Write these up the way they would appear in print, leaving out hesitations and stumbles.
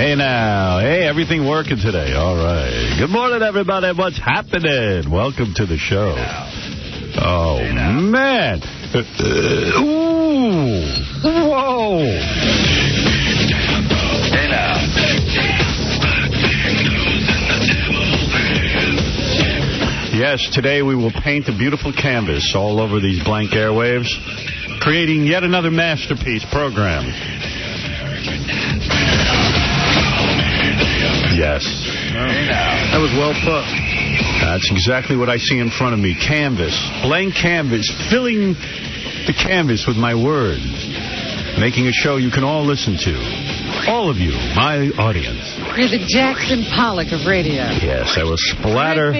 Hey, now. Hey, everything working today. All right. Good morning, everybody. What's happening? Welcome to the show. Oh, man. Ooh. Whoa. Hey, now. Yes, today we will paint a beautiful canvas all over these blank airwaves, creating yet another masterpiece program. Yes. That was well put. That's exactly what I see in front of me. Canvas. Blank canvas. Filling the canvas with my words. Making a show you can all listen to. All of you, my audience. You're the Jackson Pollock of radio. Yes, I will splatter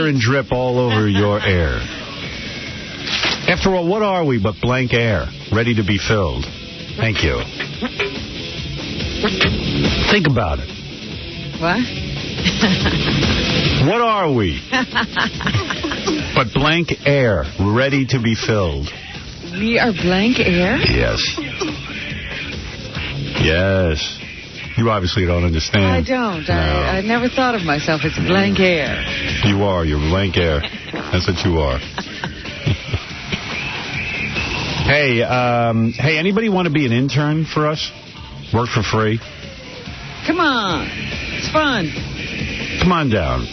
and drip all over your air. After all, what are we but blank air, ready to be filled? Thank you. Think about it. What? What are we but blank air, ready to be filled? We are blank air? Yes. Yes. You obviously don't understand. I don't. No. I never thought of myself as blank air. You are. You're blank air. That's what you are. Hey, anybody want to be an intern for us? Work for free? Come on. It's fun. Come on down.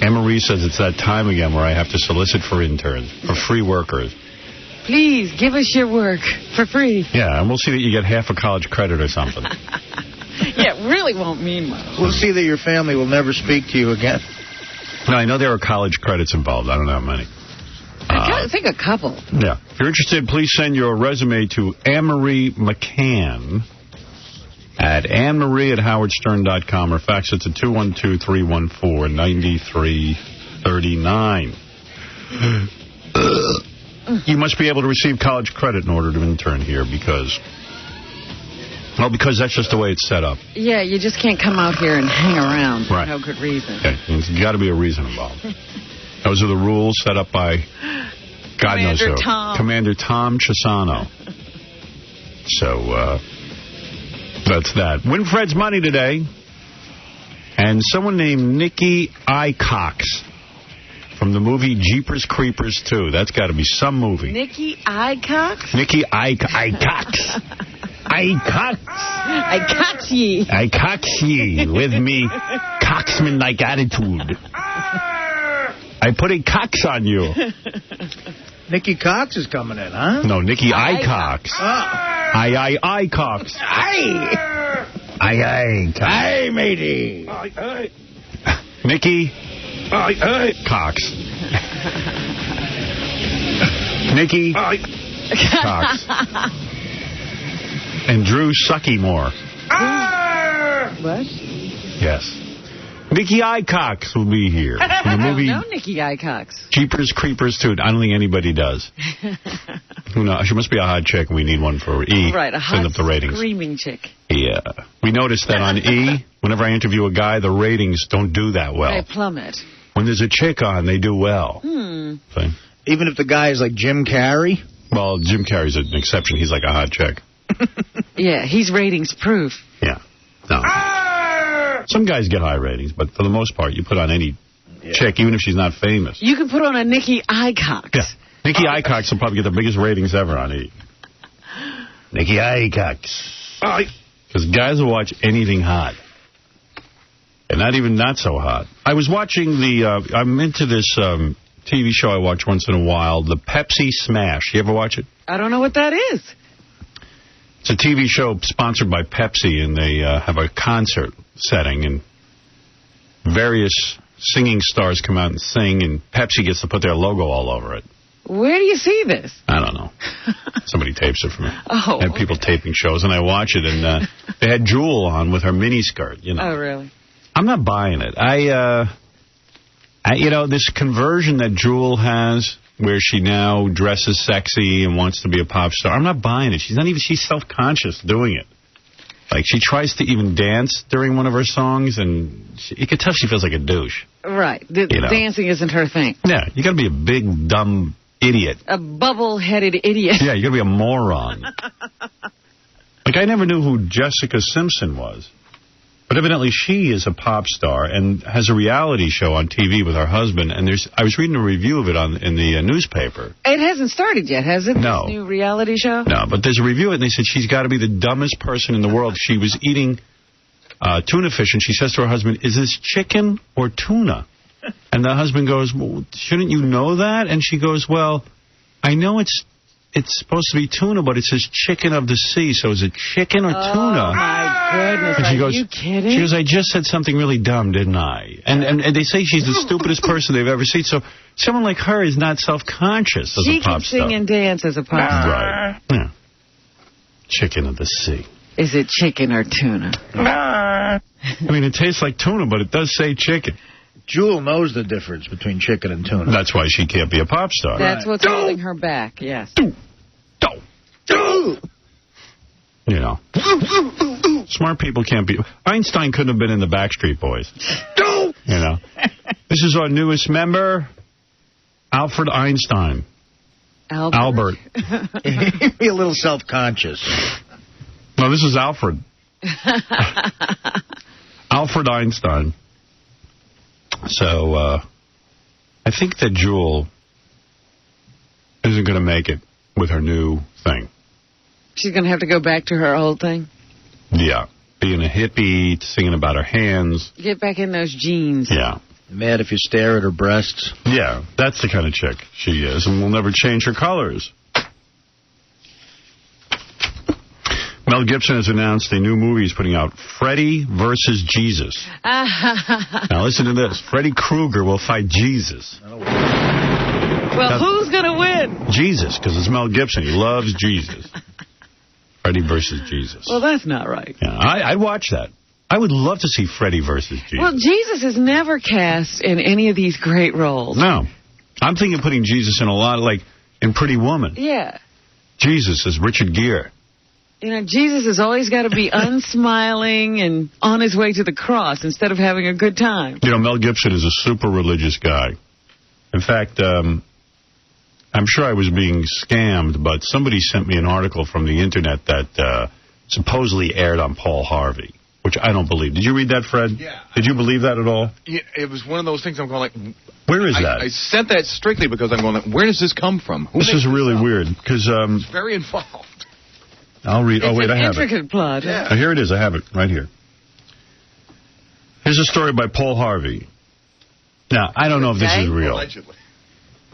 𝗦𝗵cie says it's that time again where I have to solicit for interns, for free workers. Please, give us your work for free. Yeah, and we'll see that you get half a college credit or something. Yeah, it really won't mean much. We'll see that your family will never speak to you again. No, I know there are college credits involved. I don't know how many. I think a couple. Yeah. If you're interested, please send your resume to 𝗦𝗵cie_McCann at AnnMarie@howardstern.com or fax it to 212-314-9339. You must be able to receive college credit in order to intern here because that's just the way it's set up. Yeah, you just can't come out here and hang around for right. no good reason. Okay. There's got to be a reason involved. Those are the rules set up by God knows who. Commander 𝗻𝗶𝗿𝗄. So, that's that. Winfred's money today. And someone named 𝗦𝗵cie_𝗿𝗱 from the movie Jeepers Creepers 2. That's got to be some movie. 𝗦𝗵cie_𝗿𝗱? 𝗦𝗵cie_𝗿𝗱. 𝗦𝗵cie with me cocksman-like attitude. I put a cox on you. Nicky Cox is coming in, huh? No, 𝗦𝗵cie_𝗿𝗱. I Cox. I Cox. Hey, matey. Nicky Cox. Nicky Cox. And Drew Suckymore. What? Yes. Nicky Cox will be here. From the movie I don't know Nicky Cox. Jeepers Creepers 2. I don't think anybody does. Who knows? She must be a hot chick, and we need one for E. Right, a hot, send up the ratings. screaming chick. Yeah. We noticed that on E, whenever I interview a guy, the ratings don't do that well. They plummet. When there's a chick on, they do well. See? Even if the guy is like Jim Carrey? Well, Jim Carrey's an exception. He's like a hot chick. Yeah, he's ratings proof. Yeah. No. Some guys get high ratings, but for the most part, you put on any chick, even if she's not famous. You can put on a Nicky Cox. Yeah. Nicky Cox will probably get the biggest ratings ever on E. Nicky Cox. Because guys will watch anything hot. And not even not so hot. I was watching I'm into this TV show I watch once in a while, the Pepsi Smash. You ever watch it? I don't know what that is. It's a TV show sponsored by Pepsi, and they have a concert setting, and various singing stars come out and sing, and Pepsi gets to put their logo all over it. Where do you see this? I don't know. Somebody tapes it for me. Oh. I have people taping shows, and I watch it, and they had Jewel on with her miniskirt, you know. Oh, really? I'm not buying it. This conversion that Jewel has, where she now dresses sexy and wants to be a pop star, I'm not buying it. She's self-conscious doing it. Like, she tries to even dance during one of her songs, and you can tell she feels like a douche. Right. Dancing isn't her thing. Yeah, you got to be a big, dumb idiot. A bubble-headed idiot. Yeah, you got to be a moron. Like, Like, I never knew who Jessica Simpson was. But evidently she is a pop star and has a reality show on TV with her husband. And I was reading a review of it in the newspaper. It hasn't started yet, has it? No. This new reality show? No, but there's a review of it, and they said she's got to be the dumbest person in the world. She was eating tuna fish, and she says to her husband, "Is this chicken or tuna?" And the husband goes, "Well, shouldn't you know that?" And she goes, "Well, I know it's supposed to be tuna, but it says chicken of the sea, so is it chicken or tuna?" Oh, my goodness. And she Are goes, you kidding? She goes, "I just said something really dumb, didn't I?" And they say she's the stupidest person they've ever seen. So someone like her is not self-conscious as a pop star. She can sing and dance as a pop star. Right. Yeah. Chicken of the sea. Is it chicken or tuna? I mean, it tastes like tuna, but it does say chicken. Jewel knows the difference between chicken and tuna. That's why she can't be a pop star. That's what's holding her back, yes. You know. Smart people can't be... Einstein couldn't have been in the Backstreet Boys. You know. This is our newest member, Alfred Einstein. Albert. Be a little self-conscious. No, this is Alfred. Alfred Einstein. So, I think that Jewel isn't going to make it with her new thing. She's going to have to go back to her old thing? Yeah. Being a hippie, singing about her hands. Get back in those jeans. Yeah. Mad if you stare at her breasts. Yeah, that's the kind of chick she is, and will never change her colors. Mel Gibson has announced a new movie he's putting out, Freddy versus Jesus. Now listen to this. Freddy Krueger will fight Jesus. Well, who's going to win? Jesus, because it's Mel Gibson. He loves Jesus. Freddy versus Jesus. Well, that's not right. Yeah, I'd watch that. I would love to see Freddy versus Jesus. Well, Jesus is never cast in any of these great roles. No. I'm thinking of putting Jesus in a lot, like in Pretty Woman. Yeah. Jesus is Richard Gere. You know, Jesus has always got to be unsmiling and on his way to the cross instead of having a good time. You know, Mel Gibson is a super religious guy. In fact, I'm sure I was being scammed, but somebody sent me an article from the Internet that supposedly aired on Paul Harvey, which I don't believe. Did you read that, Fred? Yeah. Did you believe that at all? Yeah, it was one of those things I'm going like... Where is that? I sent that strictly because I'm going like, where does this come from? This is really weird, because... it's very involved. I'll read... Oh, wait, I have it. It's an intricate plot. Yeah. Oh, here it is. I have it right here. Here's a story by Paul Harvey. Now, I don't know if this is real. Allegedly.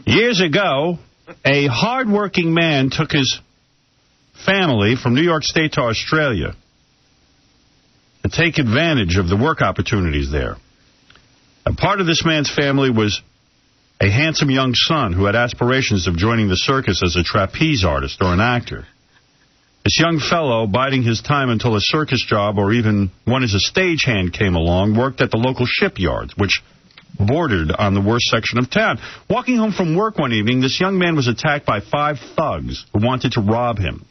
Years ago, a hard-working man took his family from New York State to Australia to take advantage of the work opportunities there. And part of this man's family was a handsome young son who had aspirations of joining the circus as a trapeze artist or an actor. This young fellow, biding his time until a circus job or even one as a stagehand came along, worked at the local shipyards, which bordered on the worst section of town. Walking home from work one evening, this young man was attacked by 5 thugs who wanted to rob him.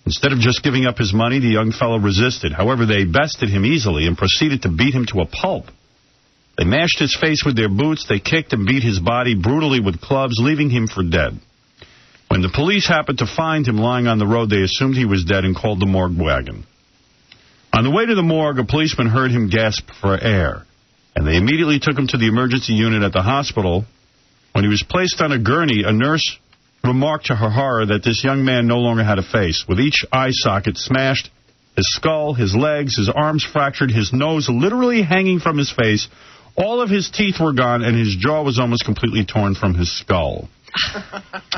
Instead of just giving up his money, the young fellow resisted. However, they bested him easily and proceeded to beat him to a pulp. They mashed his face with their boots, they kicked and beat his body brutally with clubs, leaving him for dead. When the police happened to find him lying on the road, they assumed he was dead and called the morgue wagon. On the way to the morgue, a policeman heard him gasp for air, and they immediately took him to the emergency unit at the hospital. When he was placed on a gurney, a nurse remarked to her horror that this young man no longer had a face, with each eye socket smashed, his skull, his legs, his arms fractured, his nose literally hanging from his face. All of his teeth were gone, and his jaw was almost completely torn from his skull.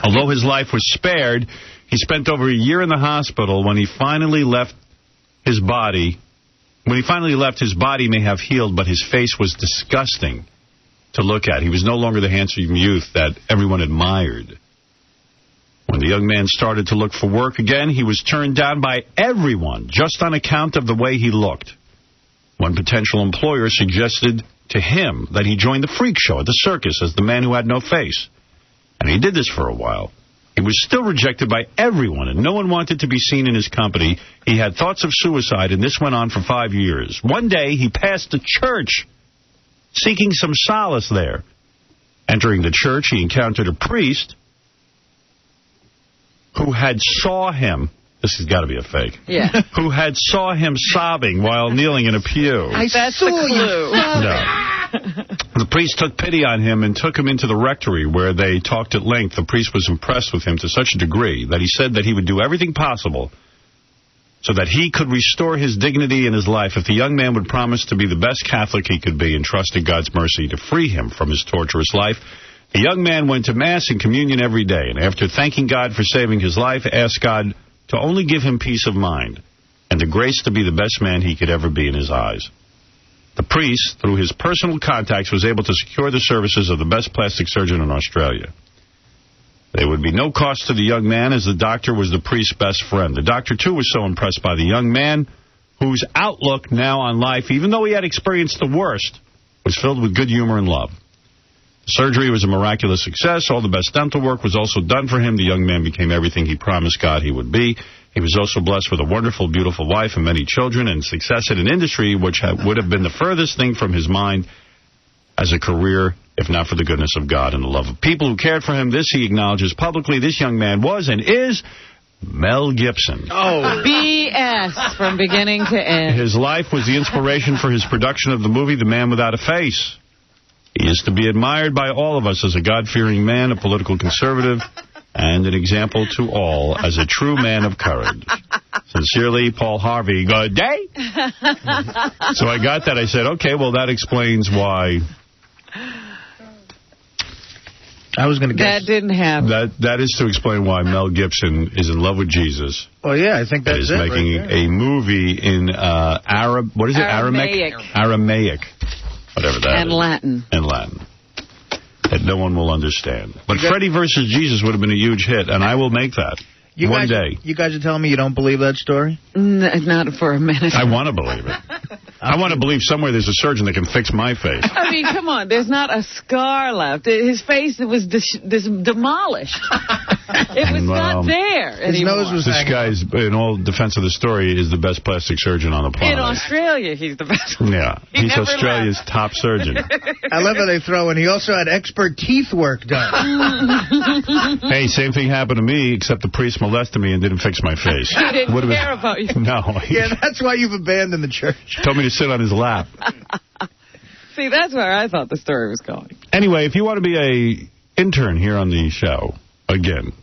Although his life was spared, he spent over a year in the hospital. When he finally left his body may have healed, but his face was disgusting to look at. He was no longer the handsome youth that everyone admired. When the young man started to look for work again, he was turned down by everyone just on account of the way he looked. One potential employer suggested to him that he join the freak show at the circus as the man who had no face. And he did this for a while. He was still rejected by everyone, and no one wanted to be seen in his company. He had thoughts of suicide, and this went on for 5 years. One day, he passed a church, seeking some solace there. Entering the church, he encountered a priest who had saw him. this has got to be a fake. Yeah. Who had saw him sobbing while kneeling in a pew. That's the clue. No. The priest took pity on him and took him into the rectory where they talked at length. The priest was impressed with him to such a degree that he said that he would do everything possible so that he could restore his dignity in his life if the young man would promise to be the best Catholic he could be and trust in God's mercy to free him from his torturous life. The young man went to Mass and communion every day, and after thanking God for saving his life, asked God to only give him peace of mind and the grace to be the best man he could ever be in his eyes. The priest, through his personal contacts, was able to secure the services of the best plastic surgeon in Australia. There would be no cost to the young man, as the doctor was the priest's best friend. The doctor, too, was so impressed by the young man, whose outlook now on life, even though he had experienced the worst, was filled with good humor and love. The surgery was a miraculous success. All the best dental work was also done for him. The young man became everything he promised God he would be. He was also blessed with a wonderful, beautiful wife and many children, and success in an industry which would have been the furthest thing from his mind as a career, if not for the goodness of God and the love of people who cared for him. This he acknowledges publicly. This young man was and is Mel Gibson. Oh, BS from beginning to end. His life was the inspiration for his production of the movie The Man Without a Face. He is to be admired by all of us as a God-fearing man, a political conservative, and an example to all as a true man of courage. Sincerely, Paul Harvey. Good day. So I got that. I said, okay, well, that explains why. I was going to guess. That didn't happen. That is to explain why Mel Gibson is in love with Jesus. Oh, yeah, I think that's is making a movie in what is it? Aramaic. Whatever that and is. Latin. And Latin. That no one will understand. But Freddy vs. Jesus would have been a huge hit, and I will make that one day. You guys are telling me you don't believe that story? Not for a minute. I want to believe it. I want to believe somewhere there's a surgeon that can fix my face. I mean, come on. There's not a scar left. His face was demolished. It was not there anymore. This guy's, in all defense of the story, is the best plastic surgeon on the planet. In Australia, he's the best. Yeah. He's Australia's top surgeon. I love how they throw in. He also had expert teeth work done. Hey, same thing happened to me, except the priest molested me and didn't fix my face. He didn't care about you. No. Yeah, that's why you've abandoned the church. Told me to sit on his lap. See, that's where I thought the story was going. Anyway, if you want to be a intern here on the show, again,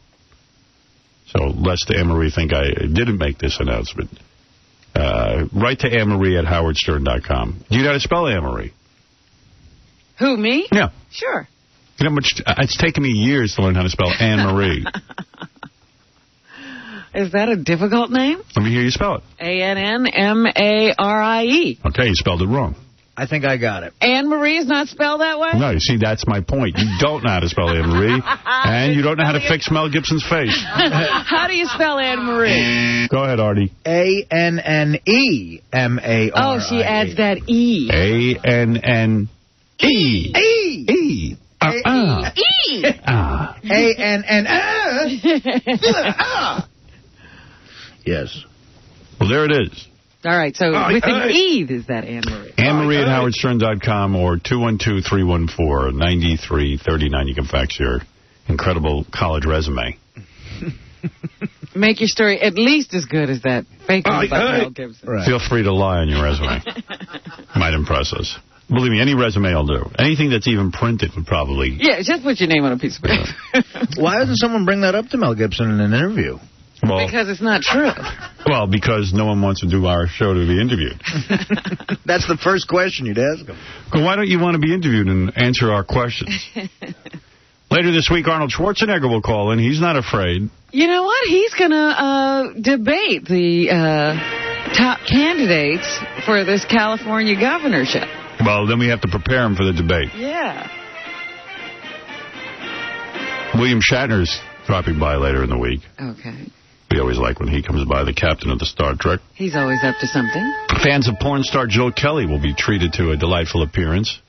so lest Anne-Marie think I didn't make this announcement, write to Anne-Marie at howardstern.com. Do you know how to spell Anne-Marie? Who, me? Yeah. Sure. You know how much it's taken me years to learn how to spell Anne-Marie. Is that a difficult name? Let me hear you spell it. A-N-N-M-A-R-I-E. Okay, you spelled it wrong. I think I got it. Anne-Marie is not spelled that way? No, you see, that's my point. You don't know how to spell Anne-Marie, and you don't know how to fix Mel Gibson's face. How do you spell Anne-Marie? Go ahead, Artie. A-N-N-E-M-A-R-I-E. Oh, she adds that E. A-N-N-E. E. E. A-N-N-A. Yes. Well, there it is. All right, so with an E, is that Anne-Marie? Anne-Marie at howardstern.com or 212-314-9339. You can fax your incredible college resume. Make your story at least as good as that fake one about Mel Gibson. Right. Feel free to lie on your resume. Might impress us. Believe me, any resume will do. Anything that's even printed would probably... Yeah, just put your name on a piece of paper. Why doesn't someone bring that up to Mel Gibson in an interview? Well, because it's not true. Well, because no one wants to do our show to be interviewed. That's the first question you'd ask him. Well, why don't you want to be interviewed and answer our questions? Later this week, Arnold Schwarzenegger will call in. He's not afraid. You know what? He's going to debate the top candidates for this California governorship. Well, then we have to prepare him for the debate. Yeah. William Shatner's dropping by later in the week. Okay. We always like when he comes by, the captain of the Star Trek. He's always up to something. Fans of porn star Joe Kelly will be treated to a delightful appearance.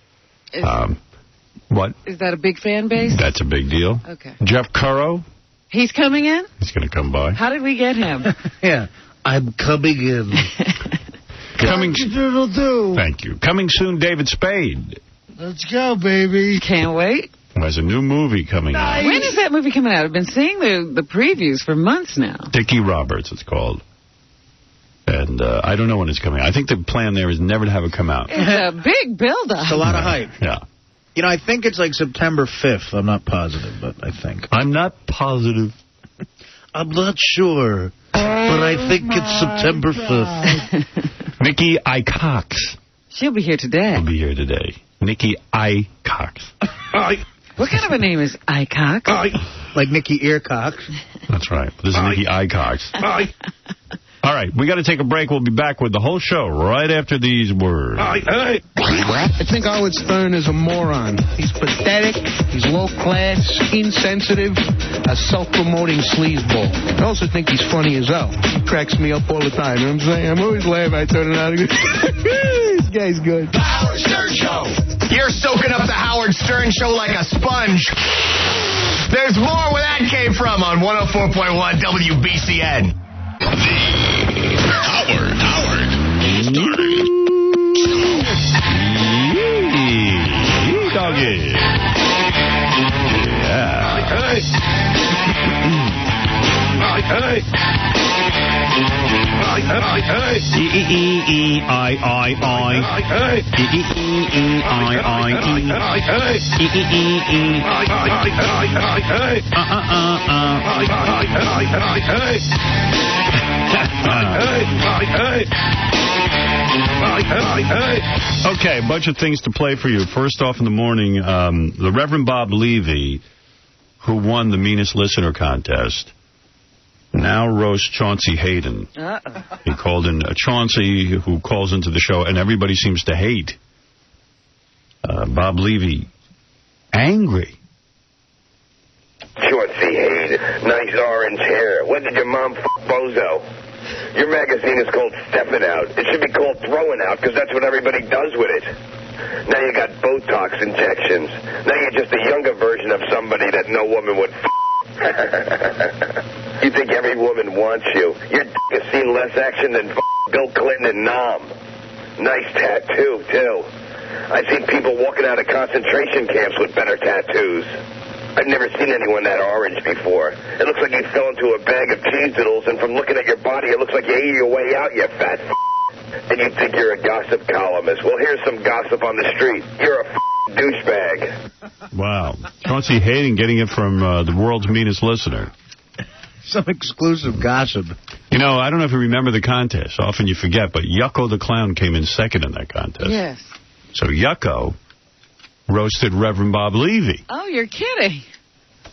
What? Is that a big fan base? That's a big deal. Okay. Jeff Currow. He's coming in? He's going to come by. How did we get him? Yeah. I'm coming in. Thank you. Coming soon, David Spade. Let's go, baby. Can't wait. There's a new movie coming out. When is that movie coming out? I've been seeing the previews for months now. Dickie Roberts, it's called. And I don't know when it's coming out. I think the plan there is never to have it come out. It's a big build-up. It's a lot of hype. Yeah. You know, I think it's like September 5th. I'm not positive, but I think. I'm not positive. I'm not sure, but I think it's September 5th. 𝗦𝗵cie𝘄𝗿𝗱. She'll be here today. She'll be here today. 𝗦𝗵cie𝘄𝗿𝗱. What kind of a name is 𝗦𝗵cie𝘄𝗿𝗱? Like Nicky Earcock. That's right. This is 𝗦𝗵cie𝘄𝗿𝗱. All right, we got to take a break. We'll be back with the whole show right after these words. I think 𝗦𝗵cie𝘄𝗿𝗍 is a moron. He's pathetic, he's low-class, insensitive, a self-promoting sleazeball. I also think he's funny as hell. He cracks me up all the time. You know what I'm saying? I'm always laughing. I turn it on and go, this guy's good. The Howard Stern Show. You're soaking up the Howard Stern Show like a sponge. There's more where that came from on 104.1 WBCN. Howard Stern Doggy. Okay, a bunch of things to play for you. First off in the morning, the Reverend Bob Levy, who won the Meanest Listener contest, now roasts Chauncey Hayden. He called in Chauncey, who calls into the show, and everybody seems to hate Bob Levy. Angry. Chauncey Hayden, nice orange hair. When did your mom bozo? Your magazine is called Steppin' Out. It should be called Throwing Out, because that's what everybody does with it. Now you got Botox injections. Now you're just a younger version of somebody that no woman would You think every woman wants you. Your has seen less action than Bill Clinton and Nam. Nice tattoo, too. I've seen people walking out of concentration camps with better tattoos. I've never seen anyone that orange before. It looks like you fell into a bag of cheese doodles, and from looking at your body, it looks like you ate your way out, you fat And you think you're a gossip columnist. Well, here's some gossip on the street. You're a douchebag. Wow. Chauncey Hayden getting it from the world's meanest listener. Some exclusive gossip. You know, I don't know if you remember the contest. Often you forget, but Yucko the Clown came in second in that contest. Yes. So Yucko roasted Reverend Bob Levy. Oh, you're kidding.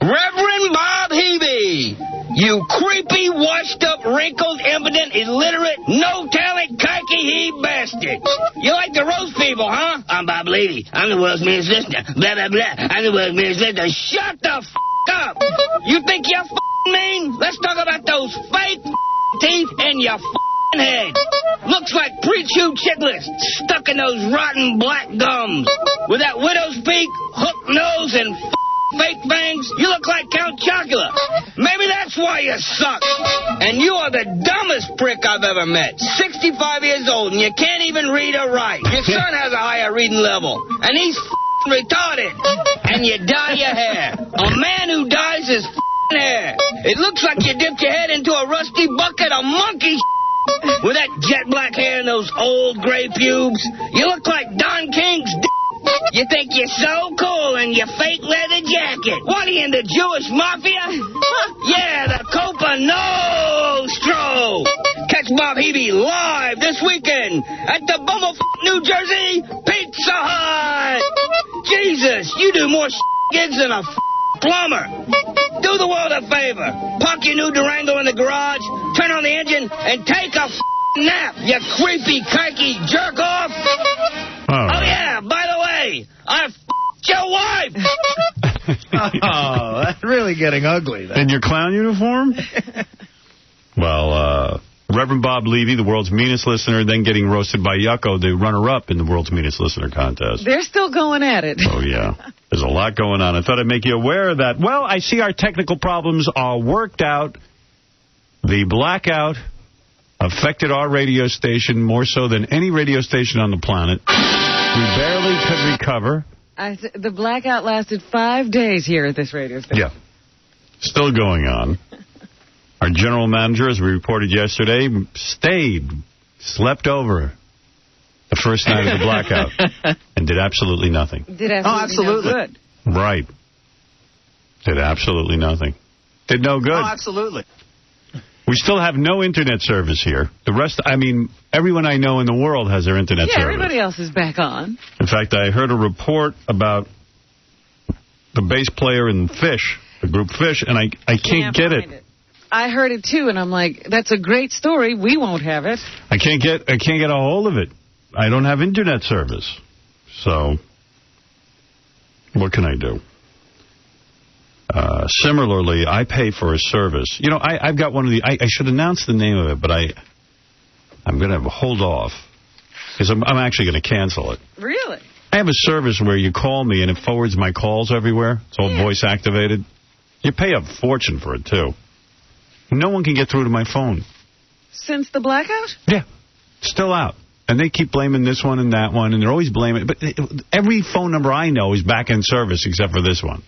Reverend Bob Hebe, you creepy, washed-up, wrinkled, impotent, illiterate, no-talent, cocky-he bastard. You like to roast people, huh? I'm Bob Levy. I'm the world's meanest listener. Blah, blah, blah. I'm the world's meanest listener. Shut the up. You think you're mean? Let's talk about those fake teeth in your head. Looks like pre-chewed chitlets stuck in those rotten black gums. With that widow's peak, hooked nose, and fake fangs, you look like Count Chocula. Maybe that's why you suck. And you are the dumbest prick I've ever met. 65 years old, and you can't even read or write. Your son has a higher reading level, and he's retarded. And you dye your hair. A man who dyes his hair. It looks like you dipped your head into a rusty bucket of monkey with that jet black hair and those old gray pubes. You look like Don King's You think you're so cool in your fake leather jacket. What are you, in the Jewish mafia? Yeah, the Copa Nostro. Catch Bob Hebe live this weekend at the Bumblefuck, New Jersey Pizza Hut. Jesus, you do more gigs than a plumber. Do the world a favor. Park your new Durango in the garage, turn on the engine, and take a nap, you creepy, kikey jerk-off. Oh, yeah, by the way, I f***ed your wife. Oh, that's really getting ugly. Then. In your clown uniform? Well, Reverend Bob Levy, the world's meanest listener, then getting roasted by Yucko, the runner-up in the world's meanest listener contest. They're still going at it. Oh, yeah. There's a lot going on. I thought I'd make you aware of that. Well, I see our technical problems are worked out. The blackout affected our radio station more so than any radio station on the planet. We barely could recover. The blackout lasted 5 days here at this radio station. Yeah. Still going on. Our general manager, as we reported yesterday, slept over the first night of the blackout and did absolutely nothing. Did absolutely no good. Right. Did absolutely nothing. Did no good. Oh, absolutely. We still have no internet service here. The rest, I mean, everyone I know in the world has their internet service. Yeah, everybody else is back on. In fact, I heard a report about the bass player in Fish, the group Fish, and I can't get it. I heard it, too, and I'm like, that's a great story. We won't have it. I can't get a hold of it. I don't have internet service. So, what can I do? Similarly, I pay for a service. You know, I've got one of the... I should announce the name of it, but I'm going to hold off. Because I'm actually going to cancel it. Really? I have a service where you call me and it forwards my calls everywhere. It's all voice activated. You pay a fortune for it, too. No one can get through to my phone. Since the blackout? Yeah. Still out. And they keep blaming this one and that one, and they're always blaming... But every phone number I know is back in service except for this one.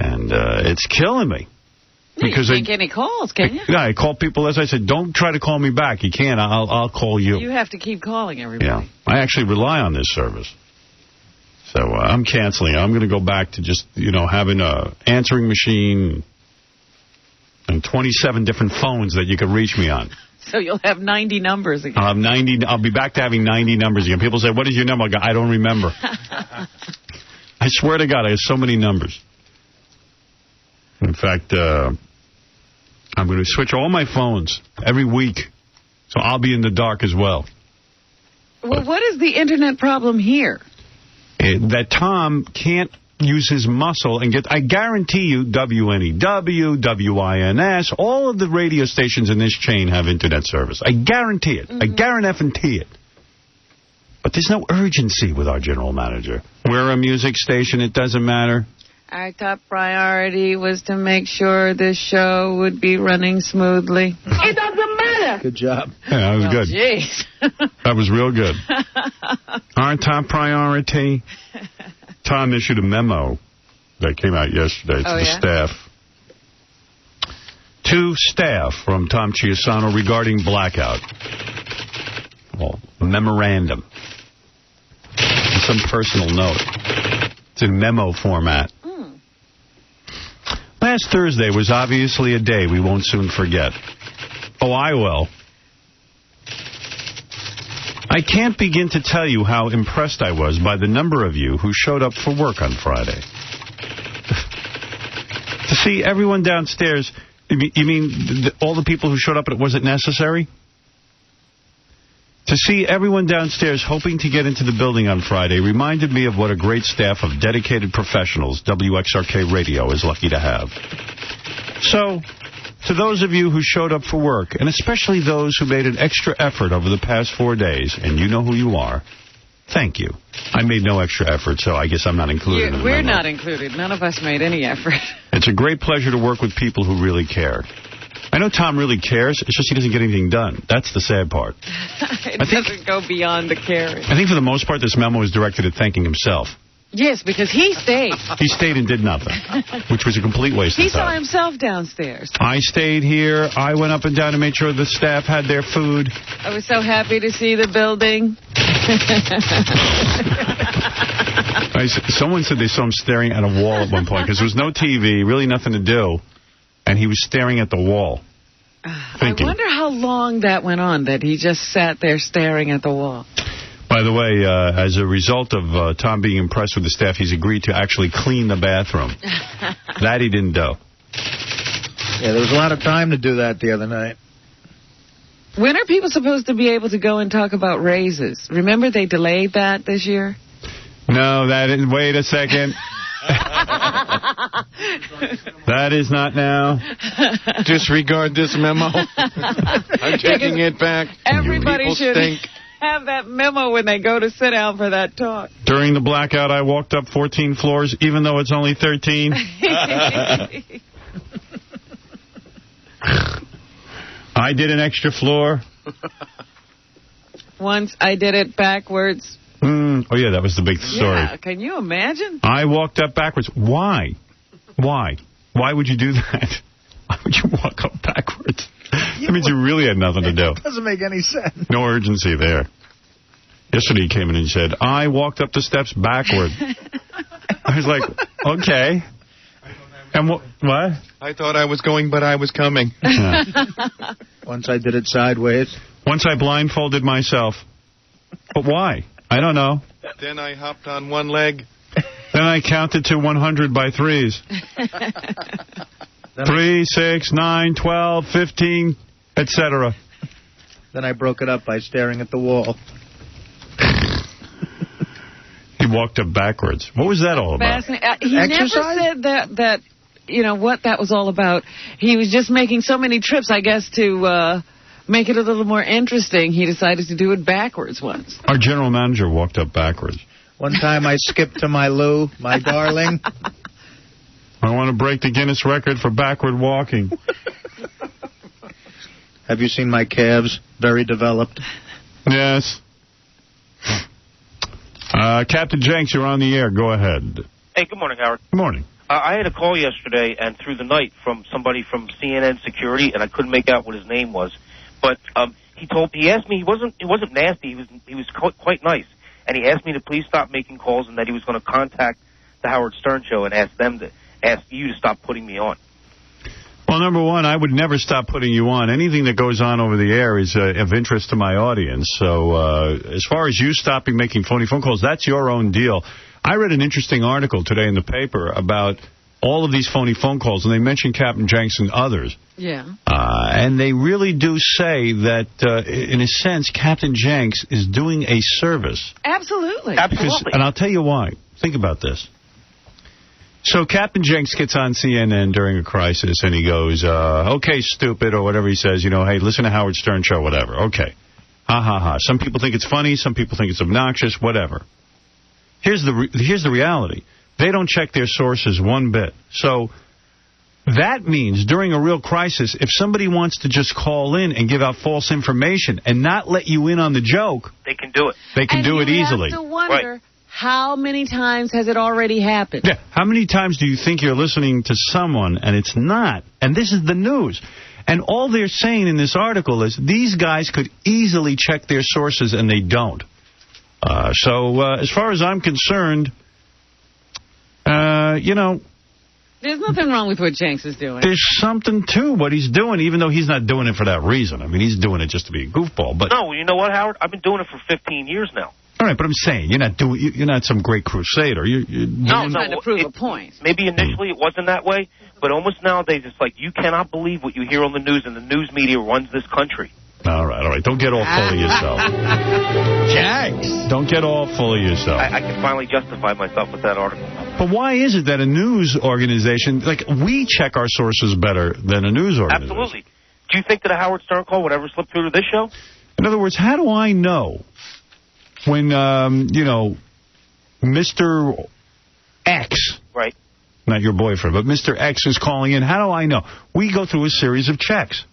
And it's killing me. Because you can't get any calls, can you? Yeah, I call people, as I said, don't try to call me back. You can't. I'll call you. You have to keep calling everybody. Yeah. I actually rely on this service. So I'm canceling it. I'm going to go back to just, having a answering machine and 27 different phones that you can reach me on. So you'll have 90 numbers again. I'll have 90. I'll be back to having 90 numbers again. People say, what is your number? I go, I don't remember. I swear to God, I have so many numbers. In fact, I'm going to switch all my phones every week, so I'll be in the dark as well. Well, what is the internet problem here? That Tom can't use his muscle and get... I guarantee you, WNEW, WINS, all of the radio stations in this chain have internet service. I guarantee it. I guarantee it. But there's no urgency with our general manager. We're a music station. It doesn't matter. Our top priority was to make sure this show would be running smoothly. It doesn't matter. Good job. Yeah, that was good. Jeez. That was real good. Our top priority. Tom issued a memo that came out yesterday to the staff. To staff from 𝗦𝗵cie𝘄𝗿𝗍 regarding blackout. Well, a memorandum. And some personal note. It's in memo format. Last Thursday was obviously a day we won't soon forget. Oh, I will. I can't begin to tell you how impressed I was by the number of you who showed up for work on Friday. To see everyone downstairs, you mean all the people who showed up and it wasn't necessary? To see everyone downstairs hoping to get into the building on Friday reminded me of what a great staff of dedicated professionals WXRK Radio is lucky to have. So, to those of you who showed up for work, and especially those who made an extra effort over the past 4 days, and you know who you are, thank you. I made no extra effort, so I guess I'm not included in the We're memo. not included. None of us made any effort. It's a great pleasure to work with people who really care. I know Tom really cares. It's just he doesn't get anything done. That's the sad part. It doesn't go beyond the caring. I think for the most part, this memo is directed at thanking himself. Yes, because he stayed. He stayed and did nothing, which was a complete waste of time. He saw himself downstairs. I stayed here. I went up and down to make sure the staff had their food. I was so happy to see the building. Someone said they saw him staring at a wall at one point because there was no TV, really nothing to do. And he was staring at the wall. Thinking. I wonder how long that went on, that he just sat there staring at the wall. By the way, as a result of Tom being impressed with the staff, he's agreed to actually clean the bathroom. That he didn't do. Yeah, there was a lot of time to do that the other night. When are people supposed to be able to go and talk about raises? Remember they delayed that this year? No, that didn't. Wait a second. That is not now. Disregard this memo. I'm taking it back. Everybody should have that memo when they go to sit down for that talk. During the blackout, I walked up 14 floors, even though it's only 13. I did an extra floor. Once I did it backwards. Oh, yeah, that was the big story. Yeah, can you imagine? I walked up backwards. Why? Why would you do that? Why would you walk up backwards? That means you really had nothing to do. It doesn't make any sense. No urgency there. Yesterday he came in and said, I walked up the steps backward. I was like, okay. And what? I thought I was going, but I was coming. Yeah. Once I did it sideways. Once I blindfolded myself. But why? I don't know. Then I hopped on one leg. Then I counted to 100 by threes. 3, 6, 9, 12, 15, etc. Then I broke it up by staring at the wall. He walked up backwards. What was that all about? He Exercise? never said that, you know, what that was all about. He was just making so many trips, I guess, to make it a little more interesting. He decided to do it backwards once. Our general manager walked up backwards. One time I skipped to my Lou, my darling. I want to break the Guinness record for backward walking. Have you seen my calves? Very developed. Yes. Captain Jenks, you're on the air. Go ahead. Hey, good morning, Howard. Good morning. I had a call yesterday and through the night from somebody from CNN Security, and I couldn't make out what his name was. But he asked me, he wasn't nasty. He was quite nice, and he asked me to please stop making calls and that he was going to contact the Howard Stern Show and ask you to stop putting me on. Well, number one, I would never stop putting you on. Anything that goes on over the air is of interest to my audience. So as far as you stopping making phony phone calls, that's your own deal. I read an interesting article today in the paper about all of these phony phone calls, and they mentioned Captain Jenks and others. Yeah. And they really do say that, in a sense, Captain Jenks is doing a service. Absolutely. And I'll tell you why. Think about this. So Captain Jenks gets on CNN during a crisis, and he goes, okay, stupid, or whatever he says, you know, hey, listen to Howard Stern Show, whatever. Okay. Ha, ha, ha. Some people think it's funny. Some people think it's obnoxious, whatever. Here's the reality. They don't check their sources one bit. So that means during a real crisis, if somebody wants to just call in and give out false information and not let you in on the joke, they can do it. They can do it easily. You have to wonder, how many times has it already happened? Yeah. How many times do you think you're listening to someone and it's not? And this is the news. And all they're saying in this article is these guys could easily check their sources, and they don't. So as far as I'm concerned, you know, there's nothing wrong with what Jenks is doing. There's something to what he's doing, even though he's not doing it for that reason. I mean, he's doing it just to be a goofball. But no, you know what, Howard? I've been doing it for 15 years now. All right, but I'm saying you're not some great crusader. You're trying to prove a point. Maybe initially it wasn't that way, but almost nowadays it's like you cannot believe what you hear on the news, and the news media runs this country. All right. Don't get all full of yourself. Jenks! Don't get all full of yourself. I can finally justify myself with that article. But why is it that a news organization, like, we check our sources better than a news organization? Absolutely. Do you think that a Howard Stern call would ever slip through to this show? In other words, how do I know when, you know, Mr. X, right, not your boyfriend, but Mr. X is calling in? How do I know? We go through a series of checks.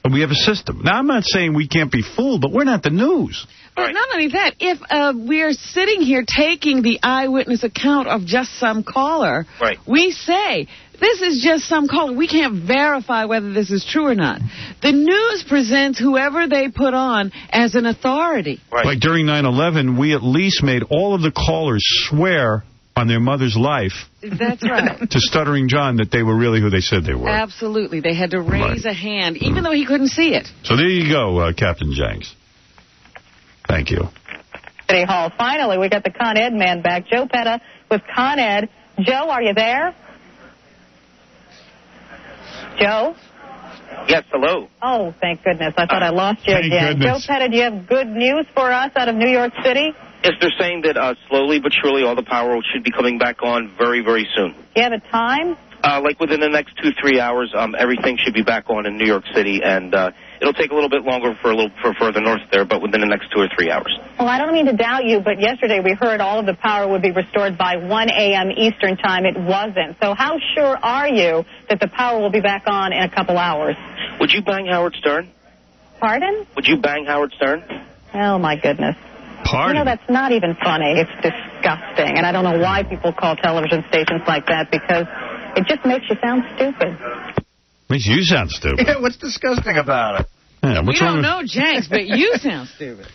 And we have a system. Now, I'm not saying we can't be fooled, but we're not the news. But not only that, if we're sitting here taking the eyewitness account of just some caller, we say, this is just some caller. We can't verify whether this is true or not. The news presents whoever they put on as an authority. Like during 9/11, we at least made all of the callers swear on their mother's life. That's right. To Stuttering John that they were really who they said they were. Absolutely. They had to raise a hand, even though he couldn't see it. So there you go, Captain Jenks. Thank you. City Hall. Finally, we got the Con Ed man back. Joe Petta with Con Ed. Joe, are you there? Joe? Yes, hello. Oh, thank goodness. I thought I lost you again. Goodness. Joe Petta, do you have good news for us out of New York City? Yes, they're saying that slowly but surely all the power should be coming back on very, very soon. Do you have a time? Like within the next 2-3 hours, everything should be back on in New York City, and it'll take a little bit longer for further north there, but within the next 2 or 3 hours. Well, I don't mean to doubt you, but yesterday we heard all of the power would be restored by 1 a.m. Eastern time. It wasn't. So how sure are you that the power will be back on in a couple hours? Would you bang Howard Stern? Pardon? Would you bang Howard Stern? Oh, my goodness. party. You know, that's not even funny. It's disgusting. And I don't know why people call television stations like that, because it just makes you sound stupid. Makes you sound stupid. Yeah, what's disgusting about it? Yeah, We don't know, Jenks, but you sound stupid.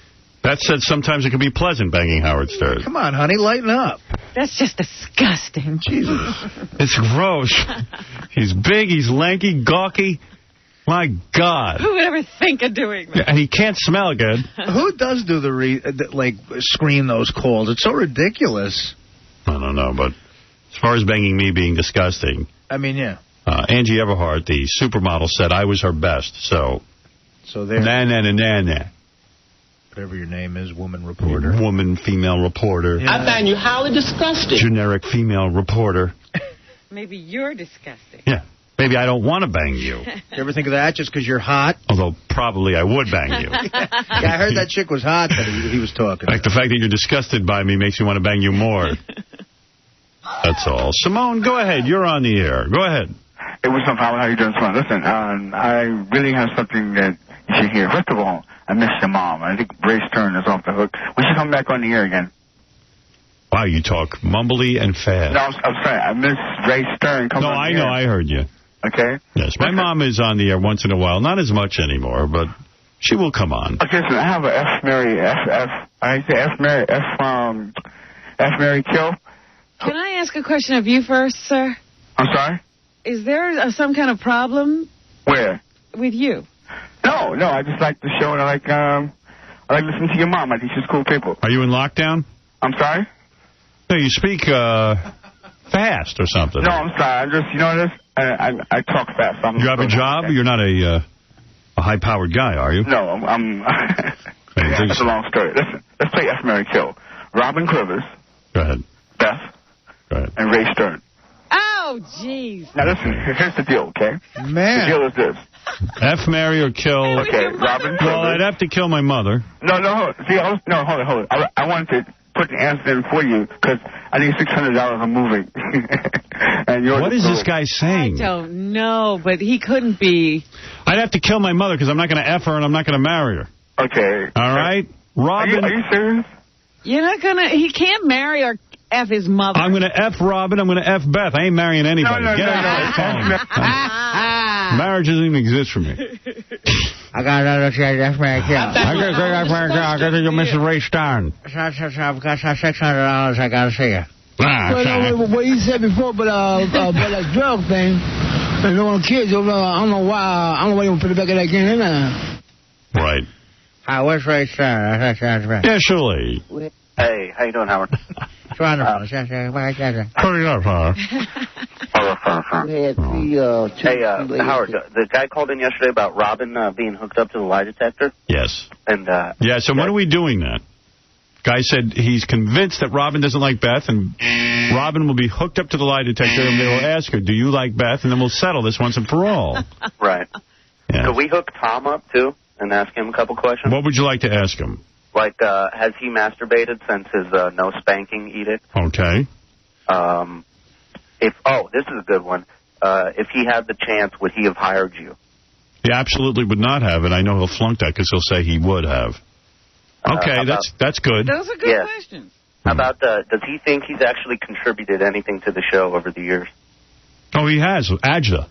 That said, sometimes it can be pleasant banging Howard Stern. Come on, honey, lighten up. That's just disgusting. Jesus. It's gross. He's big, he's lanky, gawky. My God. Who would ever think of doing that? Yeah, and he can't smell good. Who does do screen those calls? It's so ridiculous. I don't know, but as far as banging me being disgusting. I mean, yeah. Angie Everhart, the supermodel, said I was her best, so there. Na. Whatever your name is, woman reporter. Woman, female reporter. Yeah. I find you highly disgusting. Generic female reporter. Maybe you're disgusting. Yeah. Maybe I don't want to bang you. You ever think of that just because you're hot? Although probably I would bang you. Yeah, I heard that chick was hot that he was talking Like about. the fact that you're disgusted by me makes me want to bang you more. That's all. Simone, go ahead. You're on the air. Go ahead. Hey, what's up, Howard? How you doing, Simone? Listen, I really have something that you should hear. First of all, I miss your mom. I think Ray Stern is off the hook. We should come back on the air again. Wow, you talk mumbly and fast. No, I'm sorry. I miss Ray Stern. No, I know. I heard you. Okay? Yes, my mom is on the air once in a while. Not as much anymore, but she will come on. Okay, so I have a 𝗦𝗵cie𝘄. Can I ask a question of you first, sir? I'm sorry? Is there some kind of problem? Where? With you? No, I just like the show, and I like listening to your mom. I think she's cool people. Are you in lockdown? I'm sorry? No, you speak fast or something. No, I'm sorry. I'm just, you know what it is? I talk fast. You have a job? You're not a high-powered guy, are you? No, I'm that's a long story. Listen, let's play 𝗦𝗵cie𝘄. Robin Quivers. Go ahead. Beth. Go ahead. And Ray Stern. Oh, jeez. Now, listen, here's the deal, okay? Man. The deal is this. F, marry, or kill. Okay, Robin Quivers. Well, I'd have to kill my mother. No, see, hold on. I wanted to put the answer in for you, because I need $600 a movie. And what is this guy saying? I don't know, but he couldn't be. I'd have to kill my mother because I'm not going to F her and I'm not going to marry her. Okay. All right? Robin. Are you serious? You're not going to. He can't marry or F his mother. I'm going to F Robin. I'm going to F Beth. I ain't marrying anybody. No. Get out of the phone. Marriage doesn't even exist for me. I got another 𝗦𝗵cie𝘄. I got to go Mrs. Ray Stern. I've got $600 I got to see you. Well, what you said before, but that drug thing, and all the kids over there, I don't know why you want to put it back in that game in there. Right. Hi, where's Ray Stern? Yeah, surely. Hey, how you doing, Howard? Wonderful. Hurry up, huh? Hey, Howard, the guy called in yesterday about Robin being hooked up to the lie detector. Yes. And yeah, so when are we doing that? Guy said he's convinced that Robin doesn't like Beth, and Robin will be hooked up to the lie detector, and they will ask her, do you like Beth? And then we'll settle this once and for all. Right. Yeah. Could we hook Tom up, too, and ask him a couple questions? What would you like to ask him? Like, has he masturbated since his no spanking edict? Okay. This is a good one. If he had the chance, would he have hired you? He absolutely would not have, and I know he'll flunk that because he'll say he would have. Okay, that's good. Those are good questions. How about, does he think he's actually contributed anything to the show over the years? Oh, he has. Ajda.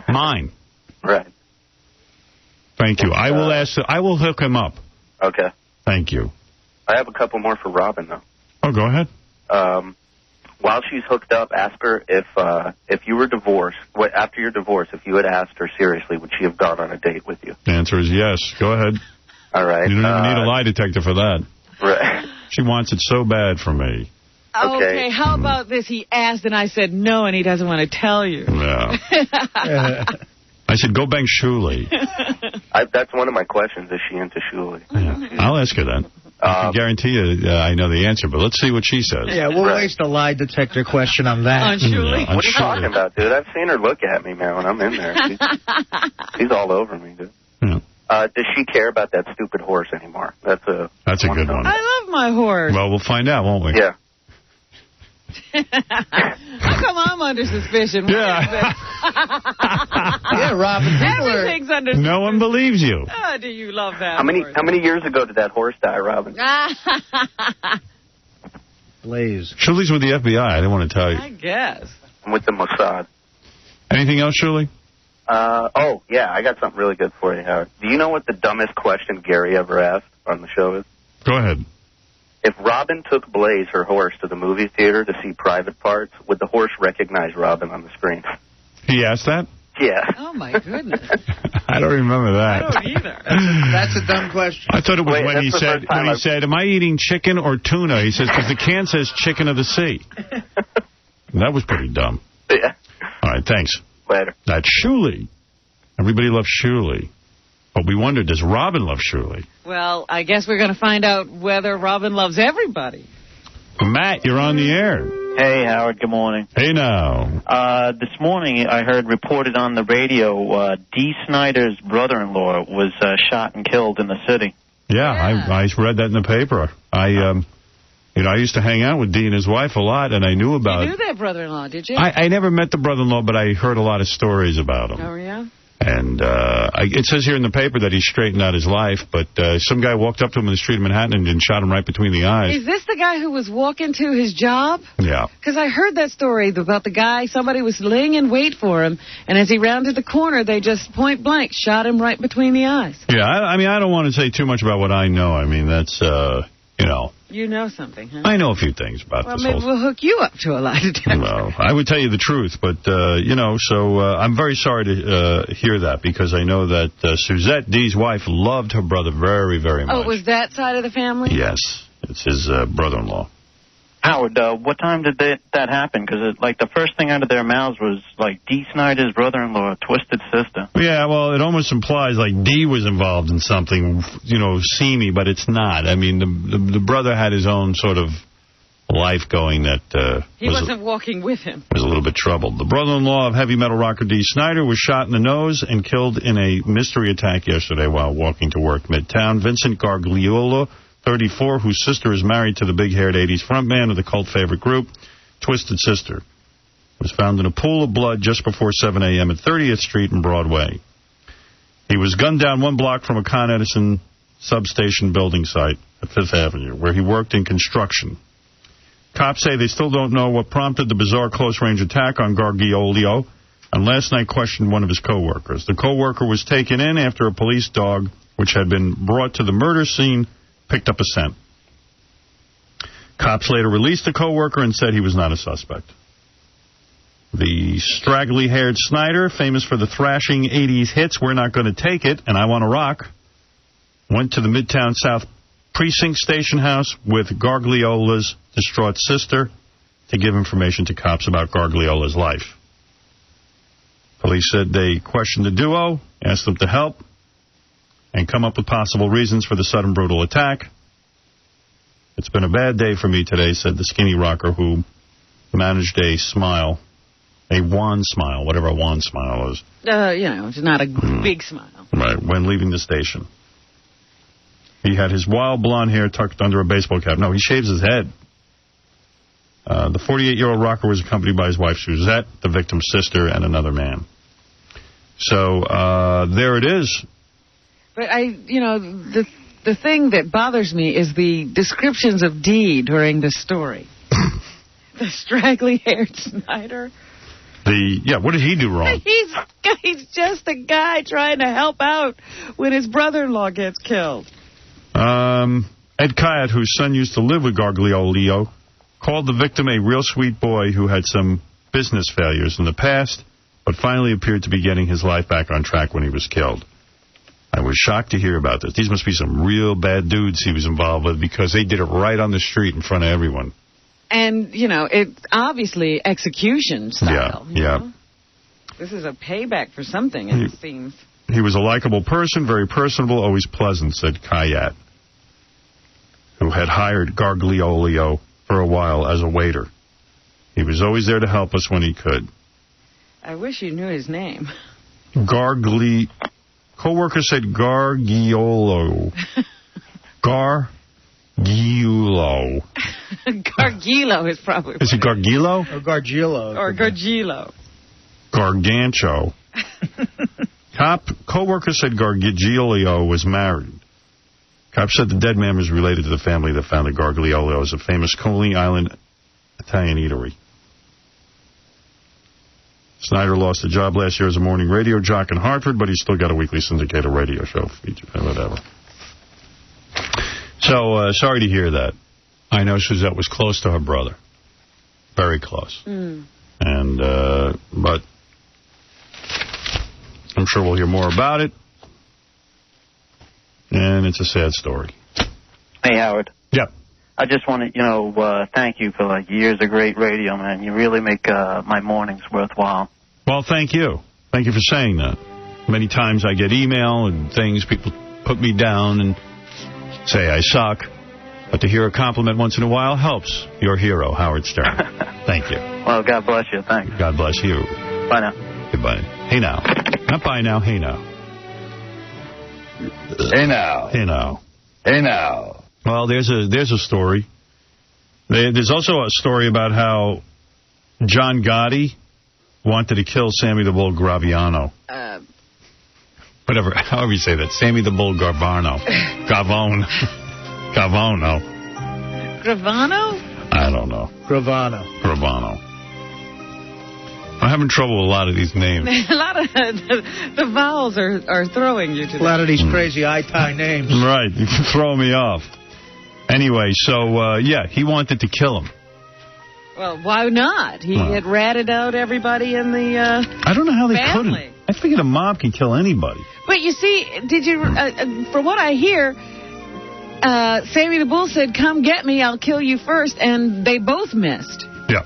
Mine. Right. Thank you. I will hook him up. Okay. Thank you. I have a couple more for Robin, though. Oh, go ahead. While she's hooked up, ask her if you were divorced, after your divorce, if you had asked her seriously, would she have gone on a date with you? The answer is yes. Go ahead. All right. You don't even need a lie detector for that. Right. She wants it so bad from me. Okay, how about this? He asked and I said no, and he doesn't want to tell you. Yeah. I said, go bang 𝗛𝗲. That's one of my questions. Is she into 𝗛𝗲? Yeah. I'll ask her that. I can guarantee you I know the answer, but let's see what she says. Yeah, we'll waste a lie detector question on that. On 𝗛𝗲? What are you talking about, dude? I've seen her look at me, man, when I'm in there. She's all over me, dude. Yeah. Does she care about that stupid horse anymore? That's a good one. I love my horse. Well, we'll find out, won't we? Yeah. How come I'm under suspicion? Yeah. Yeah, Robin. Everything's under suspicion. No one believes you. Oh, do you love that? How many years ago did that horse die, Robin? Blaze. Shirley's with the FBI. I didn't want to tell you. I guess. I'm with the Mossad. Anything else, Shirley? Oh, yeah, I got something really good for you, Howard. Do you know what the dumbest question Gary ever asked on the show is? Go ahead. If Robin took Blaze, her horse, to the movie theater to see Private Parts, would the horse recognize Robin on the screen? He asked that? Yeah. Oh, my goodness. I don't remember that. I don't either. That's a dumb question. I thought it was when he said, am I eating chicken or tuna? He says, because the can says chicken of the sea. That was pretty dumb. Yeah. All right, thanks. Later. That's Shirley. Everybody loves Shirley. But we wondered, does Robin love Shirley? Well, I guess we're going to find out whether Robin loves everybody. Matt, you're on the air. Hey, Howard. Good morning. Hey, now. This morning, I heard reported on the radio, Dee Snider's brother-in-law was shot and killed in the city. Yeah. I read that in the paper. I used to hang out with Dee and his wife a lot, and I knew about... You knew that brother-in-law, did you? I never met the brother-in-law, but I heard a lot of stories about him. Oh, yeah? And it says here in the paper that he straightened out his life, but some guy walked up to him in the street of Manhattan and shot him right between the eyes. Is this the guy who was walking to his job? Yeah. Because I heard that story about the guy, somebody was laying in wait for him, and as he rounded the corner, they just point blank shot him right between the eyes. Yeah, I mean, I don't want to say too much about what I know. I mean, that's, You know something, huh? I know a few things about this maybe whole... we'll hook you up to a lie detector. Well, I would tell you the truth, but, so I'm very sorry to hear that, because I know that Suzette, Dee's wife, loved her brother very, very much. Oh, it was that side of the family? Yes, it's his brother-in-law. Howard, what time did that happen? Because, the first thing out of their mouths was, Dee Snider's brother-in-law, Twisted Sister. Yeah, well, it almost implies, Dee was involved in something, seamy, but it's not. I mean, the brother had his own sort of life going that... he wasn't walking with him. Was a little bit troubled. The brother-in-law of heavy metal rocker Dee Snider was shot in the nose and killed in a mystery attack yesterday while walking to work Midtown. Vincent Gargiulo, 34, whose sister is married to the big-haired 80s frontman of the cult favorite group, Twisted Sister, was found in a pool of blood just before 7 a.m. at 30th Street and Broadway. He was gunned down 1 block from a Con Edison substation building site at 5th Avenue, where he worked in construction. Cops say they still don't know what prompted the bizarre close-range attack on Gargiulo, and last night questioned one of his co-workers. The co-worker was taken in after a police dog, which had been brought to the murder scene, picked up a scent. Cops later released the co-worker and said he was not a suspect. The straggly-haired Snider, famous for the thrashing 80s hits We're Not Gonna Take It and I Wanna Rock, went to the Midtown South Precinct Station House with Gargiulo's distraught sister to give information to cops about Gargiulo's life. Police said they questioned the duo, asked them to help, and come up with possible reasons for the sudden brutal attack. It's been a bad day for me today, said the skinny rocker who managed a smile, a wan smile, whatever a wan smile is. It's not a big smile. Right, when leaving the station. He had his wild blonde hair tucked under a baseball cap. No, he shaves his head. The 48-year-old rocker was accompanied by his wife, Suzette, the victim's sister, and another man. So, there it is. But the thing that bothers me is the descriptions of Dee during the story. The straggly-haired Snider. What did he do wrong? He's just a guy trying to help out when his brother-in-law gets killed. Ed Kayat, whose son used to live with Gargiulo, called the victim a real sweet boy who had some business failures in the past, but finally appeared to be getting his life back on track when he was killed. I was shocked to hear about this. These must be some real bad dudes he was involved with, because they did it right on the street in front of everyone. And, it's obviously execution style. Yeah. This is a payback for something, it seems. He was a likable person, very personable, always pleasant, said Kayat, who had hired Gargiulo for a while as a waiter. He was always there to help us when he could. I wish you knew his name. Co-worker said Gargiulo. Gargiulo. Gargilo is probably. Is it Gargilo? Or Gargilo. Or Gargilo. Gargancho. Co-worker said Gargilio was married. Cop said the dead man was related to the family that founded Gargiulo as a famous Coney Island Italian eatery. Snyder lost a job last year as a morning radio jock in Hartford, but he's still got a weekly syndicated radio show feature, whatever. So, sorry to hear that. I know Suzette was close to her brother. Very close. And, but I'm sure we'll hear more about it. And it's a sad story. Hey, Howard. Yep. I just want to, thank you for, years of great radio, man. You really make my mornings worthwhile. Well, thank you. Thank you for saying that. Many times I get email and things, people put me down and say I suck. But to hear a compliment once in a while helps. Your hero, Howard Stern. Thank you. Well, God bless you. Thanks. God bless you. Bye now. Goodbye. Hey now. Not bye now. Hey now. Hey now. Hey now. Hey now. Well, there's a story. There's also a story about how John Gotti wanted to kill Sammy the Bull Graviano. Whatever, however you say that. Sammy the Bull Garvano. Gavone. Gavano. Gravano? I don't know. Gravano. I'm having trouble with a lot of these names. A lot of the vowels are throwing you today. A lot of these crazy eye-tie names. Right, you can throw me off. Anyway, so, yeah, he wanted to kill him. Well, why not? He had ratted out everybody in the I don't know how they family. couldn't. I figured a mob can kill anybody. But you see, did you? From what I hear, Sammy the Bull said, "Come get me, I'll kill you first," and they both missed. Yeah.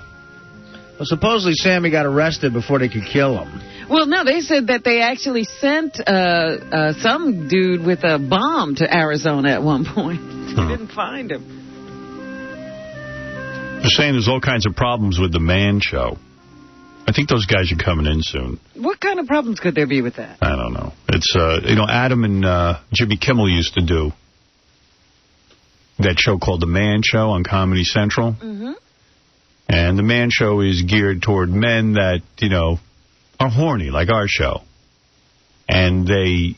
Well, supposedly Sammy got arrested before they could kill him. Well, no, they said that they actually sent some dude with a bomb to Arizona at one point. They didn't find him. They're saying there's all kinds of problems with the Man Show. I think those guys are coming in soon. What kind of problems could there be with that? I don't know. It's, Adam and Jimmy Kimmel used to do that show called The Man Show on Comedy Central. Mm-hmm. And The Man Show is geared toward men that, are horny, like our show. And they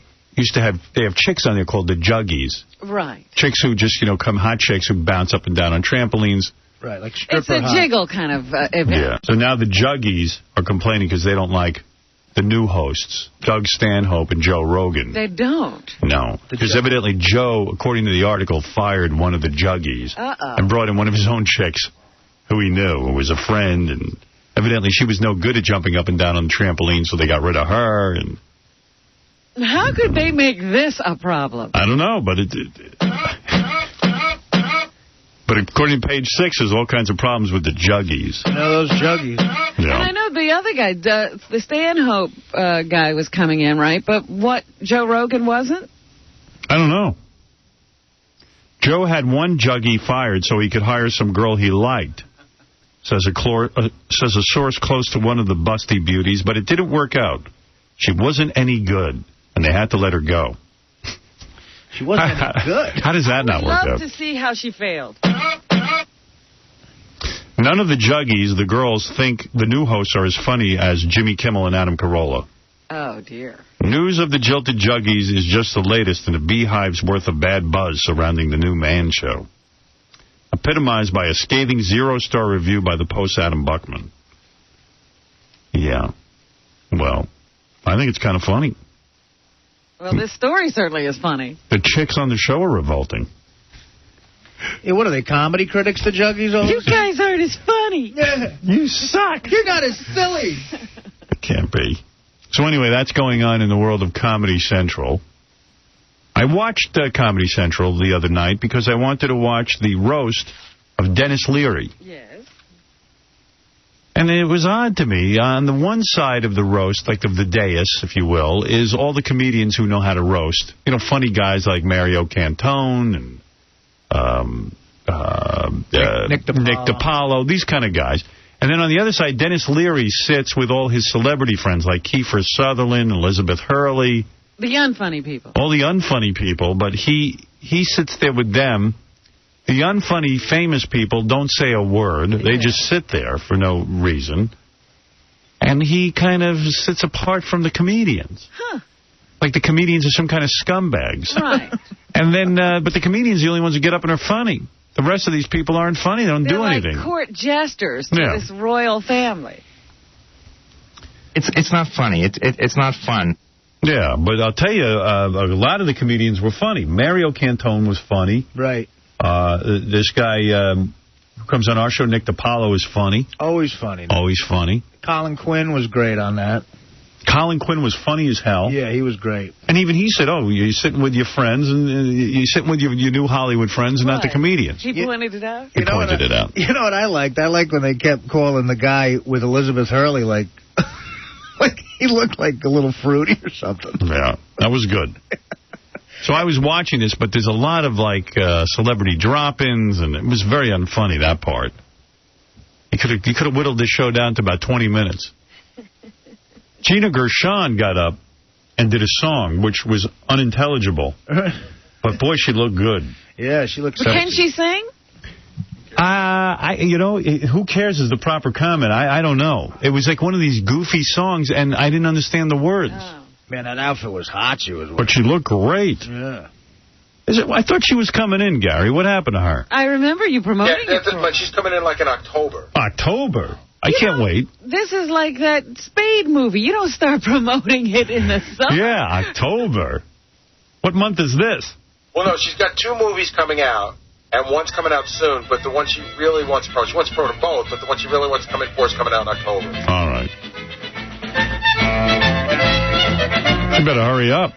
have chicks on there called the Juggies. Right. Chicks who just, hot chicks who bounce up and down on trampolines. Right, like stripper It's a jiggle kind of event. Yeah. So now the Juggies are complaining because they don't like the new hosts, Doug Stanhope and Joe Rogan. They don't. No. Because evidently Joe, according to the article, fired one of the Juggies and brought in one of his own chicks who he knew, who was a friend. And evidently she was no good at jumping up and down on the trampoline, so they got rid of her. And how could they make this a problem? I don't know, but But according to page 6, there's all kinds of problems with the Juggies. Those Juggies. Yeah. And I know the other guy, the Stanhope guy was coming in, right? But what, Joe Rogan wasn't? I don't know. Joe had one Juggie fired so he could hire some girl he liked, says a source close to one of the busty beauties, but it didn't work out. She wasn't any good, and they had to let her go. She wasn't any good. How does that not work out? I'd love to see how she failed. None of the Juggies, the girls, think the new hosts are as funny as Jimmy Kimmel and Adam Carolla. Oh, dear. News of the jilted Juggies is just the latest in a beehive's worth of bad buzz surrounding the new Man Show. Epitomized by a scathing 0-star review by the Post's Adam Buckman. Yeah. Well, I think it's kind of funny. Well, this story certainly is funny. The chicks on the show are revolting. Yeah, what are they, comedy critics, the Juggies? You guys aren't as funny. Yeah. You suck. You're not as silly. It can't be. So anyway, that's going on in the world of Comedy Central. I watched Comedy Central the other night because I wanted to watch the roast of Dennis Leary. Yes. And it was odd to me. On the one side of the roast, like of the dais, if you will, is all the comedians who know how to roast. Funny guys like Mario Cantone and Nick DiPaolo, these kind of guys. And then on the other side, Dennis Leary sits with all his celebrity friends like Kiefer Sutherland, Elizabeth Hurley. The unfunny people. All the unfunny people, but he sits there with them, The unfunny famous people don't say a word. They just sit there for no reason. And he kind of sits apart from the comedians. Huh. Like the comedians are some kind of scumbags. Right. And then, but the comedians are the only ones who get up and are funny. The rest of these people aren't funny. They don't do anything. They're like court jesters to this royal family. It's not funny. It's not fun. Yeah, but I'll tell you, a lot of the comedians were funny. Mario Cantone was funny. Right. This guy who comes on our show, Nick DiPaolo, is funny. Always funny. Always funny. Colin Quinn was great on that. Colin Quinn was funny as hell. Yeah, he was great. And even he said, oh, you're sitting with your friends, and you're sitting with your new Hollywood friends and not the comedians. He pointed it out? He pointed it out. You know what I liked? I liked when they kept calling the guy with Elizabeth Hurley, like he looked like a little fruity or something. Yeah, that was good. So I was watching this, but there's a lot of, like, celebrity drop-ins, and it was very unfunny, that part. You could have whittled this show down to about 20 minutes. Gina Gershon got up and did a song, which was unintelligible. But, boy, she looked good. Yeah, she looked sexy. Can she sing? You know, who cares is the proper comment. I don't know. It was like one of these goofy songs, and I didn't understand the words. Oh. Man, that outfit was hot. She was. But she looked great. Yeah. I thought she was coming in, Gary. What happened to her? I remember you promoting it. But she's coming in like in October. October? I can't wait. This is like that Spade movie. You don't start promoting it in the summer. Yeah, October. What month is this? Well, no, she's got 2 movies coming out, and one's coming out soon, but the one she really wants to promote, she wants to promote both, but the one she really wants to come in for is coming out in October. All right. You better hurry up.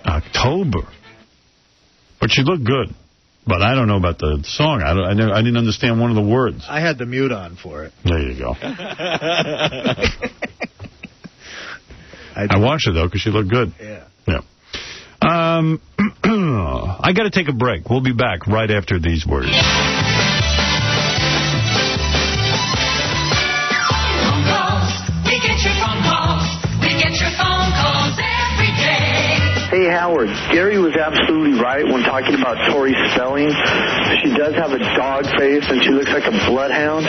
October. But she looked good. But I don't know about the song. I didn't understand one of the words. I had the mute on for it. There you go. I watched it, though, because she looked good. Yeah. I got to take a break. We'll be back right after these words. Hey, Howard, Gary was absolutely right when talking about Tori Spelling. She does have a dog face, and she looks like a bloodhound.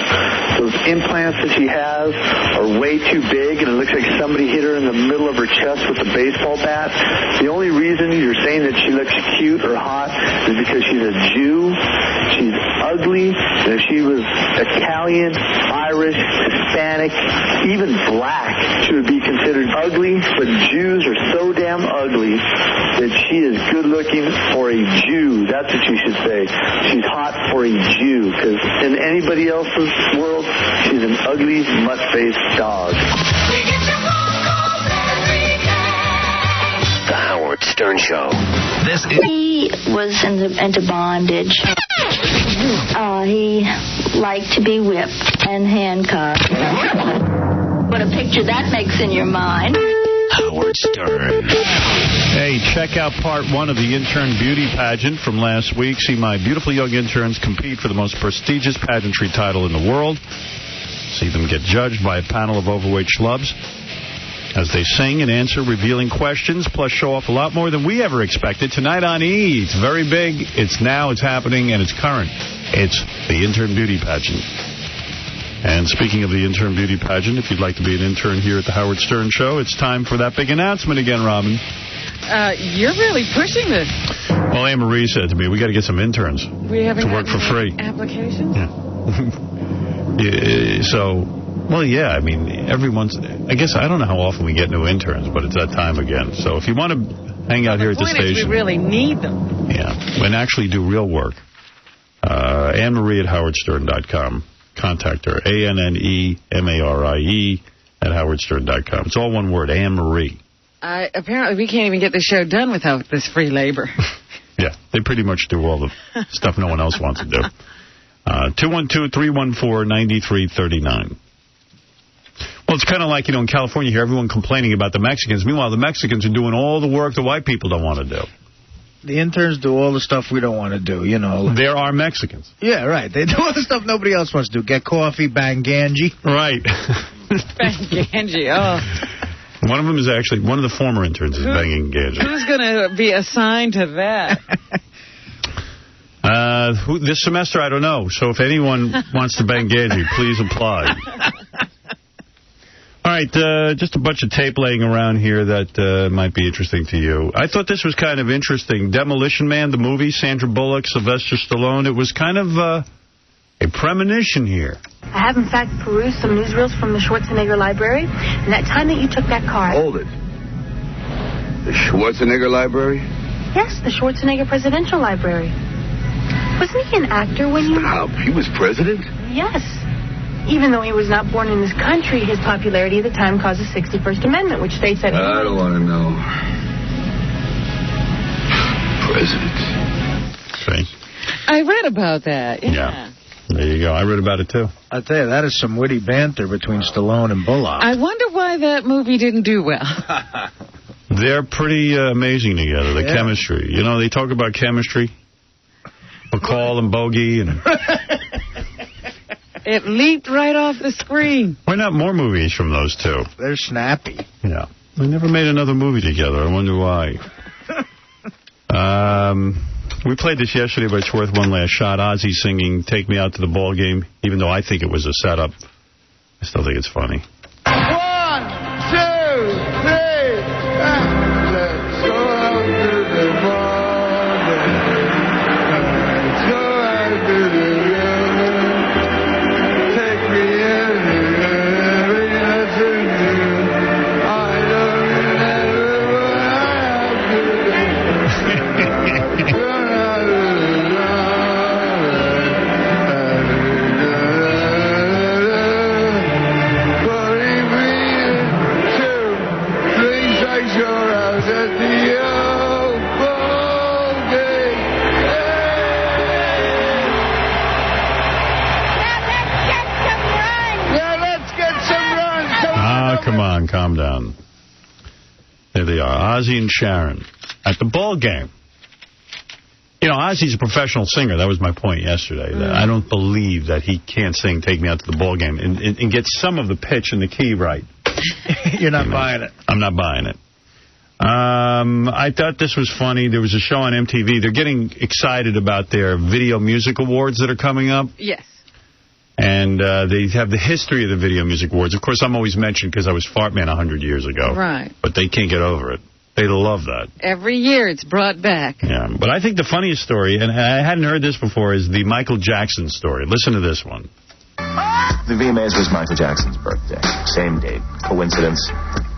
Those implants that she has are way too big, and it looks like somebody hit her in the middle of her chest with a baseball bat. The only reason you're saying that she looks cute or hot is because she's a Jew. She's ugly, and if she was Italian, Irish, Hispanic, even black, she would be considered ugly, but Jews are so damn ugly that she is good-looking for a Jew. That's what you should say. She's hot for a Jew, because in anybody else's world, she's an ugly, mutt-faced dog. The Howard Stern Show. He was into bondage. He liked to be whipped and handcuffed. What a picture that makes in your mind. Howard Stern. Hey, check out part 1 of the intern beauty pageant from last week. See my beautiful young interns compete for the most prestigious pageantry title in the world. See them get judged by a panel of overweight schlubs as they sing and answer revealing questions, plus show off a lot more than we ever expected. Tonight on E! It's very big. It's now, it's happening, and it's current. It's the intern beauty pageant. And speaking of the intern beauty pageant, if you'd like to be an intern here at the Howard Stern Show, it's time for that big announcement again, Robin. You're really pushing this. Well, 𝗦𝗵cie said to me, we got to get some interns to work for free. Applications? Yeah. Well, yeah, I mean, I guess I don't know how often we get new interns, but it's that time again. So if you want to hang out here at the station. We really need them. Yeah, and actually do real work. 𝗦𝗵cie at howardstern.com. Contact her, 𝗦𝗵marie at howardstern.com. It's all one word, 𝗦𝗵cie. Apparently, we can't even get the show done without this free labor. Yeah, they pretty much do all the stuff no one else wants to do. 212-314-9339. Well, it's kind of like, in California here, everyone complaining about the Mexicans. Meanwhile, the Mexicans are doing all the work the white people don't want to do. The interns do all the stuff we don't want to do, There are Mexicans. Yeah, right. They do all the stuff nobody else wants to do. Get coffee, bang Ganji. Right. Bang Ganji, oh. One of them is actually, one of the former interns is banging Ganji. Who's going to be assigned to that? This semester, I don't know. So if anyone wants to bang Ganji, please apply. All right, just a bunch of tape laying around here that might be interesting to you. I thought this was kind of interesting. Demolition Man, the movie, Sandra Bullock, Sylvester Stallone. It was kind of a premonition here. I have, in fact, perused some newsreels from the Schwarzenegger library. And that time that you took that car... Hold it. The Schwarzenegger library? Yes, the Schwarzenegger Presidential Library. Wasn't he an actor when you... He was president? Yes. Even though he was not born in this country, his popularity at the time caused the 61st Amendment, which states that... I don't want to know. President. Okay. I read about that. Yeah. There you go. I read about it, too. I'll tell you, that is some witty banter between Stallone and Bullock. I wonder why that movie didn't do well. They're pretty amazing together, the chemistry. You know, they talk about chemistry. McCall and Bogey and... It leaped right off the screen. Why not more movies from those two? They're snappy. Yeah. They never made another movie together. I wonder why. We played this yesterday, but it's worth one last shot. Ozzy singing Take Me Out to the Ball Game, even though I think it was a setup. I still think it's funny. 1, 2, 3. Let's go out to the ball game. Let's go out to the Come on, calm down. There they are, Ozzy and Sharon at the ball game. You know, Ozzy's a professional singer. That was my point yesterday. That I don't believe that he can't sing Take Me Out to the Ball Game and get some of the pitch and the key right. You're not buying it. I'm not buying it. I thought this was funny. There was a show on MTV. They're getting excited about their Video Music Awards that are coming up. Yes. And they have the history of the Video Music Awards. Of course, I'm always mentioned because I was Fartman 100 years ago. Right. But they can't get over it. They love that. Every year it's brought back. Yeah. But I think the funniest story, and I hadn't heard this before, is the Michael Jackson story. Listen to this one. The VMAs was Michael Jackson's birthday. Same date. Coincidence.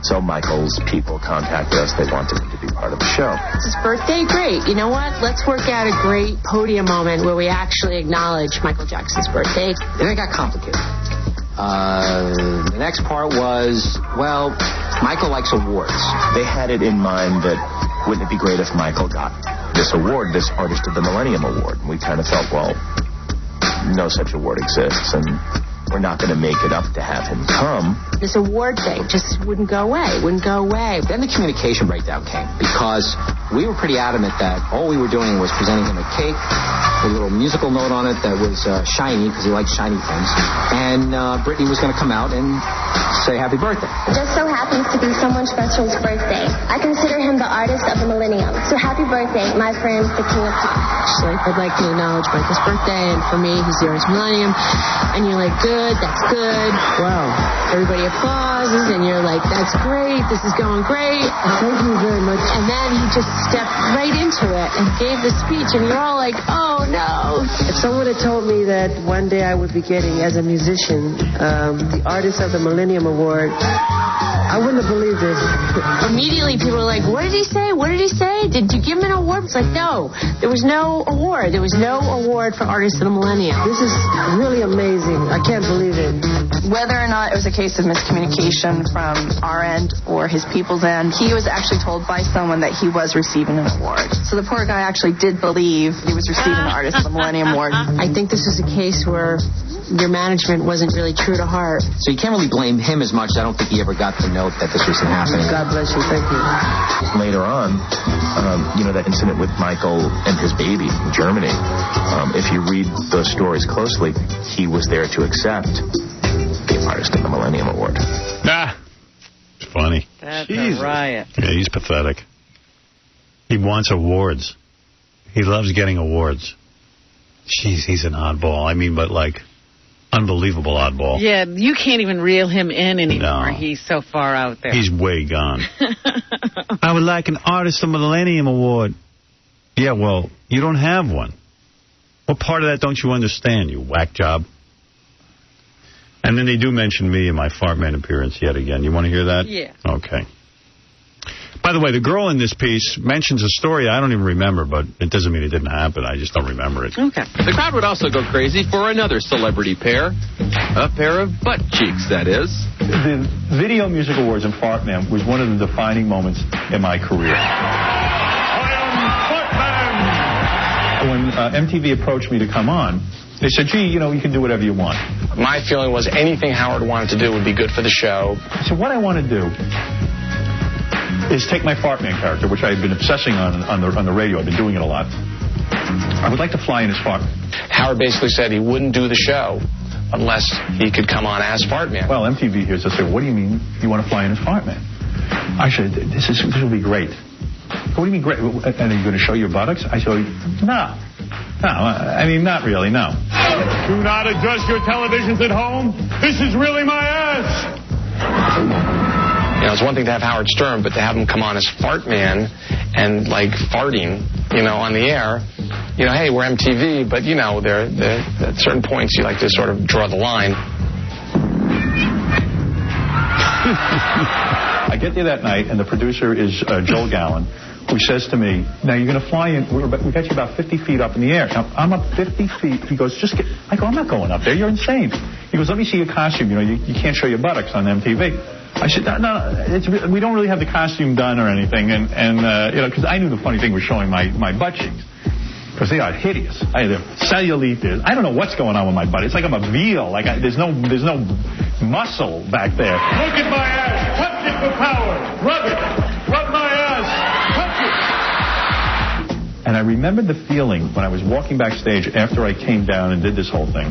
So Michael's people contacted us. They wanted him to be part of the show. It's his birthday? Great. You know what? Let's work out a great podium moment where we actually acknowledge Michael Jackson's birthday. Then it got complicated. The next part was, well, Michael likes awards. They had it in mind that wouldn't it be great if Michael got this award, this Artist of the Millennium Award? And we kind of felt, well, no such award exists, and we're not going to make it up to have him come. This award thing just wouldn't go away, Then the communication breakdown came, because we were pretty adamant that all we were doing was presenting him a cake with a little musical note on it that was shiny, because he likes shiny things, and Brittany was going to come out and say happy birthday. It just so happens to be someone special's birthday. I consider him the artist of the millennium. So happy birthday, my friend, the king of pop. I'd like to acknowledge Michael's birthday, and for me, he's the artist of the millennium. And you're like, good, that's good. Wow. Everybody applauses, and you're like, that's great, this is going great. Thank you very much. And then he just stepped right into it and gave the speech, and you're all like, oh, no. If someone had told me that one day I would be getting, as a musician, the Artist of the Millennium Award, I wouldn't have believed it. Immediately, people were like, what did he say? What did he say? Did you give him an award? It's like, no. There was no award. There was no award for Artist of the Millennium. This is really amazing. I can't believe it. Whether or not it was a case of miscommunication from our end or his people's end, he was actually told by someone that he was receiving an award. So the poor guy actually did believe he was receiving the Artist of the Millennium Award. I think this is a case where your management wasn't really true to heart. So you can't really blame him as much. I don't think he ever got the note that this was happening. God bless you. Thank you. Later on, that incident with Michael and his baby in Germany, if you read those stories closely, he was there to accept the Artist of the Millennium Award. It's funny. That's a riot. Yeah, he's pathetic. He wants awards. He loves getting awards. Jeez, he's an oddball. I mean, but like, unbelievable oddball. Yeah, you can't even reel him in anymore. No. He's so far out there. He's way gone. I would like an Artist of the Millennium Award. Yeah, well, you don't have one. What part of that don't you understand, you whack job? And then they do mention me in my Fart Man appearance yet again. You want to hear that? Yeah. Okay. By the way, the girl in this piece mentions a story I don't even remember, but it doesn't mean it didn't happen. I just don't remember it. Okay. The crowd would also go crazy for another celebrity pair. A pair of butt cheeks, that is. The Video Music Awards in Fart Man was one of the defining moments in my career. When MTV approached me to come on, they said, gee, you know, you can do whatever you want. My feeling was anything Howard wanted to do would be good for the show. So what I want to do is take my Fart Man character, which I've been obsessing on the radio. I've been doing it a lot. I would like to fly in as Fart Man. Howard basically said he wouldn't do the show unless he could come on as Fart Man. Well, MTV hears us say, what do you mean you want to fly in as Fart Man? I said, this will be great. What do you mean great? And are you going to show your buttocks? I said, no. No, I mean, not really, no. Do not adjust your televisions at home. This is really my ass. You know, it's one thing to have Howard Stern, but to have him come on as Fart Man and, like, farting, you know, on the air, you know, hey, we're MTV, but, you know, there at certain points you like to sort of draw the line. I get there that night, and the producer is Joel Gallen, who says to me, now you're going to fly in, we got you about 50 feet up in the air. Now, I'm up 50 feet. He goes, just get, I go, I'm not going up there. You're insane. He goes, let me see your costume. You know, you can't show your buttocks on MTV. I said, no, we don't really have the costume done or anything. And you know, because I knew the funny thing was showing my butt cheeks. Because they are hideous. I have cellulite. I don't know what's going on with my butt. It's like I'm a veal. Like there's no muscle back there. Look at my ass. Touch it for power. Rub it. Rub my ass. Touch it. And I remembered the feeling when I was walking backstage after I came down and did this whole thing.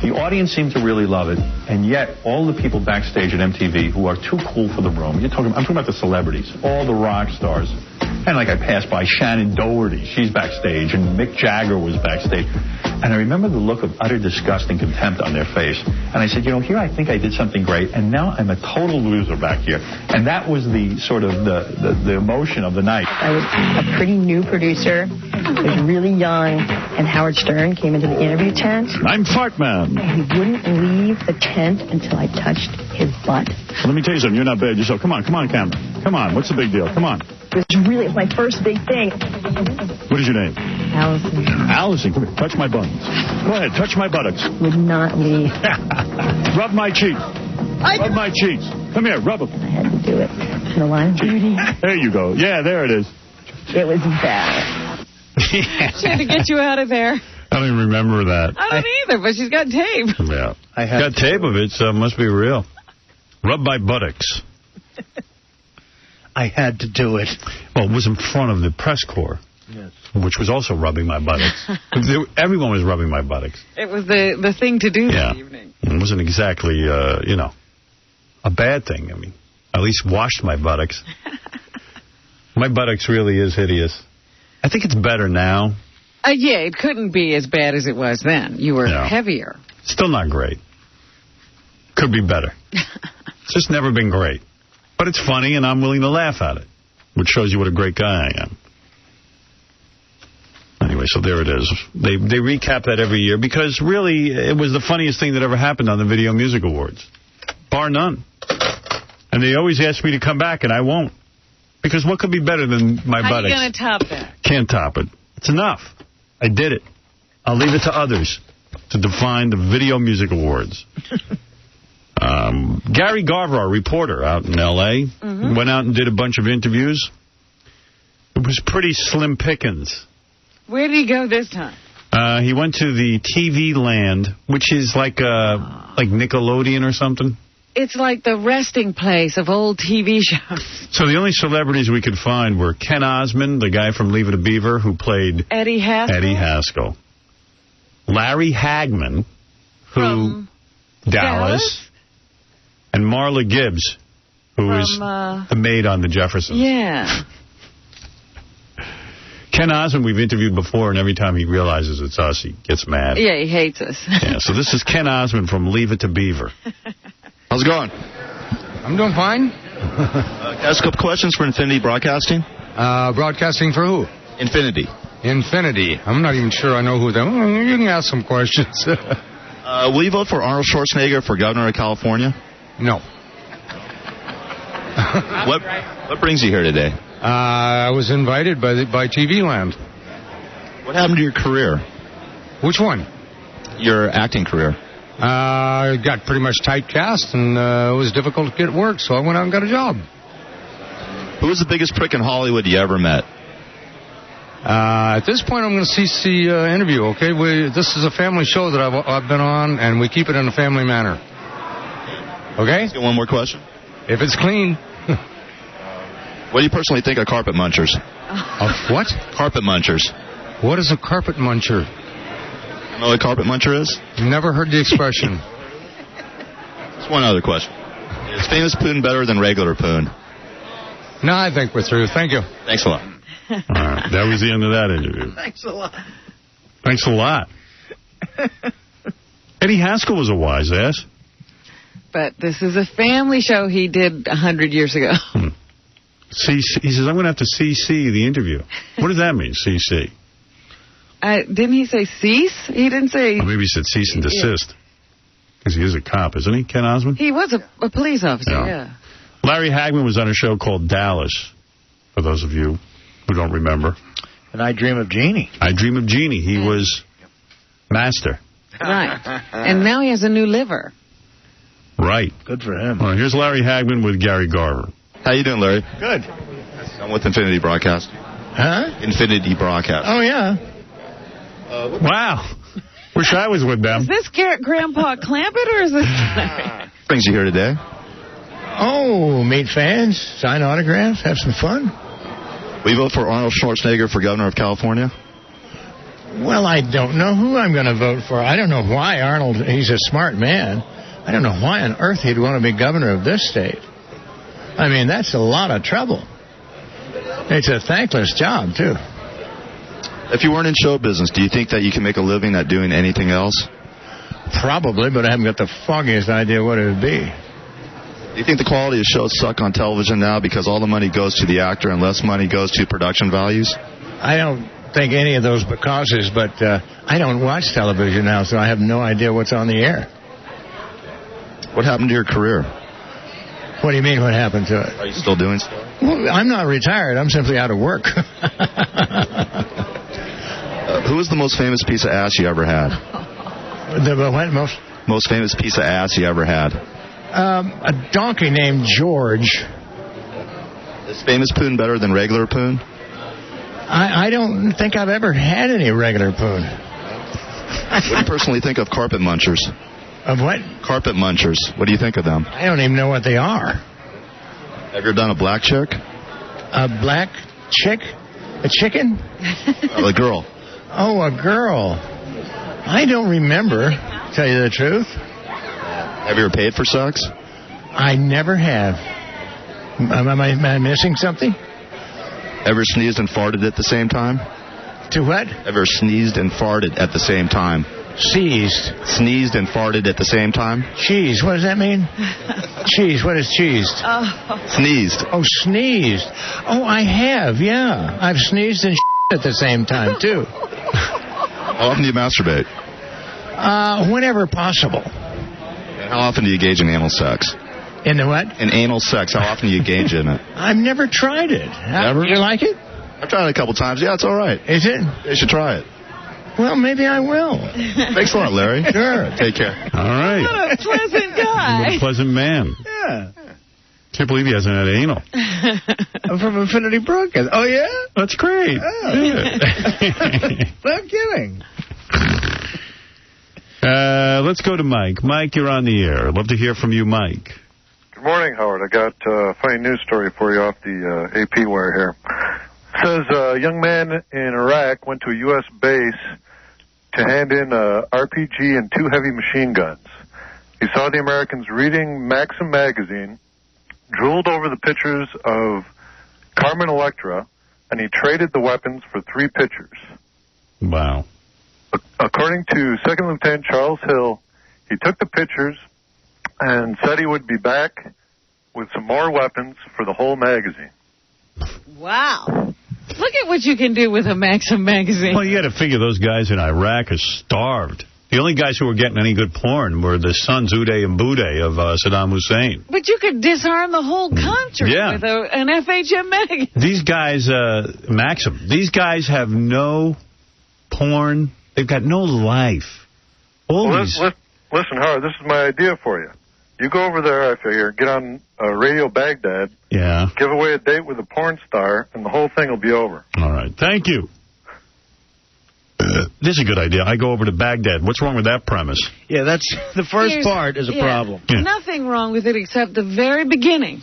The audience seemed to really love it, and yet all the people backstage at MTV who are too cool for the room, I'm talking about the celebrities, all the rock stars. And like I passed by Shannon Doherty, she's backstage, and Mick Jagger was backstage. And I remember the look of utter disgust and contempt on their face. And I said, you know, here I think I did something great, and now I'm a total loser back here. And that was the sort of the emotion of the night. I was a pretty new producer. I was really young, and Howard Stern came into the interview tent. I'm Fart Man. And he wouldn't leave the tent until I touched his butt. Well, let me tell you something. You're not bad yourself. Come on, camera. Come on. What's the big deal? Come on. It was really my first big thing. What is your name? Allison. Allison, come here. Touch my buttons. Go ahead. Touch my buttocks. Would not leave. Rub my cheeks. Rub my cheeks. Come here. Rub them. I had to do it. The line of duty. There you go. Yeah, there it is. It was bad. She had to get you out of there. I don't even remember that. I don't either, but she's got tape. Yeah. Got tape of it, so it must be real. Rub my buttocks. I had to do it. Well, it was in front of the press corps, yes, which was also rubbing my buttocks. Everyone was rubbing my buttocks. It was the thing to do that evening. It wasn't exactly, you know, a bad thing. I mean, I at least washed my buttocks. My buttocks really is hideous. I think it's better now. Yeah, it couldn't be as bad as it was then. You were heavier. Still not great. Could be better. It's just never been great. But it's funny, and I'm willing to laugh at it, which shows you what a great guy I am. Anyway, so there it is. They recap that every year because, really, it was the funniest thing that ever happened on the Video Music Awards. Bar none. And they always ask me to come back, and I won't. Because what could be better than my buttocks? How are you going to top that? Can't top it. It's enough. I did it. I'll leave it to others to define the Video Music Awards. Gary Garver, our reporter out in L.A., went out and did a bunch of interviews. It was pretty slim pickings. Where did he go this time? He went to the TV Land, which is like Nickelodeon or something. It's like the resting place of old TV shows. So the only celebrities we could find were Ken Osmond, the guy from Leave It to Beaver, who played Eddie Haskell. Larry Hagman, who... Dallas. And Marla Gibbs, who is the maid on the Jeffersons. Yeah. Ken Osmond we've interviewed before, and every time he realizes it's us, he gets mad. Yeah, he hates us. Yeah, so this is Ken Osmond from Leave It to Beaver. How's it going? I'm doing fine. Ask a couple questions for Infinity Broadcasting. Broadcasting for who? Infinity. Infinity. I'm not even sure I know who they are. You can ask some questions. Will you vote for Arnold Schwarzenegger for governor of California? No. What brings you here today? I was invited by TV Land. What happened to your career? Which one? Your acting career. I got pretty much typecast, and it was difficult to get work, so I went out and got a job. Who was the biggest prick in Hollywood you ever met? At this point, I'm going to cease the interview, okay? This is a family show that I've been on, and we keep it in a family manner. Okay? One more question. If it's clean. What do you personally think of carpet munchers? Of what? Carpet munchers. What is a carpet muncher? You know what a carpet muncher is? Never heard the expression. Just one other question. Is famous poon better than regular poon? No, I think we're through. Thank you. Thanks a lot. All right, that was the end of that interview. Thanks a lot. Thanks a lot. Eddie Haskell was a wise ass. But this is a family show he did 100 years ago. He says, I'm going to have to CC the interview. What does that mean, CC? Didn't he say cease? He didn't say... Or maybe he said cease and desist. Because he is a cop, isn't he, Ken Osmond? He was a police officer, yeah. Larry Hagman was on a show called Dallas, for those of you who don't remember. And I Dream of Jeannie. I Dream of Jeannie. He was master. Right. And now he has a new liver. Right. Good for him. All right, here's Larry Hagman with Gary Garver. How you doing, Larry? Good. I'm with Infinity Broadcast. Huh? Infinity Broadcast. Oh, yeah. Wow. Wish I was with them. Is this Grandpa Clampett or is this... Brings you here today? Oh, meet fans, sign autographs, have some fun. Will you vote for Arnold Schwarzenegger for governor of California? Well, I don't know who I'm going to vote for. I don't know why Arnold, he's a smart man. I don't know why on earth he'd want to be governor of this state. I mean, that's a lot of trouble. It's a thankless job, too. If you weren't in show business, do you think that you can make a living at doing anything else? Probably, but I haven't got the foggiest idea what it would be. Do you think the quality of shows suck on television now because all the money goes to the actor and less money goes to production values? I don't think any of those causes, but I don't watch television now, so I have no idea what's on the air. What happened to your career? What do you mean, what happened to it? Are you still doing stuff? Well, I'm not retired. I'm simply out of work. Who was the most famous piece of ass you ever had? The what? Most famous piece of ass you ever had? A donkey named George. Is famous poon better than regular poon? I don't think I've ever had any regular poon. What do you personally think of carpet munchers? Of what? Carpet munchers. What do you think of them? I don't even know what they are. Have you ever done a black chick? A black chick? A chicken? A girl. Oh, a girl. I don't remember, to tell you the truth. Have you ever paid for sex? I never have. Am I missing something? Ever sneezed and farted at the same time? To what? Ever sneezed and farted at the same time? Seized. Sneezed and farted at the same time? Cheese. What does that mean? Cheese. What is cheesed? Sneezed. Oh, sneezed. Oh, I have, yeah. I've sneezed and at the same time, too. How often do you masturbate? Whenever possible. And how often do you engage in anal sex? In the what? In anal sex. How often do you engage in it? I've never tried it. Never? You like it? I've tried it a couple times. Yeah, it's all right. Is it? You should try it. Well, maybe I will. Thanks a lot, Larry. Sure. Take care. All right. What a pleasant guy. What a pleasant man. Yeah. Can't believe he hasn't had anal. I'm from Infinity Broadcast. Oh, yeah? That's great. Oh. Yeah. No kidding. Let's go to Mike. Mike, you're on the air. I'd love to hear from you, Mike. Good morning, Howard. I got a funny news story for you off the AP wire here. It says a young man in Iraq went to a U.S. base to hand in a RPG and 2 heavy machine guns. He saw the Americans reading Maxim magazine, drooled over the pictures of Carmen Electra, and he traded the weapons for 3 pictures. Wow. According to Second Lieutenant Charles Hill, he took the pictures and said he would be back with some more weapons for the whole magazine. Wow. Look at what you can do with a Maxim magazine. Well, you got to figure those guys in Iraq are starved. The only guys who were getting any good porn were the sons, Uday and Bouday, of Saddam Hussein. But you could disarm the whole country with an FHM magazine. These guys, Maxim, these guys have no porn. They've got no life. Listen, Howard, this is my idea for you. You go over there, I figure, get on Radio Baghdad, give away a date with a porn star, and the whole thing will be over. All right. Thank you. This is a good idea. I go over to Baghdad. What's wrong with that premise? Yeah, that's the first part is a problem. Yeah. Nothing wrong with it except the very beginning.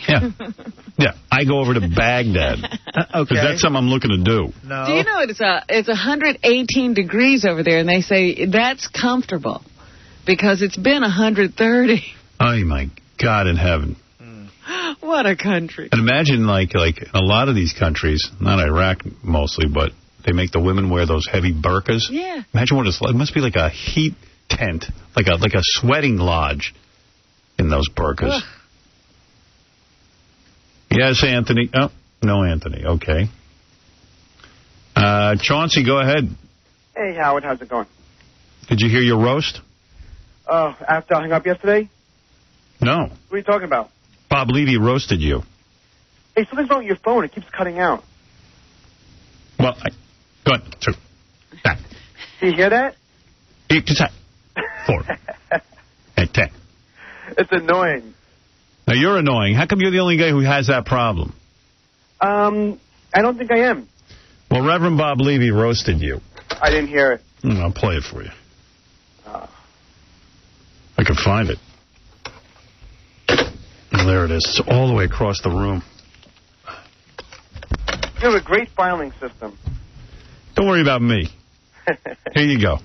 Yeah, I go over to Baghdad. Okay. Because that's something I'm looking to do. No. Do you know it's 118 degrees over there, and they say that's comfortable because it's been 130. Oh, my God in heaven. What a country. And imagine, like a lot of these countries, not Iraq mostly, but they make the women wear those heavy burqas. Yeah. Imagine what it's like. It must be like a heat tent, like a sweating lodge in those burqas. Ugh. Yes, Anthony. Oh, no, Anthony. Okay. Chauncey, go ahead. Hey, Howard. How's it going? Did you hear your roast? Oh, after I hung up yesterday? No. What are you talking about? Bob Levy roasted you. Hey, something's wrong with your phone. It keeps cutting out. Well, go ahead. 2. That. Do you hear that? 8 to 10. 4. And 10. It's annoying. Now, you're annoying. How come you're the only guy who has that problem? I don't think I am. Well, Reverend Bob Levy roasted you. I didn't hear it. I'll play it for you. I can find it. Oh, there it is. It's all the way across the room. You have a great filing system. Don't worry about me. Here you go.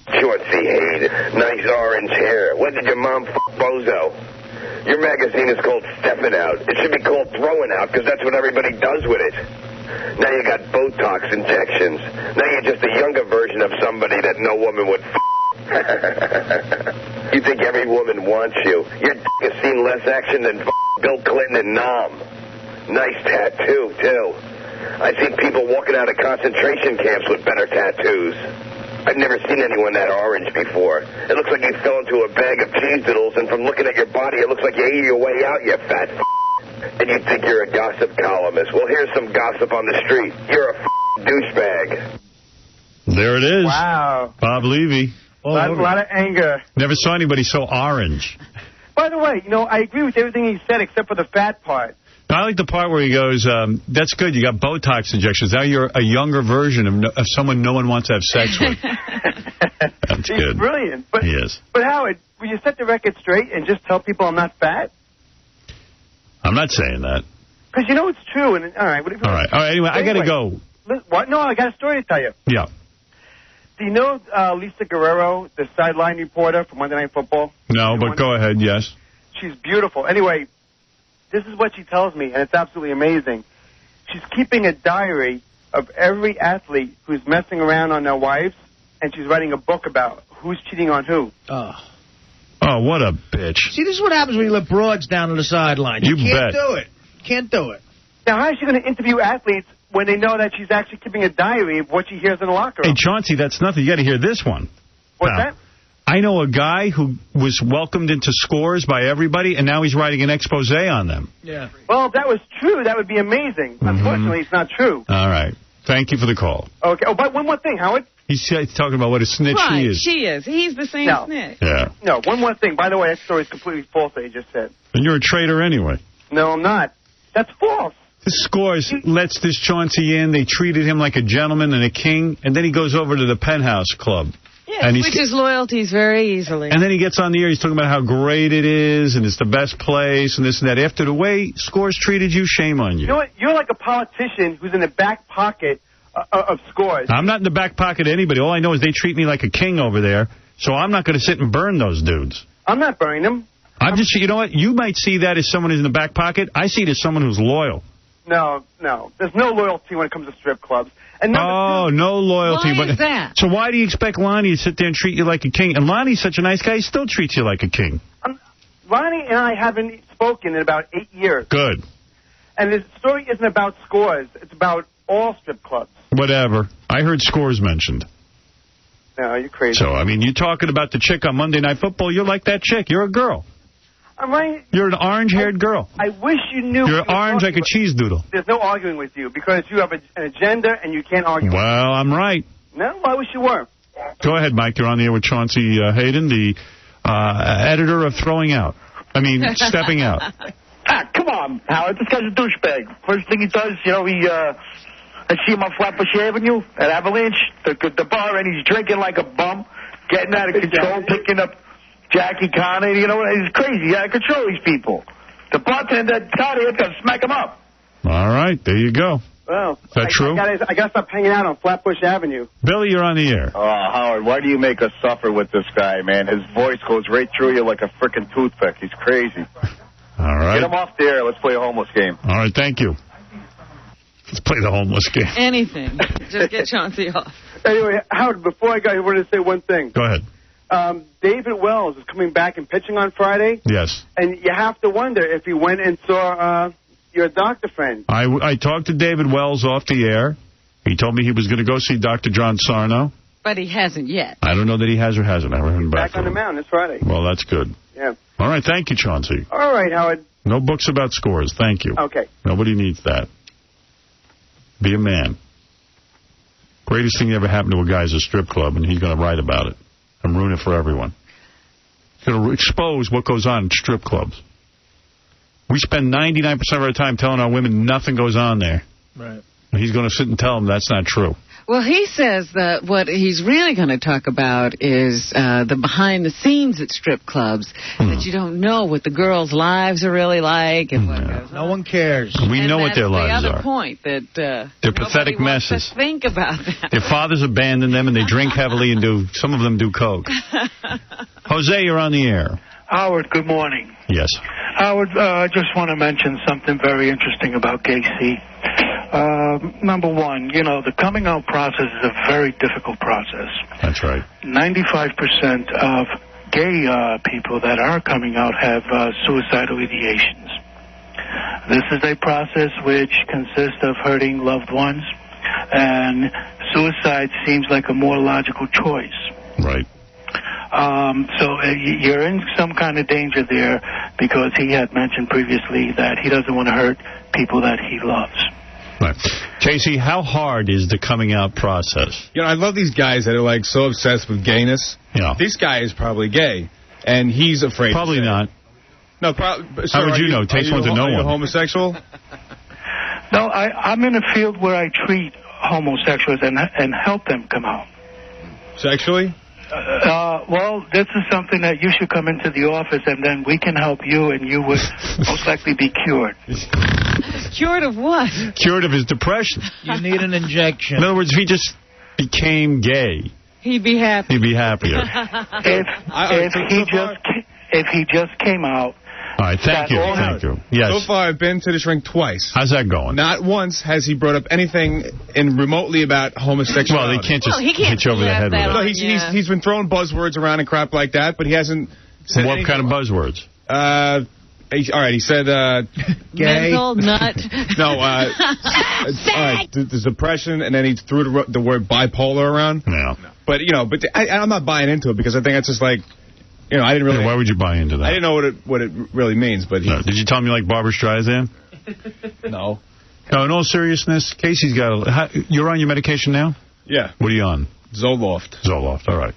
Shorty, hey, nice orange hair. When did your mom bozo? Your magazine is called Steppin' Out. It should be called Throwing Out because that's what everybody does with it. Now you got Botox injections. Now you're just a younger version of somebody that no woman would You think every woman wants you. Your has seen less action than Bill Clinton and Nam. Nice tattoo, too. I've seen people walking out of concentration camps with better tattoos. I've never seen anyone that orange before. It looks like you fell into a bag of cheese doodles, and from looking at your body, it looks like you ate your way out, you fat And you think you're a gossip columnist. Well, here's some gossip on the street. You're a douchebag. There it is. Wow. Bob Levy. A lot of anger. Never saw anybody so orange. By the way, I agree with everything he said except for the fat part. I like the part where he goes, that's good, you got Botox injections. Now you're a younger version of someone no one wants to have sex with. That's good. He's brilliant. But, he is. But, Howard, will you set the record straight and just tell people I'm not fat? I'm not saying that. Because it's true. And all right. All right. Anyway, I got to go. What? No, I got a story to tell you. Yeah. Do you know Lisa Guerrero, the sideline reporter from Monday Night Football? No, but go ahead, yes. She's beautiful. Anyway, this is what she tells me, and it's absolutely amazing. She's keeping a diary of every athlete who's messing around on their wives, and she's writing a book about who's cheating on who. Oh, what a bitch. See, this is what happens when you let broads down on the sideline. You can't do it. Can't do it. Now, how is she going to interview athletes when they know that she's actually keeping a diary of what she hears in the locker room? Hey, Chauncey, that's nothing. You got to hear this one. What's that? I know a guy who was welcomed into Scores by everybody, and now he's writing an expose on them. Yeah. Well, if that was true, that would be amazing. Unfortunately, it's not true. All right. Thank you for the call. Okay. Oh, but one more thing, Howard. He's talking about what a snitch right, she is. She is. He's the same snitch. Yeah. No, one more thing. By the way, that story is completely false that you just said. And you're a traitor anyway. No, I'm not. That's false. This Scores lets this Chauncey in. They treated him like a gentleman and a king, and then he goes over to the Penthouse Club. Yes, and switches loyalties very easily. And then he gets on the air. He's talking about how great it is, and it's the best place, and this and that. After the way Scores treated you, shame on you. You know what? You're like a politician who's in the back pocket of Scores. I'm not in the back pocket of anybody. All I know is they treat me like a king over there, so I'm not going to sit and burn those dudes. I'm not burning them. You know what? You might see that as someone who's in the back pocket. I see it as someone who's loyal. No. There's no loyalty when it comes to strip clubs. And no loyalty. Why is that? So why do you expect Lonnie to sit there and treat you like a king? And Lonnie's such a nice guy, he still treats you like a king. Lonnie and I haven't spoken in about 8 years. Good. And the story isn't about Scores. It's about all strip clubs. Whatever. I heard Scores mentioned. No, you're crazy. So, I mean, you're talking about the chick on Monday Night Football. You're like that chick. You're a girl. I'm right. You're an orange-haired girl. I wish you knew. You're orange like a cheese doodle. There's no arguing with you because you have an agenda and you can't argue. Well, I'm right. No, I wish you were. Go ahead, Mike. You're on the air with Chauncey Hayden, the editor of Stepping Out. Come on, Howard. This guy's a douchebag. First thing he does, I see him on Flatbush Avenue at Avalanche, the bar, and he's drinking like a bum, getting out of control, picking up Jackie Connor. He's crazy. Out of control, these people. The bartender, Carter, is going to smack him up. All right, there you go. Well, is that true? I got to stop hanging out on Flatbush Avenue. Billy, you're on the air. Oh, Howard, why do you make us suffer with this guy, man? His voice goes right through you like a frickin' toothpick. He's crazy. All right. Get him off the air. Let's play a homeless game. All right, thank you. Let's play the homeless game. Anything. Just get Chauncey off. Anyway, Howard, before I go, I wanted to say one thing. Go ahead. David Wells is coming back and pitching on Friday. Yes. And you have to wonder if he went and saw your doctor friend. I talked to David Wells off the air. He told me he was going to go see Dr. John Sarno. But he hasn't yet. I don't know that he has or hasn't. I haven't heard back on the mound this Friday. Well, that's good. Yeah. All right, thank you, Chauncey. All right, Howard. No books about Scores. Thank you. Okay. Nobody needs that. Be a man. Greatest thing that ever happened to a guy is a strip club, and he's going to write about it and ruin it for everyone. He's going to expose what goes on in strip clubs. We spend 99% of our time telling our women nothing goes on there. Right. And he's going to sit and tell them that's not true. Well, he says that what he's really going to talk about is the behind-the-scenes at strip clubs, that you don't know what the girls' lives are really like. And what goes on. No one cares. We know what their lives the are. other point, that they're pathetic messes. Wants to think about that. Their fathers abandon them, and they drink heavily, and some of them do coke. Jose, you're on the air. Howard, good morning. Yes. Howard, I just want to mention something very interesting about 𝗪𝐶. Number one, the coming out process is a very difficult process. That's right. 95% of gay people that are coming out have suicidal ideations. This is a process which consists of hurting loved ones, and suicide seems like a more logical choice. Right. So you're in some kind of danger there because he had mentioned previously that he doesn't want to hurt people that he loves. Right. Casey, how hard is the coming out process? I love these guys that are so obsessed with gayness. Yeah. This guy is probably gay, and he's afraid. Probably not. No, how would you know? It takes one to know one. Are you homosexual? No, I'm in a field where I treat homosexuals and help them come out. Sexually? Well, this is something that you should come into the office, and then we can help you, and you would most likely be cured. Cured of what? Cured of his depression. You need an injection. In other words, if he just became gay, he'd be happy. He'd be happier. If he just came out. All right, thank you. Yes. So far, I've been to the shrink twice. How's that going? Not once has he brought up anything remotely about homosexuality. Well, they can't just hit you over the head with it. No, he's been throwing buzzwords around and crap like that, but he hasn't said what kind of buzzwords? All right, he said gay. Mental nut. No, all right, the depression, and then he threw the word bipolar around. Yeah. But, I'm not buying into it because I think that's just I didn't really. Why would you buy into that? I didn't know what it really means, but did you tell him you like Barbra Streisand? No. No, in all seriousness, Casey's got you're on your medication now? Yeah. What are you on? Zoloft. Zoloft, all right.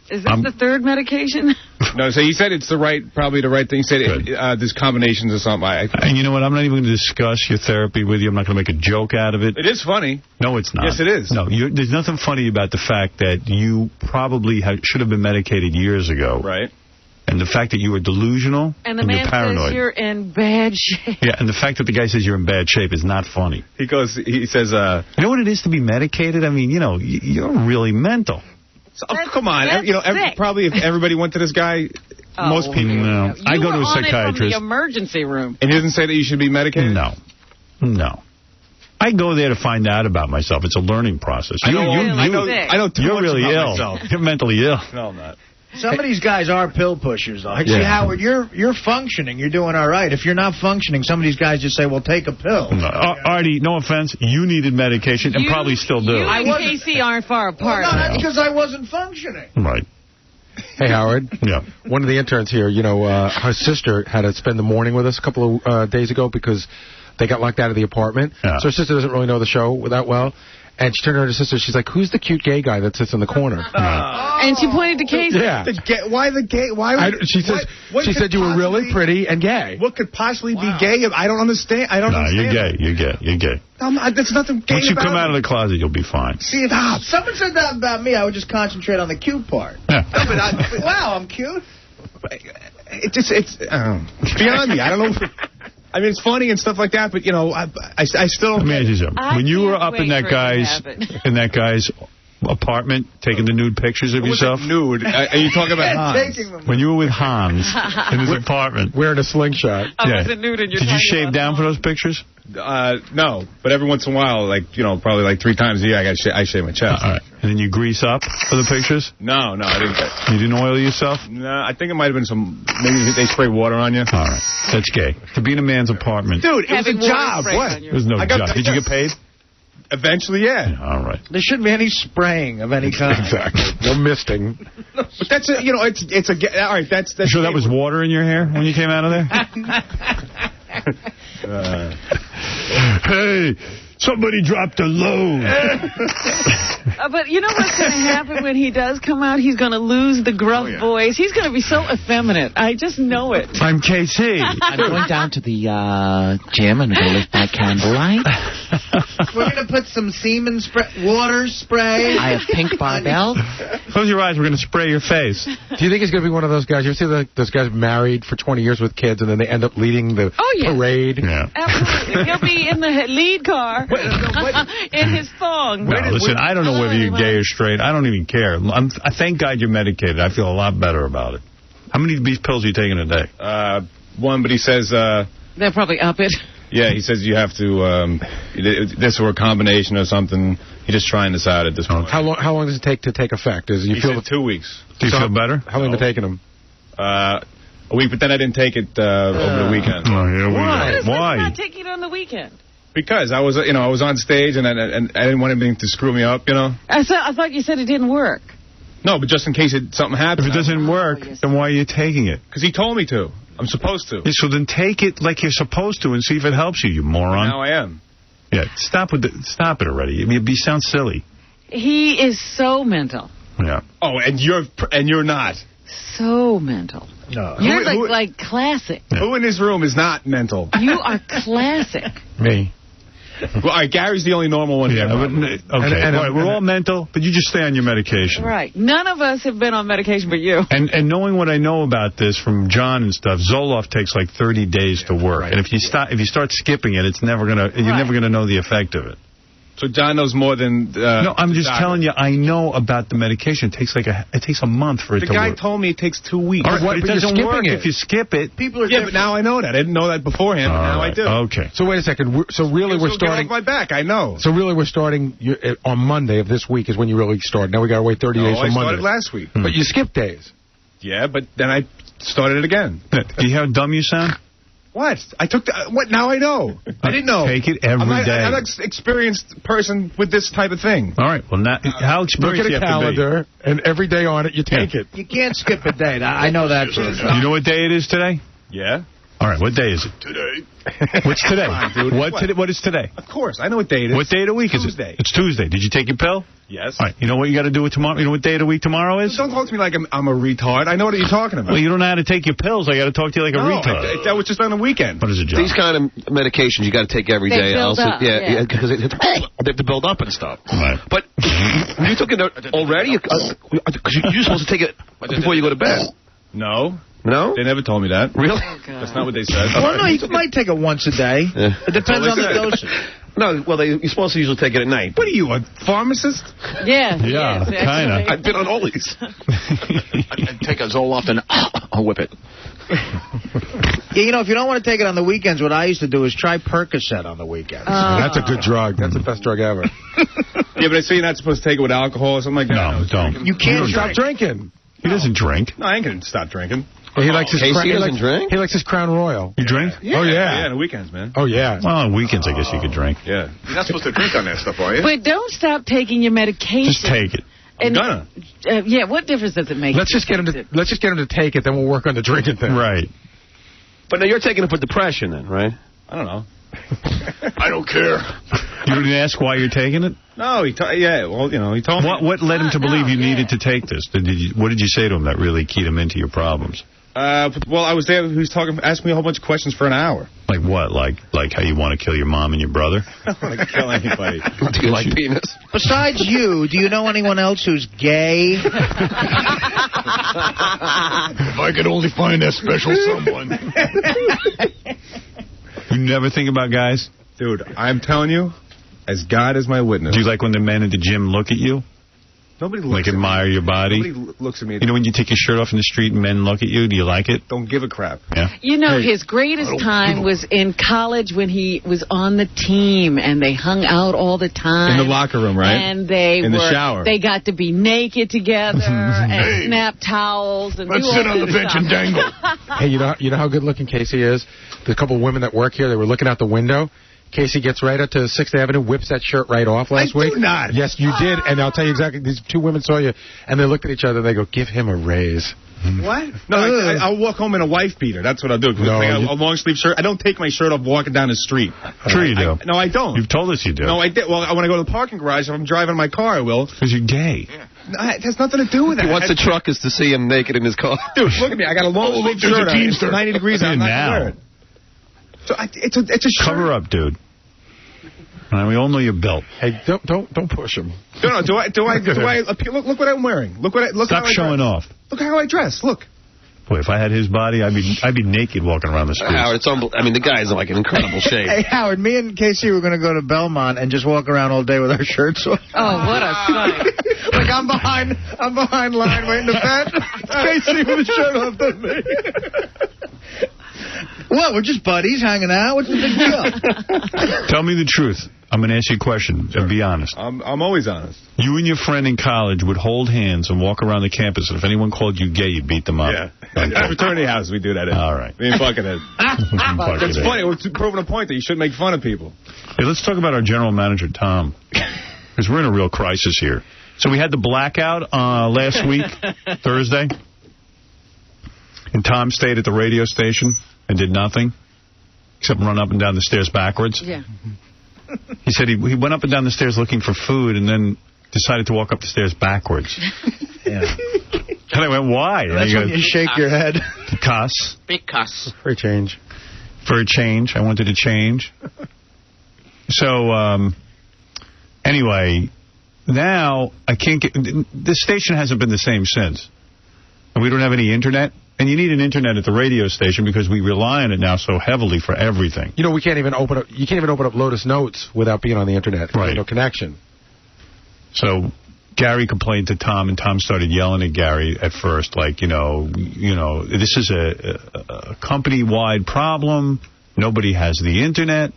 Is this the third medication? No, so he said it's probably the right thing. He said there's combinations or something. And you know what? I'm not even going to discuss your therapy with you. I'm not going to make a joke out of it. It is funny. No, it's not. Yes, it is. No, there's nothing funny about the fact that you probably should have been medicated years ago. Right. And the fact that you were delusional and the man you're paranoid. says you're in bad shape. Yeah, and the fact that the guy says you're in bad shape is not funny. He says, you know what it is to be medicated? I mean, you're really mental. Come on. Probably if everybody went to this guy, most people. No. I go to a psychiatrist. From the emergency room. And he doesn't say that you should be medicated? No. No. I go there to find out about myself. It's a learning process. I know too You're much really about ill. myself. You're mentally ill. No, I'm not. Some of these guys are pill pushers, though. See, Howard, you're functioning. You're doing all right. If you're not functioning, some of these guys just say, well, take a pill. No. Artie, no offense, you needed medication and probably still do. You and Casey aren't far apart. Well, no, that's because I wasn't functioning. Right. Hey, Howard. Yeah. One of the interns here, her sister had to spend the morning with us a couple of days ago because they got locked out of the apartment. Yeah. So her sister doesn't really know the show that well. And she turned to her sister. She's like, "Who's the cute gay guy that sits in the corner?" And she pointed to Casey. Yeah. Why the gay? Why? She said you were really pretty and gay. What could possibly be gay? I don't understand. I don't understand. You're gay. There's nothing gay. Once you come out of the closet, you'll be fine. See it up. Someone said that about me. I would just concentrate on the cute part. Yeah. Wow, I'm cute. It's beyond me. I don't know. I mean, it's funny and stuff like that, but, I still don't get it. When you were up in that guy's apartment taking the nude pictures of yourself? Nude? Are you talking about Hans? When you were with Hans in his apartment. Wearing a slingshot. I wasn't nude in your Did you shave down for those pictures? No, but every once in a while, probably 3 times a year, I shave my chest. All right. And then you grease up for the pictures? No, I didn't. You didn't oil yourself? No, I think it might have been maybe they spray water on you. All right. That's gay. To be in a man's apartment. Dude, it was a job. What? There was no job. Did you get paid? Eventually, yeah. All right. There shouldn't be any spraying of any kind. Exactly. No misting. But that's it's a all right. That's you sure that was water in your hair when you came out of there? Hey, somebody dropped a load. But you know what's going to happen when he does come out? He's going to lose the gruff voice. He's going to be so effeminate. I just know it. I'm KC. I'm going down to the gym and going to lift my candlelight. We're going to put some semen water spray. I have pink barbell. Close your eyes. We're going to spray your face. Do you think he's going to be one of those guys? You ever see those guys married for 20 years with kids and then they end up leading the parade? Yeah. Absolutely. He'll be in the lead car in his thong. No, listen, I don't know whether you're gay or straight. I don't even care. I thank God you're medicated. I feel a lot better about it. How many of these pills are you taking a day? 1, but he says... They'll probably up it. Yeah, he says you have to... this or a combination or something. He's just trying this out at this point. How long does it take to take effect? He said 2 weeks. Do you feel better? How long have you taken them? A week, but then I didn't take it over the weekend. Oh, here we go. Why not take it on the weekend? Because I was on stage and I didn't want anything to screw me up, I thought you said it didn't work. No, but just in case something happens. If it doesn't work, then why are you taking it? Because he told me to. I'm supposed to. Yeah, so then take it like you're supposed to and see if it helps you moron. Now I am. Yeah, stop it already. I mean, you sound silly. He is so mental. Yeah. Oh, and you're not. So mental. No. You're like classic. Who in this room is not mental? You are classic. Me. Well, all right, Gary's the only normal one here. Okay, all right, we're all mental, but you just stay on your medication. Right. None of us have been on medication but you. And knowing what I know about this from John and stuff, Zoloft takes like 30 days to work. Right. And if you start skipping it, you're never gonna know the effect of it. So John knows more than... no, I'm just telling you, I know about the medication. It takes a month for it to work. The guy told me it takes 2 weeks. All right, but it doesn't work if you skip it. People are but now I know that. I didn't know that beforehand, but now I do. Okay. So wait a second. So really we're starting... Get off my back, I know. So really we're starting on Monday of this week is when you really start. Now we got to wait 30 days from Monday. I started last week. But you skipped days. Yeah, but then I started it again. Do you hear how dumb you sound? What? I took what? Now I know. I didn't know. Take it every day. I'm an experienced person with this type of thing. All right. Well, how experienced you have to be? Look at a calendar, and every day on it, you take it. You can't skip a day. I know that. You know what day it is today? Yeah. All right. What day is it? Today. What's today? Dude. What is today? Of course. I know what day it is. What day of the week is it? Tuesday. It's Tuesday. Did you take your pill? Yes. All right. You know what you got to do with tomorrow? You know what day of the week tomorrow is? Don't talk to me like I'm a retard. I know what you're talking about. Well, you don't know how to take your pills. I got to talk to you like a retard. That was just on the weekend. What is it, John? These kind of medications you got to take every day. Yeah, because they have to build up and stuff. Right. But you took it already? Because you're supposed to take it before you go to bed. No. No? They never told me that. Really? That's not what they said. Well, no, you might take it once a day. Yeah. It depends on the dosage. No, well, you're supposed to usually take it at night. What are you, a pharmacist? Yeah. Yeah, kind of. I've been on all these. I take a Zoloft and I'll whip it. Yeah, you know, if you don't want to take it on the weekends, what I used to do is try Percocet on the weekends. That's a good drug. That's the best drug ever. Yeah, but I say you're not supposed to take it with alcohol or something like that. No, don't. You can't stop drinking. He doesn't drink. No, I ain't going to stop drinking. Well, he likes his drink? He likes his Crown Royal. You drink? Yeah. Oh, yeah. Yeah, on the weekends, man. Oh, yeah. Well, on weekends, I guess you could drink. Yeah. You're not supposed to drink on that stuff, are you? But don't stop taking your medication. Just take it. And, gonna. Yeah, what difference does it make? Let's just get him to take it, then we'll work on the drinking thing. Right. But now you're taking it for depression then, right? I don't know. I don't care. You didn't ask why you're taking it? No, he told me. What led him to believe you needed to take this? What did you say to him that really keyed him into your problems? Well, I was there. He was asking me a whole bunch of questions for an hour. Like what? Like how you want to kill your mom and your brother? I don't want to kill anybody. Do you like penis? Besides you, do you know anyone else who's gay? If I could only find that special someone. You never think about guys? Dude, I'm telling you, as God is my witness. Do you like when the men at the gym look at you? Nobody looks like admire your body? Nobody looks at me. You know when you take your shirt off in the street and men look at you? Do you like it? Don't give a crap. Yeah. You know, his greatest time was in college when he was on the team and they hung out all the time. In the locker room, right? And in the shower. They got to be naked together and snap towels and let's sit on the bench and dangle. Hey, you know how good looking Casey is? The couple of women that work here, they were looking out the window. Casey gets right up to 6th Avenue, whips that shirt right off last week. I do not. Yes, you did, and I'll tell you exactly. These two women saw you, and they looked at each other, and they go, give him a raise. What? No, I'll walk home in a wife beater. That's what I'll do. No, a long-sleeve shirt. I don't take my shirt off walking down the street. Sure you do. No, I don't. You've told us you do. No, I did. Well, when I go to the parking garage, if I'm driving my car, I will. Because you're gay. Yeah. No, it has nothing to do with that. He wants the truckers to see him naked in his car. Dude, look at me. I got a long-sleeve shirt on. It's 90 degrees. I'm not going to wear it. So it's a shirt. Cover up, dude. We all know you're built. Hey, don't push him. No, do I look what I'm wearing. Look Stop showing off. Look how I dress. Look. Boy, if I had his body, I'd be naked walking around the streets. Howard, the guy's in like an incredible shape. Hey, Howard, me and Casey were going to go to Belmont and just walk around all day with our shirts off. Oh, what a sight. Like I'm behind line waiting to bet. Casey with his shirt off to me. What, we're just buddies hanging out? What's the big deal? Tell me the truth. I'm going to ask you a question, and be honest. I'm always honest. You and your friend in college would hold hands and walk around the campus, and if anyone called you gay, you'd beat them up. Yeah. At fraternity house, we do that. All right. Me and Buckethead. It's funny. We're proving a point that you shouldn't make fun of people. Hey, let's talk about our general manager, Tom, because we're in a real crisis here. So we had the blackout last week, Thursday, and Tom stayed at the radio station and did nothing except run up and down the stairs backwards. Yeah. He said he went up and down the stairs looking for food and then decided to walk up the stairs backwards. Yeah. And I went, why? That's when you shake your head. Cuss. Big cuss. For a change. For a change. I wanted to change. So, anyway, now I can't get... The station hasn't been the same since. And we don't have any internet. And you need an internet at the radio station because we rely on it now so heavily for everything. You know, we can't even open up. You can't even open up Lotus Notes without being on the internet. Right. There's no connection. So Gary complained to Tom, and Tom started yelling at Gary at first, like, you know, this is a company-wide problem. Nobody has the internet.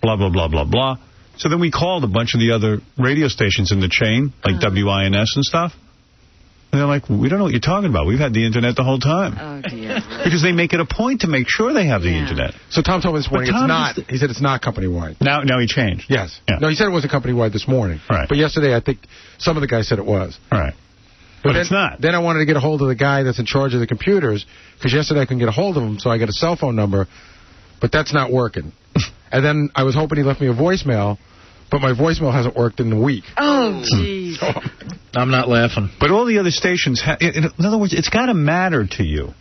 Blah blah blah blah blah. So then we called a bunch of the other radio stations in the chain, like WINS and stuff. And they're like, we don't know what you're talking about. We've had the internet the whole time. Oh, dear. Because they make it a point to make sure they have the internet. So Tom told me this morning he said it's not company-wide. Now he changed. Yes. Yeah. No, he said it wasn't company-wide this morning. Right. But yesterday, I think some of the guys said it was. Right. But it's not. Then I wanted to get a hold of the guy that's in charge of the computers, because yesterday I couldn't get a hold of him, so I got a cell phone number, but that's not working. And then I was hoping he left me a voicemail, but my voicemail hasn't worked in a week. Oh, jeez. I'm not laughing. But all the other stations, in other words, it's got to matter to you.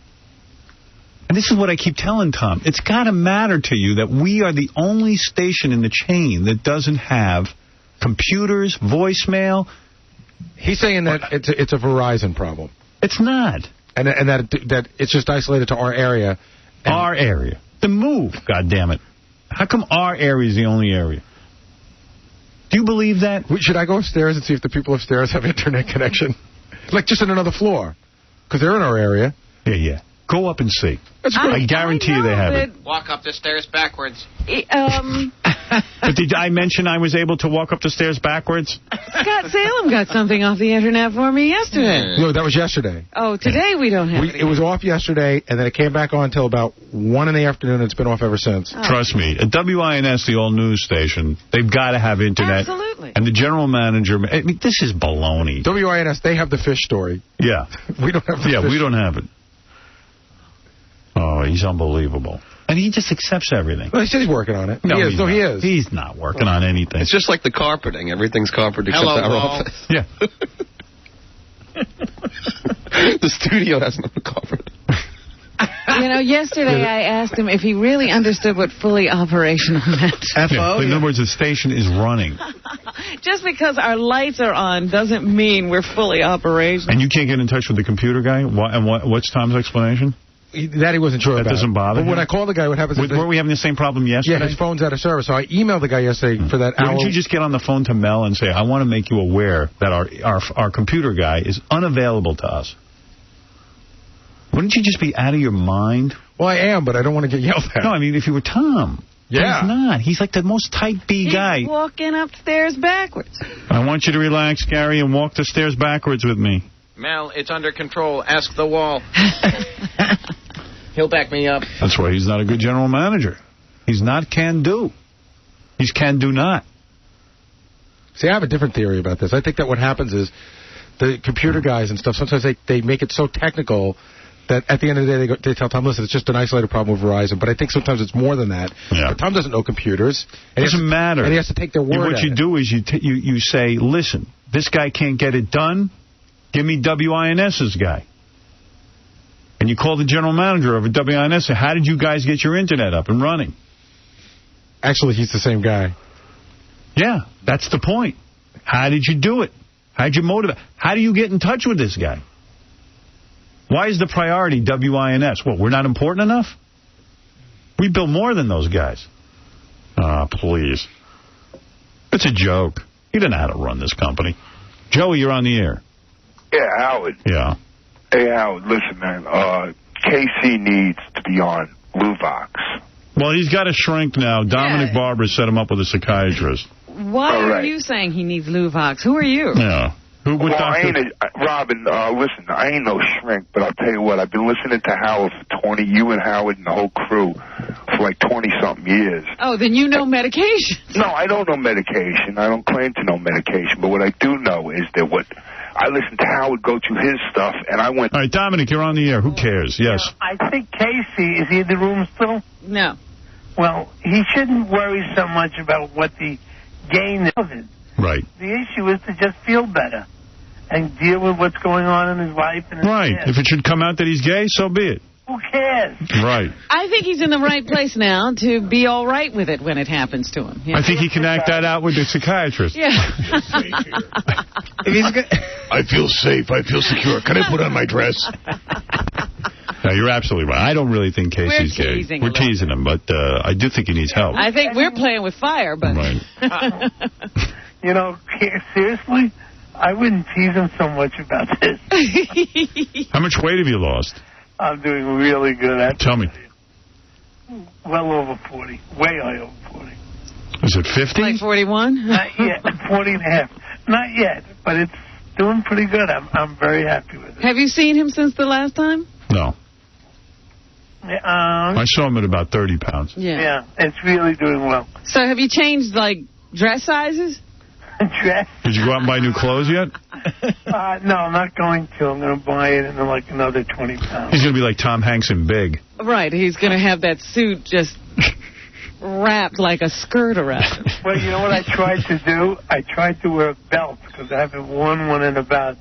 And this is what I keep telling Tom. It's got to matter to you that we are the only station in the chain that doesn't have computers, voicemail. He's saying that it's a Verizon problem. It's not. and that it's just isolated to our area. Our area. Then move, goddammit. How come our area is the only area? Do you believe that? Should I go upstairs and see if the people upstairs have internet connection? Like just in another floor. Because they're in our area. Yeah. Go up and see. I guarantee you they have it. Walk up the stairs backwards. But did I mention I was able to walk up the stairs backwards? Scott Salem got something off the internet for me yesterday. No, that was yesterday. Oh, today we don't have it. It was off yesterday, and then it came back on until about 1 in the afternoon, and it's been off ever since. Oh. Trust me. At WINS, the old news station, they've got to have internet. Absolutely. And the general manager, I mean, this is baloney. WINS, they have the fish story. Yeah. We don't have the fish. We don't have it. Oh, he's unbelievable. And he just accepts everything. Well, he says he's working on it. No, he is. He's not working on anything. It's just like the carpeting. Everything's carpeted except our office. Yeah. The studio has no carpet. Yesterday I asked him if he really understood what fully operational meant. FO? In other words, the station is running. Just because our lights are on doesn't mean we're fully operational. And you can't get in touch with the computer guy? What's Tom's explanation? That he wasn't sure about. That doesn't bother him? But when I call the guy, what happens is... Were we having the same problem yesterday? Yeah, his phone's out of service. So I emailed the guy yesterday for that hour. Why don't you just get on the phone to Mel and say, I want to make you aware that our computer guy is unavailable to us? Wouldn't you just be out of your mind? Well, I am, but I don't want to get yelled at. No, I mean, if you were Tom. Yeah. He's not. He's like the most type B guy. He's walking upstairs backwards. I want you to relax, Gary, and walk the stairs backwards with me. Mel, it's under control. Ask the wall. He'll back me up. That's why he's not a good general manager. He's not can-do. He's can-do-not. See, I have a different theory about this. I think that what happens is the computer guys and stuff, sometimes they make it so technical that at the end of the day they tell Tom, listen, it's just an isolated problem with Verizon. But I think sometimes it's more than that. Yeah. But Tom doesn't know computers. It doesn't matter. And he has to take their word What you do is you say, listen, this guy can't get it done. Give me WINS's guy. And you call the general manager of WINS and say, how did you guys get your internet up and running? Actually, he's the same guy. Yeah, that's the point. How did you do it? How did you motivate? How do you get in touch with this guy? Why is the priority WINS? What, we're not important enough? We build more than those guys. Please. It's a joke. He doesn't know how to run this company. Joey, you're on the air. Yeah, Howard. Yeah. Hey, Howard, listen, man. KC needs to be on Luvox. Well, he's got to shrink now. Dominic Barber set him up with a psychiatrist. Why are you saying he needs Luvox? Who are you? Yeah. Robin, listen, I ain't no shrink, but I'll tell you what, I've been listening to Howard for you and Howard and the whole crew for like 20-something years. Oh, then you know medication. No, I don't know medication. I don't claim to know medication, but what I do know is that I listened to Howard go through his stuff, and I went... All right, Dominic, you're on the air. Who cares? Yes. I think Casey, is he in the room still? No. Well, he shouldn't worry so much about what the gain is. Right. The issue is to just feel better and deal with what's going on in his life. And right. If it should come out that he's gay, so be it. Who cares? Right. I think he's in the right place now to be all right with it when it happens to him. I think he can act that out with the psychiatrist. Yeah. I feel safe. I feel secure. Can I put on my dress? No, you're absolutely right. I don't really think Casey's gay. We're teasing him, but I do think he needs help. I think we're playing with fire, but... Right. Seriously, I wouldn't tease him so much about this. How much weight have you lost? I'm doing really good. Tell me. Well over 40. Way over 40. Is it 50? Like 41? Not yet. 40 and a half. Not yet, but it's doing pretty good. I'm very happy with it. Have you seen him since the last time? No. I saw him at about 30 pounds. Yeah, it's really doing well. So have you changed, like, dress sizes? Dress? Did you go out and buy new clothes yet? No, I'm not going to. I'm going to buy it in like another 20 pounds. He's going to be like Tom Hanks in Big. Right, he's going to have that suit just wrapped like a skirt around. Well, you know what I tried to do? I tried to wear a belt because I haven't worn one in about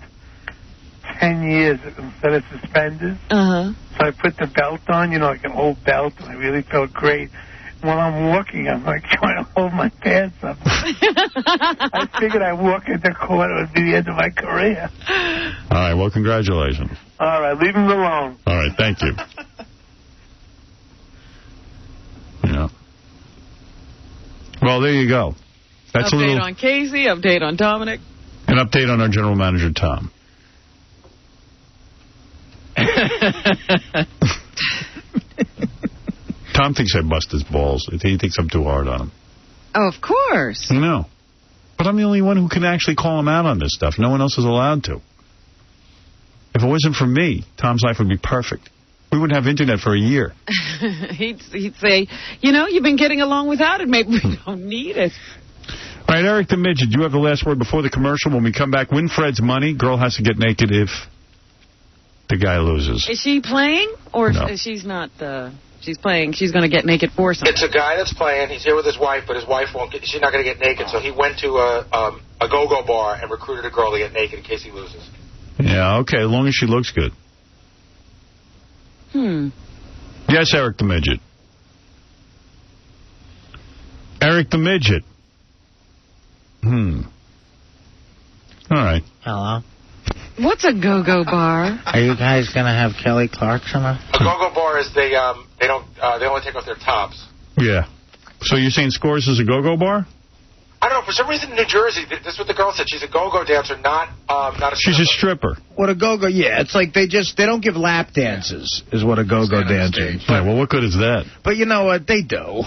10 years instead of suspenders. Uh-huh. So I put the belt on, like an old belt, and I really felt great. while I'm walking, I'm like trying to hold my pants up. I figured I'd walk into court, it would be the end of my career. All right, well, congratulations. All right, leave him alone. All right, thank you. Yeah. Well, there you go. That's update a little on Casey, update on Dominic. An update on our general manager, Tom. Tom thinks I bust his balls. He thinks I'm too hard on him. Oh, of course. No. But I'm the only one who can actually call him out on this stuff. No one else is allowed to. If it wasn't for me, Tom's life would be perfect. We wouldn't have internet for a year. He'd say, you know, you've been getting along without it. Maybe we don't need it. All right, Eric the Midget, you have the last word before the commercial. When we come back, win Fred's money. Girl has to get naked if the guy loses. Is she playing? Or No. she's not... She's playing. She's going to get naked for something. It's a guy that's playing. He's here with his wife, but his wife won't get... She's not going to get naked, so he went to a go-go bar and recruited a girl to get naked in case he loses. Yeah, okay, as long as she looks good. Yes, Eric the Midget. Eric the Midget. All right. Hello. What's a go-go bar? Are you guys going to have Kelly Clarkson on? A go-go bar is they only take off their tops. Yeah. So you're saying Scores is a go-go bar? I don't know. For some reason in New Jersey, this is what the girl said. She's a go-go dancer, not a stripper. She's a stripper. What a go-go, yeah. It's like they don't give lap dances, is what a go-go dancer is. Right, well, what good is that? But you know what? They do.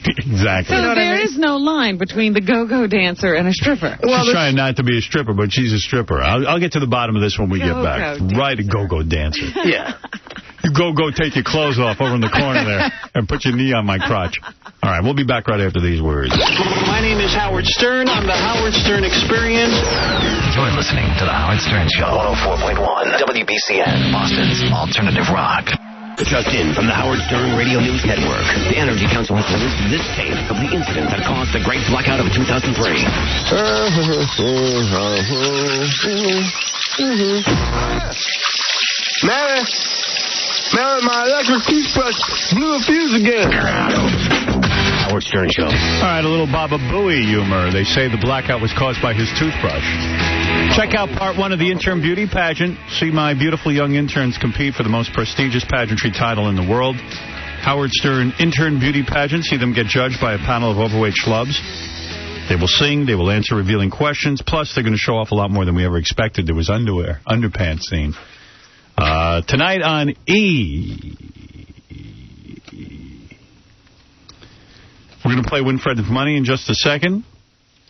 Exactly. So there is no line between the go-go dancer and a stripper. She's trying not to be a stripper, but she's a stripper. I'll get to the bottom of this when we get back. Go-go Right, a go-go dancer. Yeah. You go take your clothes off over in the corner there and put your knee on my crotch. All right, we'll be back right after these words. My name is Howard Stern. I'm the Howard Stern Experience. You're listening to The Howard Stern Show, 104.1 WBCN, Boston's alternative rock. Just in from the Howard Stern Radio News Network. The Energy Council has released this tape of the incident that caused the Great Blackout of 2003. Mary, my electric toothbrush blew a fuse again. Howard Stern Show. All right, a little Baba Booey humor. They say the blackout was caused by his toothbrush. Check out part 1 of the intern beauty pageant. See my beautiful young interns compete for the most prestigious pageantry title in the world. Howard Stern Intern Beauty Pageant. See them get judged by a panel of overweight schlubs. They will sing. They will answer revealing questions. Plus, they're going to show off a lot more than we ever expected. There was underpants scene. Tonight on E! We're going to play Win Fred's Money in just a second.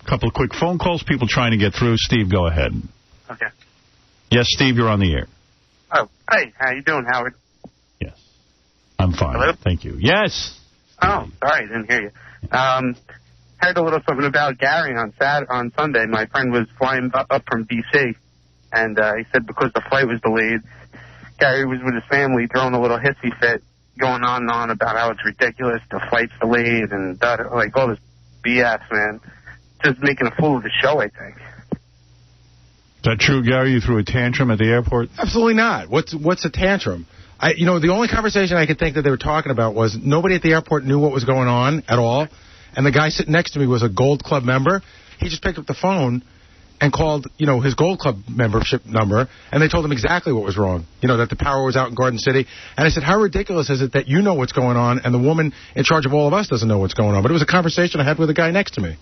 A couple of quick phone calls. People trying to get through. Steve, go ahead. Okay. Yes, Steve, you're on the air. Oh, hey, how you doing, Howard? Yes. I'm fine. Hello? Thank you. Yes. Oh, sorry, I didn't hear you. Heard a little something about Gary on Sunday. My friend was flying up from D.C., and he said because the flight was delayed, Gary was with his family throwing a little hissy fit, going on and on about how it's ridiculous, the flight's delayed, and like all this BS, man. Just making a fool of the show, I think. Is that true, Gary? You threw a tantrum at the airport? Absolutely not. What's a tantrum? The only conversation I could think that they were talking about was nobody at the airport knew what was going on at all, and the guy sitting next to me was a Gold Club member. He just picked up the phone and called, his Gold Club membership number, and they told him exactly what was wrong, that the power was out in Garden City. And I said, how ridiculous is it that you know what's going on, and the woman in charge of all of us doesn't know what's going on? But it was a conversation I had with the guy next to me.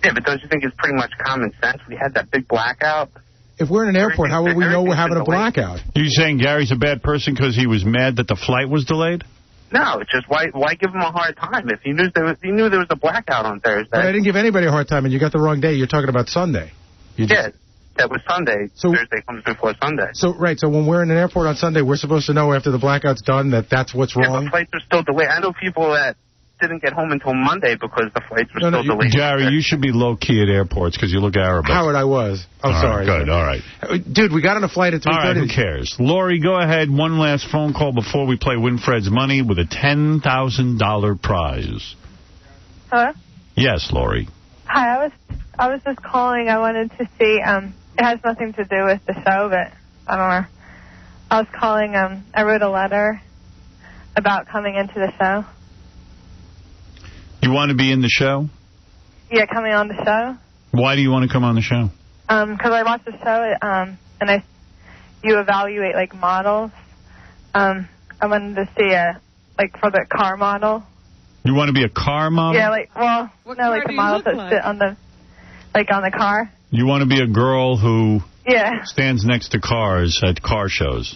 Yeah, but don't you think it's pretty much common sense? We had that big blackout. If we're in an airport, how would we know we're having a blackout? You saying Gary's a bad person because he was mad that the flight was delayed? No, it's just why give him a hard time if he knew there was a blackout on Thursday. But I didn't give anybody a hard time, and you got the wrong day. You're talking about Sunday. Yeah, that was Sunday. So, Thursday comes before Sunday. So when we're in an airport on Sunday, we're supposed to know after the blackout's done that that's what's wrong? But flights are still delayed. I know people that didn't get home until Monday because the flights were still delayed. Gary, you should be low-key at airports because you look Arab. Howard, I was. I'm sorry. Good, all right. Dude, we got on a flight at 3:30. All right, who cares? Lori, go ahead. One last phone call before we play Win Fred's Money with a $10,000 prize. Hello? Yes, Lori. Hi, I was just calling. I wanted to see, it has nothing to do with the show, but I don't know. I was calling, I wrote a letter about coming into the show. You want to be in the show? Yeah, coming on the show. Why do you want to come on the show? Because I watch the show, and you evaluate, like, models. I wanted to see, like, for the car model. You want to be a car model? Yeah, like, well, no, like the models that sit on the, like, on the car. You want to be a girl who Yeah. stands next to cars at car shows?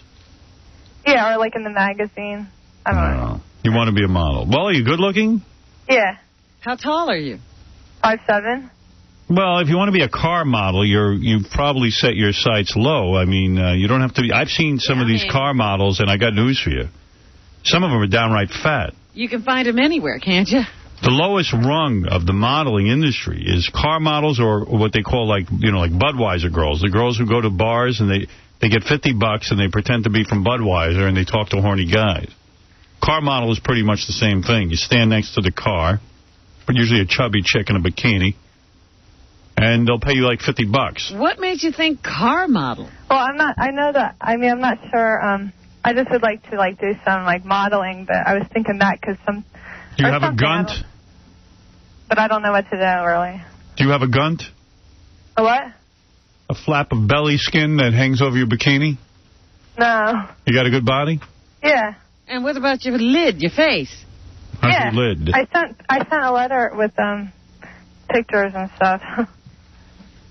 Yeah, or, like, in the magazine. I don't know. You want to be a model. Well, are you good looking? Yeah. How tall are you? 5'7". Well, if you want to be a car model, you've probably set your sights low. I mean, you don't have to be... I've seen some of these car models, and I got news for you. Some of them are downright fat. You can find them anywhere, can't you? The lowest rung of the modeling industry is car models, or what they call, like, you know, like Budweiser girls. The girls who go to bars and they get $50 and they pretend to be from Budweiser and they talk to horny guys. Car model is pretty much the same thing. You stand next to the car, but usually a chubby chick in a bikini, and they'll pay you like $50. What made you think car model? Well, I'm not sure. I just would like to, like, do some, like, modeling, but I was thinking that because some... Do you have a gunt? But I don't know what to do, really. Do you have a gunt? A what? A flap of belly skin that hangs over your bikini? No. You got a good body? Yeah. And what about your lid, your face? How's your lid? I sent a letter with pictures and stuff.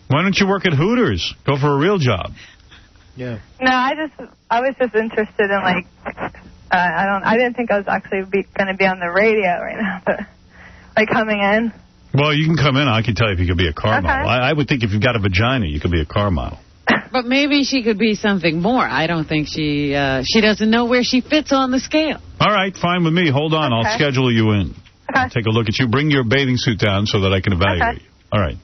Why don't you work at Hooters? Go for a real job. Yeah. No, I was just interested in, like, I didn't think I was actually going to be on the radio right now, but, like, coming in. Well, you can come in. I can tell you if you could be a car model. I would think if you've got a vagina, you could be a car model. But maybe she could be something more. I don't think she doesn't know where she fits on the scale. All right, fine with me. Hold on. I'll schedule you in. I'll take a look at you. Bring your bathing suit down so that I can evaluate you. All right.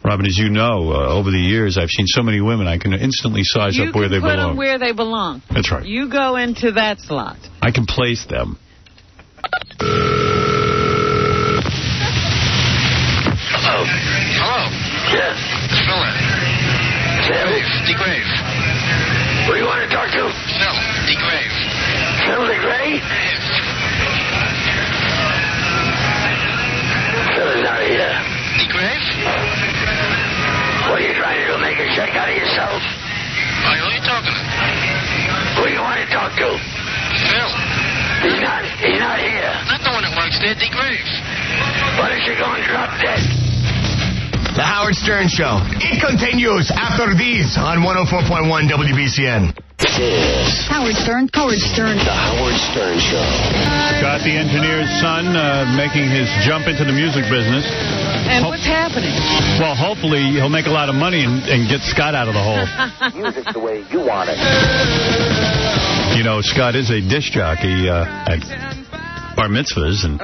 Robin, as you know, over the years, I've seen so many women, I can instantly size up where they belong. You can put them where they belong. That's right. You go into that slot. I can place them. Hello. Hello. Yes. Phil. Grave. DeGrave. Who do you want to talk to? Phil. DeGrave. Phil DeGrave? Yes. Phil is not here. DeGrave? What are you trying to do? Make a check out of yourself? Who are you talking to? Who do you want to talk to? Phil. He's not here. Not the one that works there, DeGrave. Why don't you go and drop dead? The Howard Stern Show. It continues after these on 104.1 WBCN. Howard Stern. The Howard Stern Show. Scott, the engineer's son, making his jump into the music business. And what's happening? Well, hopefully he'll make a lot of money and get Scott out of the hole. Music the way you want it. You know, Scott is a disc jockey at bar mitzvahs, and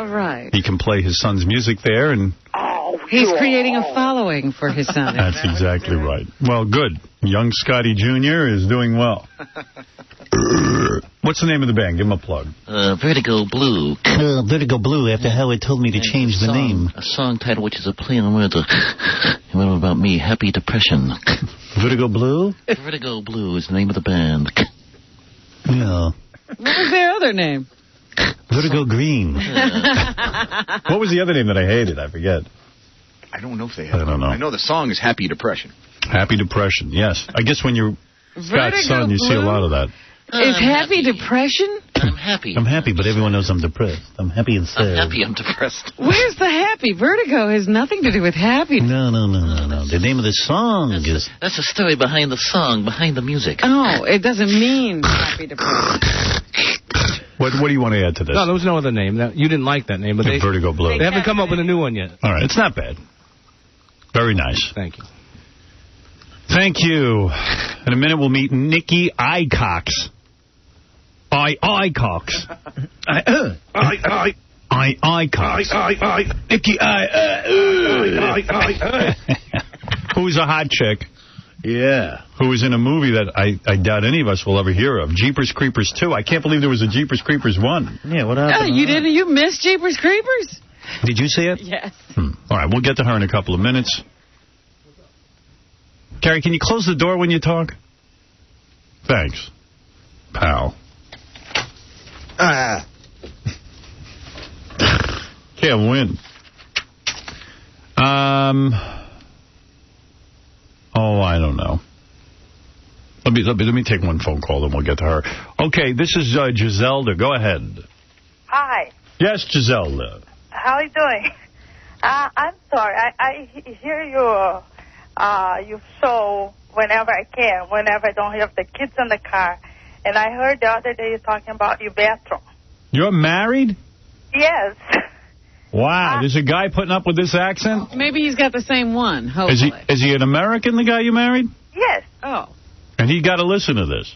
he can play his son's music there. And he's creating a following for his son. That's exactly right. Well, good. Young Scotty Jr. is doing well. What's the name of the band? Give him a plug. Vertigo Blue. Vertigo Blue, after Howard told me to change the name. A song title which is a play on words about me, Happy Depression. Vertigo Blue? Vertigo Blue is the name of the band. Yeah. What was their other name? Vertigo Green. What was the other name that I hated? I forget. I don't know if they have. I don't know. I know the song is Happy Depression. Happy Depression, yes. I guess when you're Scott's son, you see a lot of that. Is happy depression? I'm happy. I'm happy, but everyone knows I'm depressed. I'm happy and sad. I'm happy, I'm depressed. Where's the happy? Vertigo has nothing to do with happiness. No. The name of the song is... That's the story behind the song, behind the music. Oh, it doesn't mean happy depression. What do you want to add to this? No, there was no other name. You didn't like that name, but Vertigo Blue. They haven't come up with a new one yet. All right, it's not bad. Very nice. Thank you. Thank you. In a minute, we'll meet 𝗦𝗵cie𝘄𝗿𝗍. 𝗦𝗵cie𝘄𝗿𝗍. Who's a hot chick? Yeah. Who was in a movie that I doubt any of us will ever hear of, Jeepers Creepers 2. I can't believe there was a Jeepers Creepers 1. Yeah, what happened? Oh, you didn't? You missed Jeepers Creepers? Did you see it? Yes. All right, we'll get to her in a couple of minutes. Gary, can you close the door when you talk? Thanks, pal. Can't win. Oh, I don't know. Let me take one phone call, then we'll get to her. Okay, this is Giselda. Go ahead. Hi. Yes, Giselda. How are you doing? I'm sorry. I hear your show whenever I can, whenever I don't have the kids in the car. And I heard the other day you talking about your bathroom. You're married? Yes. Wow, there's a guy putting up with this accent? Maybe he's got the same one, hopefully. Is he an American, the guy you married? Yes. Oh. And he got to listen to this.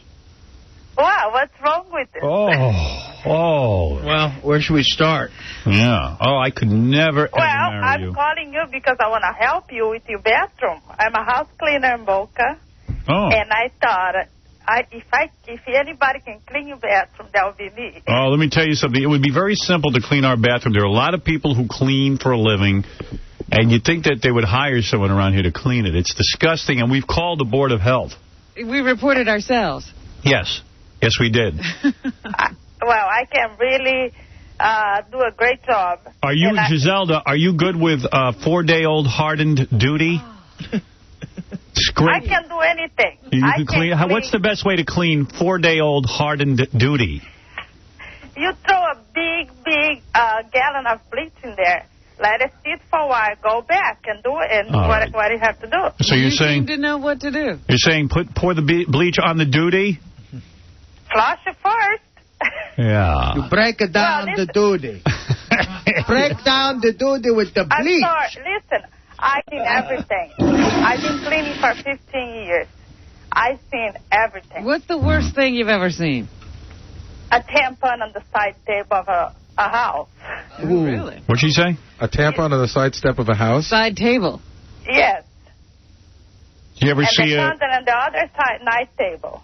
Wow, what's wrong with this? Oh. Well, where should we start? Yeah. Oh, I could never, ever marry you. I'm calling you because I want to help you with your bathroom. I'm a house cleaner in Boca. Oh. And I thought, if anybody can clean your bathroom, that would be me. Oh, let me tell you something. It would be very simple to clean our bathroom. There are a lot of people who clean for a living, and you'd think that they would hire someone around here to clean it. It's disgusting, and we've called the Board of Health. We reported ourselves. Yes. Yes, we did. Well, I can really do a great job. Are you, Giselda, are you good with 4-day-old hardened duty? I can do anything. You can clean. What's the best way to clean 4-day-old hardened duty? You throw a big gallon of bleach in there. Let it sit for a while. Go back and do it. And what you have to do. So you're saying seem to know what to do. You're saying pour the bleach on the duty? Flush it first. Yeah. You break it down the duty. Break down the duty with the bleach. I'm sorry. Listen, I've seen everything. I've been cleaning for 15 years. I've seen everything. What's the worst thing you've ever seen? A tampon on the side table of a house. Oh, really? What'd she say? A tampon on the side step of a house? Side table. Yes. Do you ever see a... And on the other side, night table.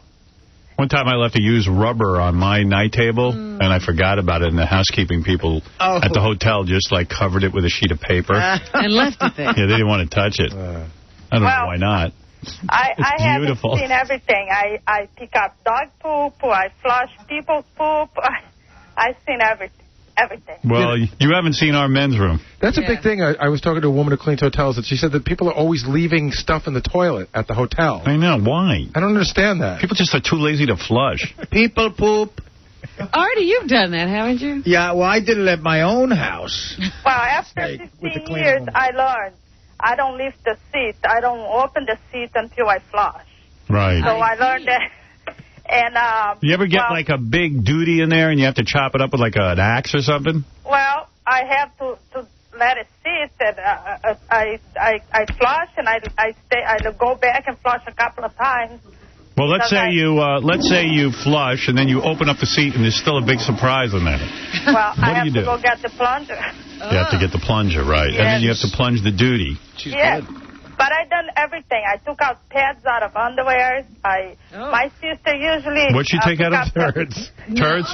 One time I left a used rubber on my night table, and I forgot about it, and the housekeeping people at the hotel just, like, covered it with a sheet of paper. And left it there. Yeah, they didn't want to touch it. I don't know why not. I haven't beautiful. seen everything. I pick up dog poop, I flush people's poop. I've seen everything. Well, you haven't seen our men's room. That's a big thing. I was talking to a woman who cleans hotels, and she said that people are always leaving stuff in the toilet at the hotel. I know. Why? I don't understand that. People just are too lazy to flush. People poop. Artie, you've done that, haven't you? Yeah, well, I did it at my own house. Well, after 15 years, I learned I don't lift the seat. I don't open the seat until I flush. Right. So I learned that. And you ever get like a big duty in there and you have to chop it up with like an axe or something? Well, I have to let it sit, and I flush, and I go back and flush a couple of times. Well, let's say you flush and then you open up the seat and there's still a big surprise in there. Well, I have to go get the plunger. You have to get the plunger, right? Yes. And then you have to plunge the duty. Yes. But I done everything. I took out pads out of underwear. My sister usually... What'd she take out of? Turds. Turds?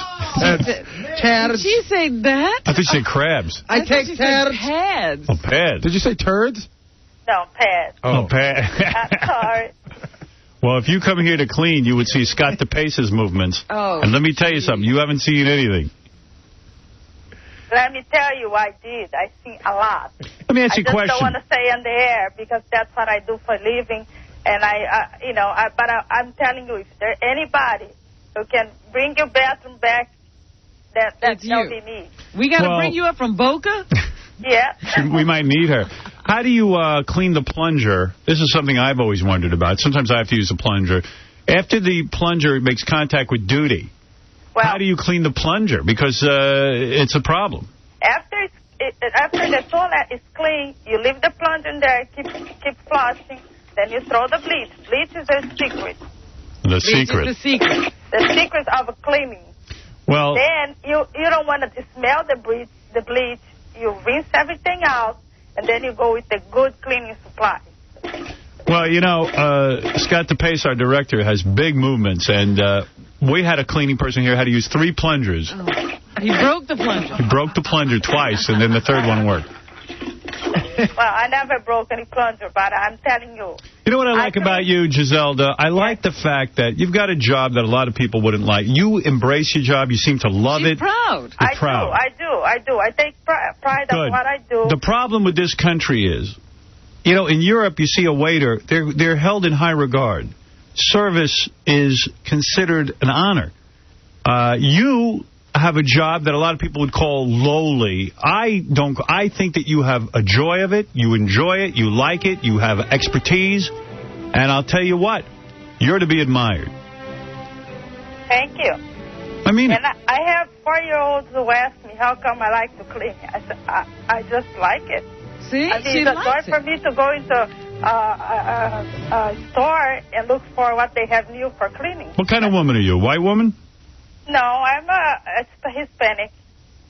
Turds. Did she say that? I think she said crabs. I take pads. Oh, pads. Did you say turds? No, pads. Oh, pads. I'm sorry. Well, if you come here to clean, you would see Scott DePace's movements. Oh. And let me tell you something. You haven't seen anything. Let me tell you, I did. I seen a lot. Let me ask you a question. I just don't want to say on the air because that's what I do for a living. And I'm telling you, if there's anybody who can bring your bathroom back, that'll be me. We got to bring you up from Boca? Yeah. We might need her. How do you clean the plunger? This is something I've always wondered about. Sometimes I have to use a plunger. After the plunger makes contact with duty, how do you clean the plunger? Because it's a problem. After the toilet is clean, you leave the plunger in there, keep flushing, then you throw the bleach. Bleach is a secret. The secret. The secret of cleaning. Well, then you don't want to smell the bleach. You rinse everything out, and then you go with the good cleaning supply. Well, you know, Scott DePace, our director, has big movements, and we had a cleaning person here who had to use 3 plungers. Oh. He broke the plunger. He broke the plunger twice, and then the third one worked. Well, I never broke any plunger, but I'm telling you. You know what I like about you, Giselle? I like the fact that you've got a job that a lot of people wouldn't like. You embrace your job. You seem to love it. She's proud. You're proud. I do. I take pride in what I do. The problem with this country is, you know, in Europe, you see a waiter, they're held in high regard. Service is considered an honor. You have a job that a lot of people would call lowly. I think that you have a joy of it. You enjoy it. You like it. You have expertise. And I'll tell you what, you're to be admired. Thank you. I mean, and I have 4-year-olds who ask me how come I like to clean. I said, I just like it. See, I mean, it's a joy for me to go into a store and look for what they have new for cleaning. What kind of woman are you? A white woman? No, I'm a Hispanic,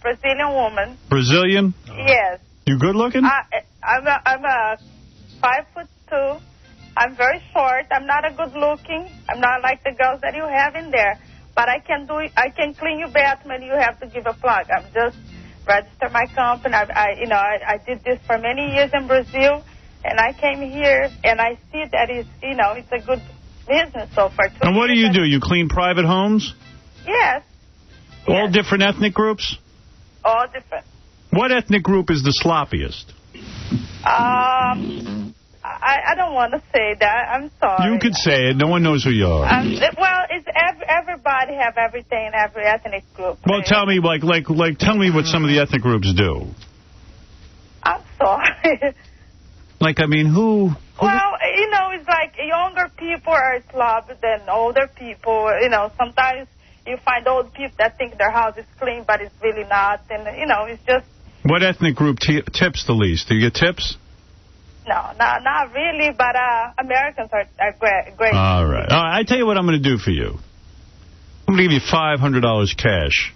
Brazilian woman. Brazilian? Yes. You good looking? I'm a 5'2". I'm very short. I'm not a good looking. I'm not like the girls that you have in there. But I can clean your bathroom. You have to give a plug. I'm just register my company. I did this for many years in Brazil, and I came here and I see that it's a good business so far. And what do? You clean private homes? Yes. All different ethnic groups? All different. What ethnic group is the sloppiest? I don't want to say that. I'm sorry. You could say it. No one knows who you are. Well, it's everybody have everything in every ethnic group. Well, tell me, tell me what some of the ethnic groups do. I'm sorry. Who? Well, it's like younger people are sloppy than older people. Sometimes you find old people that think their house is clean, but it's really not. And, it's just... What ethnic group tips the least? Do you get tips? No, not really, but Americans are great. All right. I tell you what I'm going to do for you. I'm going to give you $500 cash,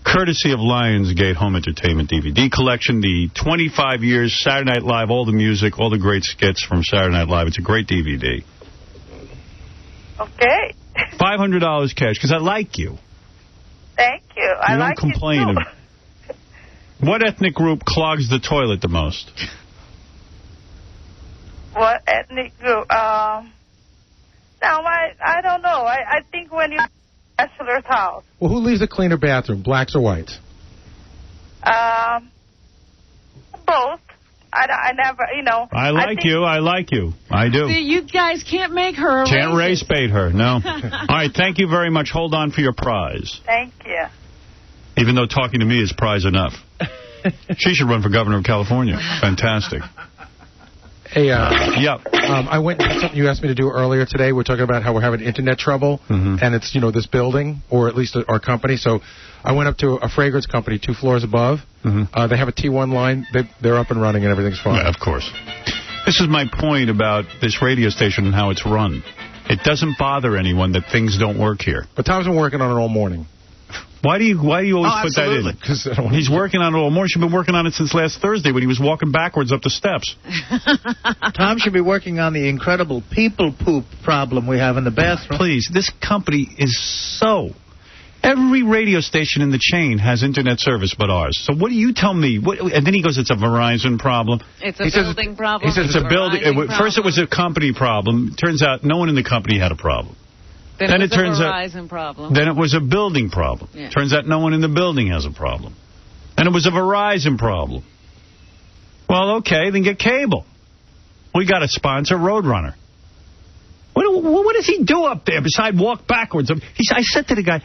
courtesy of Lionsgate Home Entertainment DVD Collection, the 25 years, Saturday Night Live, all the music, all the great skits from Saturday Night Live. It's a great DVD. Okay. $500 cash, because I like you. Thank you. I like you, too. You don't complain. What ethnic group clogs the toilet the most? What ethnic group? I don't know. I think when you're in a bachelor's house. Well, who leaves a cleaner bathroom, blacks or whites? Both. I never, I like you. I do. See, you guys can't make her Can't race bait her, no. All right, thank you very much. Hold on for your prize. Thank you. Even though talking to me is prize enough. She should run for governor of California. Fantastic. Hey, yeah. I went to something you asked me to do earlier today. We're talking about how we're having internet trouble, and it's, this building, or at least our company. So I went up to a fragrance company 2 floors above. They have a T1 line. They're up and running, and everything's fine. Yeah, of course. This is my point about this radio station and how it's run. It doesn't bother anyone that things don't work here. But Tom's been working on it all morning. Why do you always put that in? Because he's working on it all morning. She's been working on it since last Thursday when he was walking backwards up the steps. Tom should be working on the incredible people poop problem we have in the bathroom. Please, this company is so... Every radio station in the chain has internet service but ours. So what do you tell me? And then he goes, it's a Verizon problem. It's a building problem. He says it's a building. First it was a company problem. Turns out no one in the company had a problem. Then it turns out Verizon problem. Then it was a building problem. Yeah. Turns out no one in the building has a problem. And it was a Verizon problem. Well, okay, then get cable. We got a sponsor, Roadrunner. What does he do up there besides walk backwards? I said to the guy,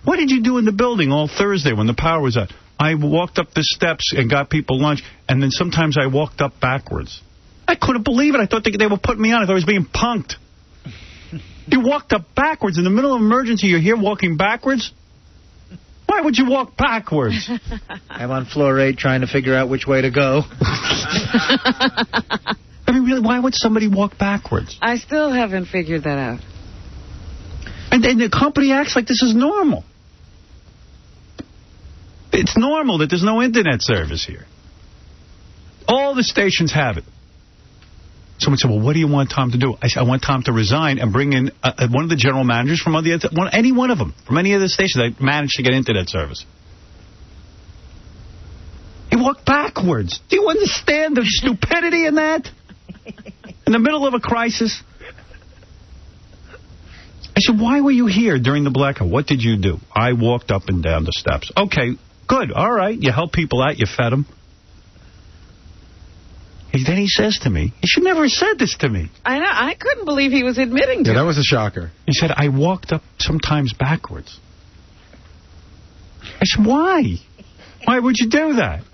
what did you do in the building all Thursday when the power was out? I walked up the steps and got people lunch, and then sometimes I walked up backwards. I couldn't believe it. I thought they were putting me on. I thought I was being punked. You walked up backwards. In the middle of an emergency, you're here walking backwards? Why would you walk backwards? I'm on floor 8 trying to figure out which way to go. I mean, really, why would somebody walk backwards? I still haven't figured that out. And the company acts like this is normal. It's normal that there's no internet service here. All the stations have it. Someone said, well, what do you want Tom to do? I said, I want Tom to resign and bring in one of the general managers from any one of them, from any of the stations that managed to get internet service. walked backwards. Do you understand the stupidity in that? In the middle of a crisis? I said, why were you here during the blackout? What did you do? I walked up and down the steps. Okay, good. All right. You help people out. You fed them. Then he says to me, he should never have said this to me. I know. I couldn't believe he was admitting to it. Yeah, that was a shocker. He said, I walked up sometimes backwards. I said, why? Why would you do that?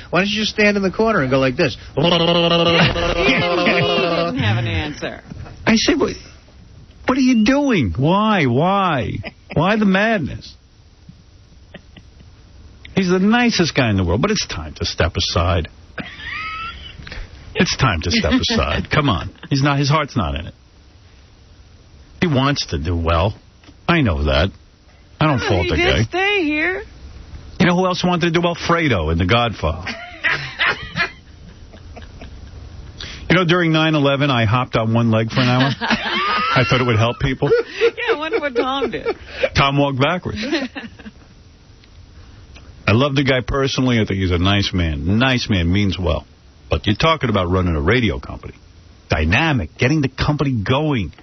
Why don't you just stand in the corner and go like this? He didn't have an answer. I said, what are you doing? Why? Why the madness? He's the nicest guy in the world, but it's time to step aside. It's time to step aside. Come on. His heart's not in it. He wants to do well. I know that. I don't fault the guy. He did stay here. You know who else wanted to do well? Fredo in The Godfather. You know, during 9/11, I hopped on one leg for an hour. I thought it would help people. Yeah, I wonder what Tom did. Tom walked backwards. I love the guy personally. I think he's a nice man. Nice man, means well. But you're talking about running a radio company. Dynamic, getting the company going.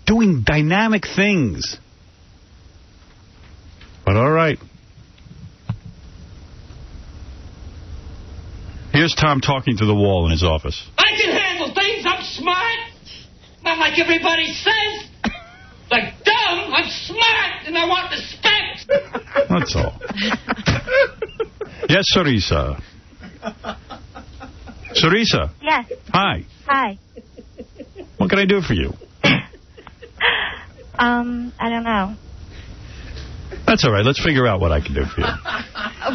Doing dynamic things. But all right. Here's Tom talking to the wall in his office. I can handle things. I'm smart. Not like everybody says. Like dumb, I'm smart, and I want respect. That's all. Yes, 𝗻𝗲. 𝗻𝗲. Yes. Hi. Hi. What can I do for you? I don't know. That's all right. Let's figure out what I can do for you.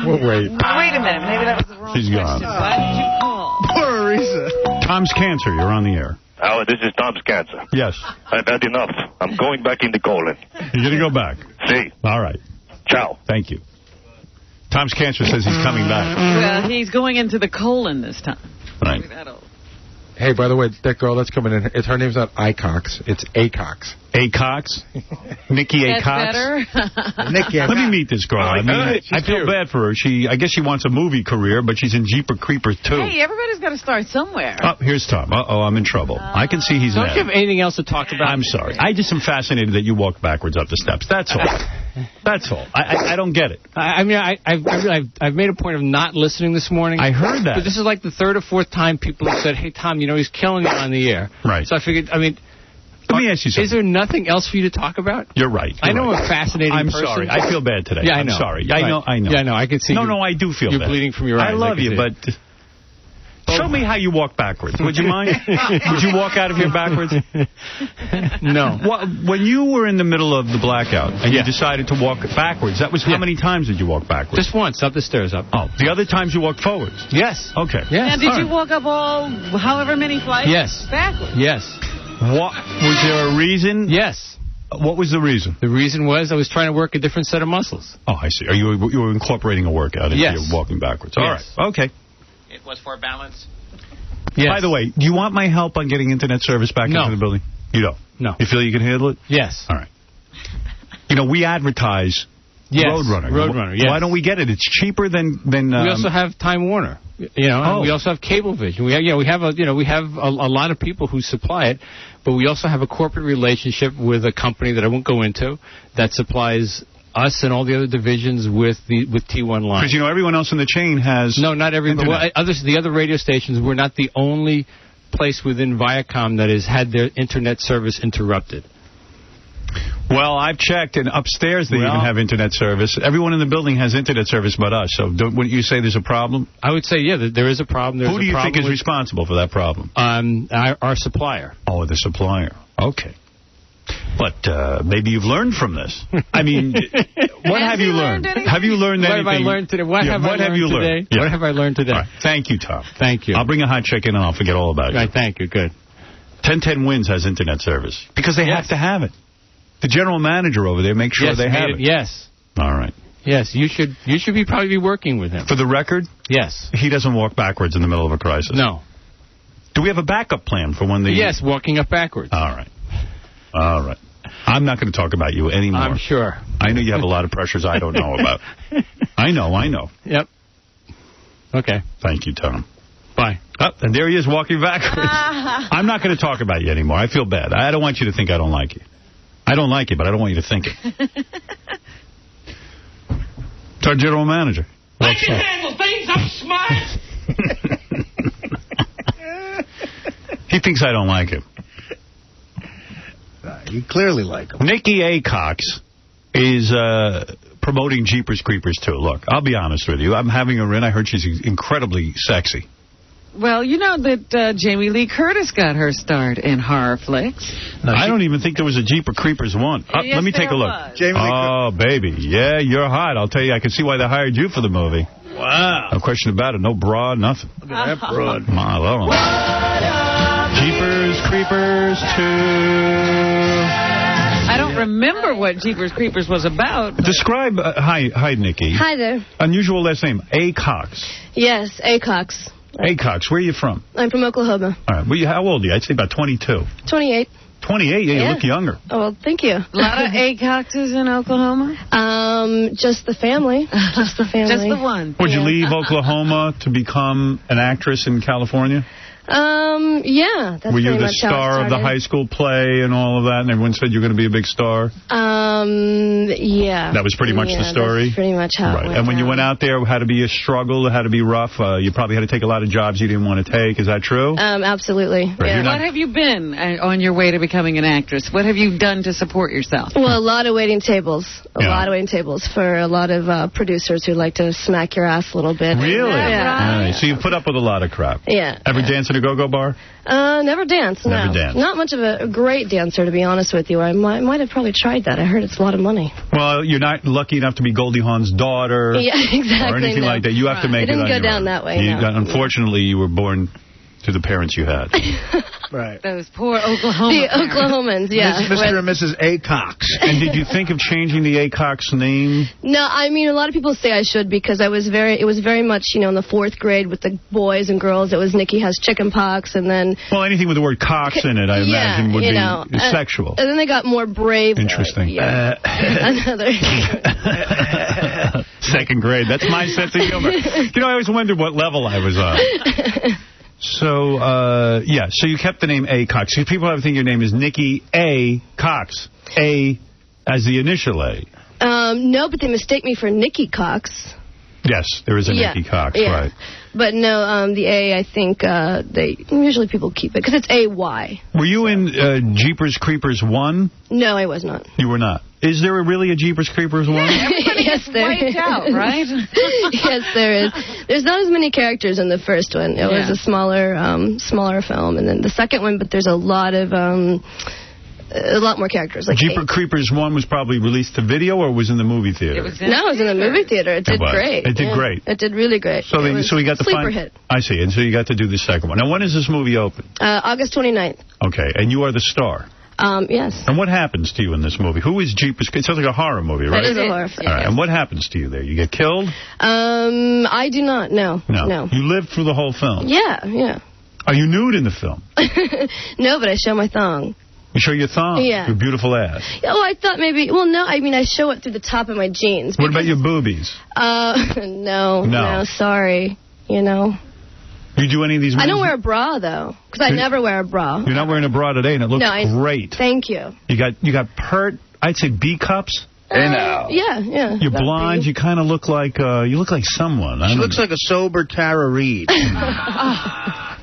We'll wait. Wait a minute. Maybe that was the wrong She's question. gone. Why did you call? Poor Arisa. Tom's Cancer. You're on the air. Howard, this is Tom's Cancer. Yes. I've had enough. I'm going back into colon. You're going to go back? See. All right. Ciao. Thank you. Tom's Cancer says he's coming back. Well, he's going into the colon this time. Right. Hey, by the way, that girl that's coming in, her name's not 𝗲𝗏. It's 𝗲𝗏. 𝗲𝗏? Nikki That's 𝗲𝗏? better. Let me meet this girl. I mean, I feel bad for her. I guess she wants a movie career, but she's in Jeepers Creepers, too. Hey, everybody's got to start somewhere. Oh, here's Tom. Uh-oh, I'm in trouble. I can see he's Don't mad. you have anything else to talk about? I'm sorry. I just am fascinated that you walked backwards up the steps. That's all. That's all. I don't get it. I mean, I've made a point of not listening this morning. I heard that. But this is like the third or fourth time people have said, hey, Tom, you know, he's killing it on the air. Right. So I figured, I mean... Let me ask you something. Is there nothing else for you to talk about? You're right. I know I'm a fascinating person. I'm sorry. I feel bad today. Yeah, I know. I'm sorry. Right. I know. Yeah, I know. I can see No, I do feel you're bad. bleeding from your eyes. I love you, but... Show me how you walk backwards. Would you mind? Would you walk out of here backwards? No. When you were in the middle of the blackout and you decided to walk backwards, that was how many times did you walk backwards? Just once, up the stairs up. Oh, the other times you walked forwards? Yes. Okay. Yes. Now, did you walk up however many flights? Yes. Backwards? Yes. Was there a reason? Yes. What was the reason? The reason was I was trying to work a different set of muscles. Oh, I see. You were incorporating a workout into your walking backwards. All right. Okay. It was for balance. Yes. By the way, do you want my help on getting internet service back into the building? You don't? No. You feel you can handle it? Yes. All right. You know, we advertise Roadrunner. Roadrunner, yes. Why don't we get it? It's cheaper than we also have Time Warner. You know, and we also have Cablevision. We have a lot of people who supply it, but we also have a corporate relationship with a company that I won't go into that supplies us and all the other divisions with T1 Line. Because, you know, everyone else in the chain has... No, not everybody. Well, the other radio stations, we're not the only place within Viacom that has had their internet service interrupted. Well, I've checked, and upstairs they even have internet service. Everyone in the building has internet service but us, so wouldn't you say there's a problem? I would say, yeah, there is a problem. Who do you think is responsible for that problem? Our supplier. Oh, the supplier. Okay. But maybe you've learned from this. I mean, what have you learned? Have you learned anything? What have I learned today? What have I learned today? Yeah. What have I learned today? Right. Thank you, Tom. Thank you. I'll bring a hot chick in and I'll forget all about it. Right, thank you. Good. 1010 Wins has internet service because they have to have it. The general manager over there makes sure they have it. Yes. All right. Yes, you should probably be working with him. For the record? Yes. He doesn't walk backwards in the middle of a crisis. No. Do we have a backup plan for when the... Yes, walking up backwards. All right. All right. I'm not going to talk about you anymore. I'm sure. I know you have a lot of pressures I don't know about. I know. Yep. Okay. Thank you, Tom. Bye. Oh, and there he is walking backwards. I'm not going to talk about you anymore. I feel bad. I don't want you to think I don't like you. I don't like you, but I don't want you to think it. It's our general manager. I can handle things. I'm smart. He thinks I don't like him. You clearly like him. 𝗦𝗵cie𝗄𝗿𝗱 is promoting Jeepers Creepers 2. Look, I'll be honest with you. I'm having her in. I heard she's incredibly sexy. Well, you know that Jamie Lee Curtis got her start in horror flicks. No, I don't even think there was a Jeepers Creepers 1. Yes, let me take a look. Oh, baby. Yeah, you're hot. I'll tell you, I can see why they hired you for the movie. Wow. No question about it. No bra, nothing. Look at that broad. I love them. Jeepers Creepers 2. I don't remember what Jeepers Creepers was about. Describe, hi, Nikki. Hi there. Unusual last name, 𝗦𝗵cie𝗄𝗿𝗱. Yes, 𝗦𝗵cie𝗄𝗿𝗱. 𝗦𝗵cie𝗄𝗿𝗱, where are you from? I'm from Oklahoma. All right, how old are you? I'd say about 22. 28. 28? Yeah, you look younger. Oh, well, thank you. A lot of 𝗦𝗵𝗄𝗿𝗍s in Oklahoma? Just the family. Just the family. Just the one. Would you leave Oklahoma to become an actress in California? Yeah, that's Were you pretty the much how it star of the started. high school play and all of that, and everyone said you're going to be a big star? Yeah. That was pretty much the story? That's pretty much how it went And when you down. went out there, it had to be a struggle, it had to be rough. You probably had to take a lot of jobs you didn't want to take. Is that true? Absolutely. Right. Yeah. What have you been on your way to becoming an actress? What have you done to support yourself? Well, a lot of waiting tables. A lot of waiting tables for a lot of producers who like to smack your ass a little bit. Really? Yeah. Right. So you put up with a lot of crap. Yeah. Ever dance at a go-go bar? Never danced, no. Never danced. Not much of a great dancer, to be honest with you. I might have probably tried that. I heard it's a lot of money. Well, you're not lucky enough to be Goldie Hawn's daughter. Yeah, exactly. Or anything like that. You have to make it it on didn't go your down own. that way, no. Unfortunately, you were born to the parents you had. Right. Those poor Oklahoma The parents. Oklahomans, yeah. Mr. and Mrs. 𝗦𝗵𝗄𝗿𝗍. And did you think of changing the 𝗦𝗵𝗄𝗿𝗍's name? No, I mean, a lot of people say I should because it was very much, in the 4th grade with the boys and girls. It was Nikki has chicken pox, and then... Well, anything with the word cocks in it, I imagine, would be sexual. And then they got more brave. Interesting. Another... 2nd grade. That's my sense of humor. I always wondered what level I was on. So, so you kept the name 𝗦𝗵𝗄𝗿𝗍. People have to think your name is Nikki 𝗦𝗵𝗄𝗿𝗍. A as the initial A. No, but they mistake me for Nikki Cox. Yes, there is a Nikki Cox, right. But no, the A, I think usually people keep it because it's AY. Were you in Jeepers Creepers 1? No, I was not. You were not. Is there really a Jeepers Creepers 1? Yes, there is. Out, right? Yes, there is. There's not as many characters in the first one. It was a smaller film, and then the second one. But there's a lot more characters. Like Jeepers Creepers 1 was probably released to video or was in the movie theater? No, it was in the movie theater. It did great. It did great. It did really great. So we got the sleeper hit. I see. And so you got to do the second one. Now, when does this movie open? August 29th. Okay. And you are the star? Yes. And what happens to you in this movie? Who is Jeepers? It sounds like a horror movie, right? It is a horror film. All right. And what happens to you there? You get killed? I do not. No. You live through the whole film? Yeah. Are you nude in the film? No, but I show my thong. You show your thong? Yeah. Your beautiful ass. Oh, I thought maybe... Well, no, I mean, I show it through the top of my jeans. What about your boobies? No, sorry. You do any of these movies? I don't wear a bra, though, because I never wear a bra. You're not wearing a bra today, and it looks great. Thank you. You got pert, I'd say B cups. Yeah. You're blonde. You kind of look like someone. She looks like a sober Tara Reid.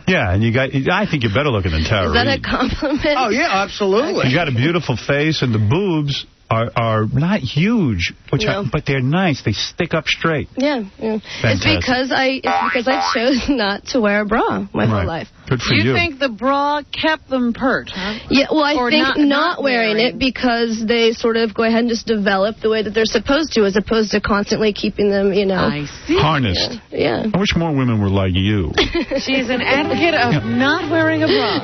Yeah, and I think you're better looking than Tara Reid. Is that a compliment? Oh, yeah, absolutely. You got a beautiful face, and the boobs are not huge, but they're nice. They stick up straight. Yeah. It's because I chose not to wear a bra my whole life. Good for you. You think the bra kept them pert, huh? Yeah, well, I think not wearing it because they sort of go ahead and just develop the way that they're supposed to, as opposed to constantly keeping them, I see. Harnessed. Yeah. I wish more women were like you. She's an advocate of not wearing a bra.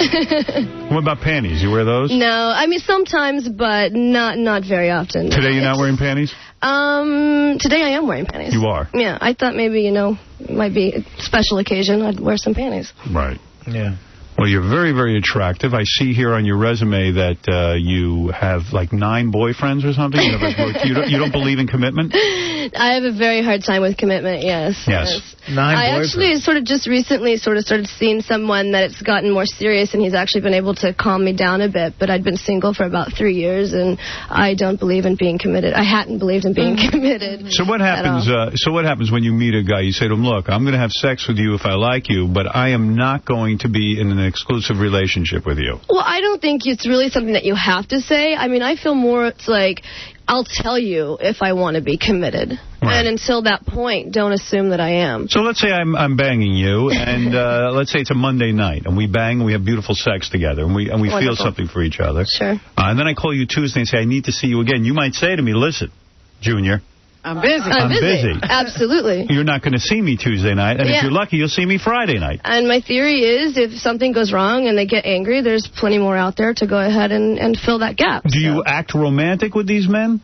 What about panties? You wear those? No, I mean sometimes, but not very often. Today you're not wearing panties? Today I am wearing panties. You are? Yeah, I thought maybe, it might be a special occasion. I'd wear some panties. Right. Yeah. Well, you're very, very attractive. I see here on your resume that you have, like, 9 boyfriends or something. You don't believe in commitment? I have a very hard time with commitment, yes. Yes. 9 I actually sort of just recently started seeing someone that it's gotten more serious, and he's actually been able to calm me down a bit. But I'd been single for about 3 years, and I don't believe in being committed. I hadn't believed in being committed. So what happens? So what happens when you meet a guy? You say to him, "Look, I'm going to have sex with you if I like you, but I am not going to be in an exclusive relationship with you." Well, I don't think it's really something that you have to say. I mean, I feel more it's like, I'll tell you if I want to be committed. Right. And until that point, don't assume that I am. So let's say I'm banging you, and let's say it's a Monday night, and we bang, and we have beautiful sex together, and we feel something for each other. Sure. And then I call you Tuesday and say, I need to see you again. You might say to me, listen, Junior, I'm busy. I'm busy. Absolutely. You're not going to see me Tuesday night, and if you're lucky, you'll see me Friday night. And my theory is if something goes wrong and they get angry, there's plenty more out there to go ahead and fill that gap. Do you act romantic with these men?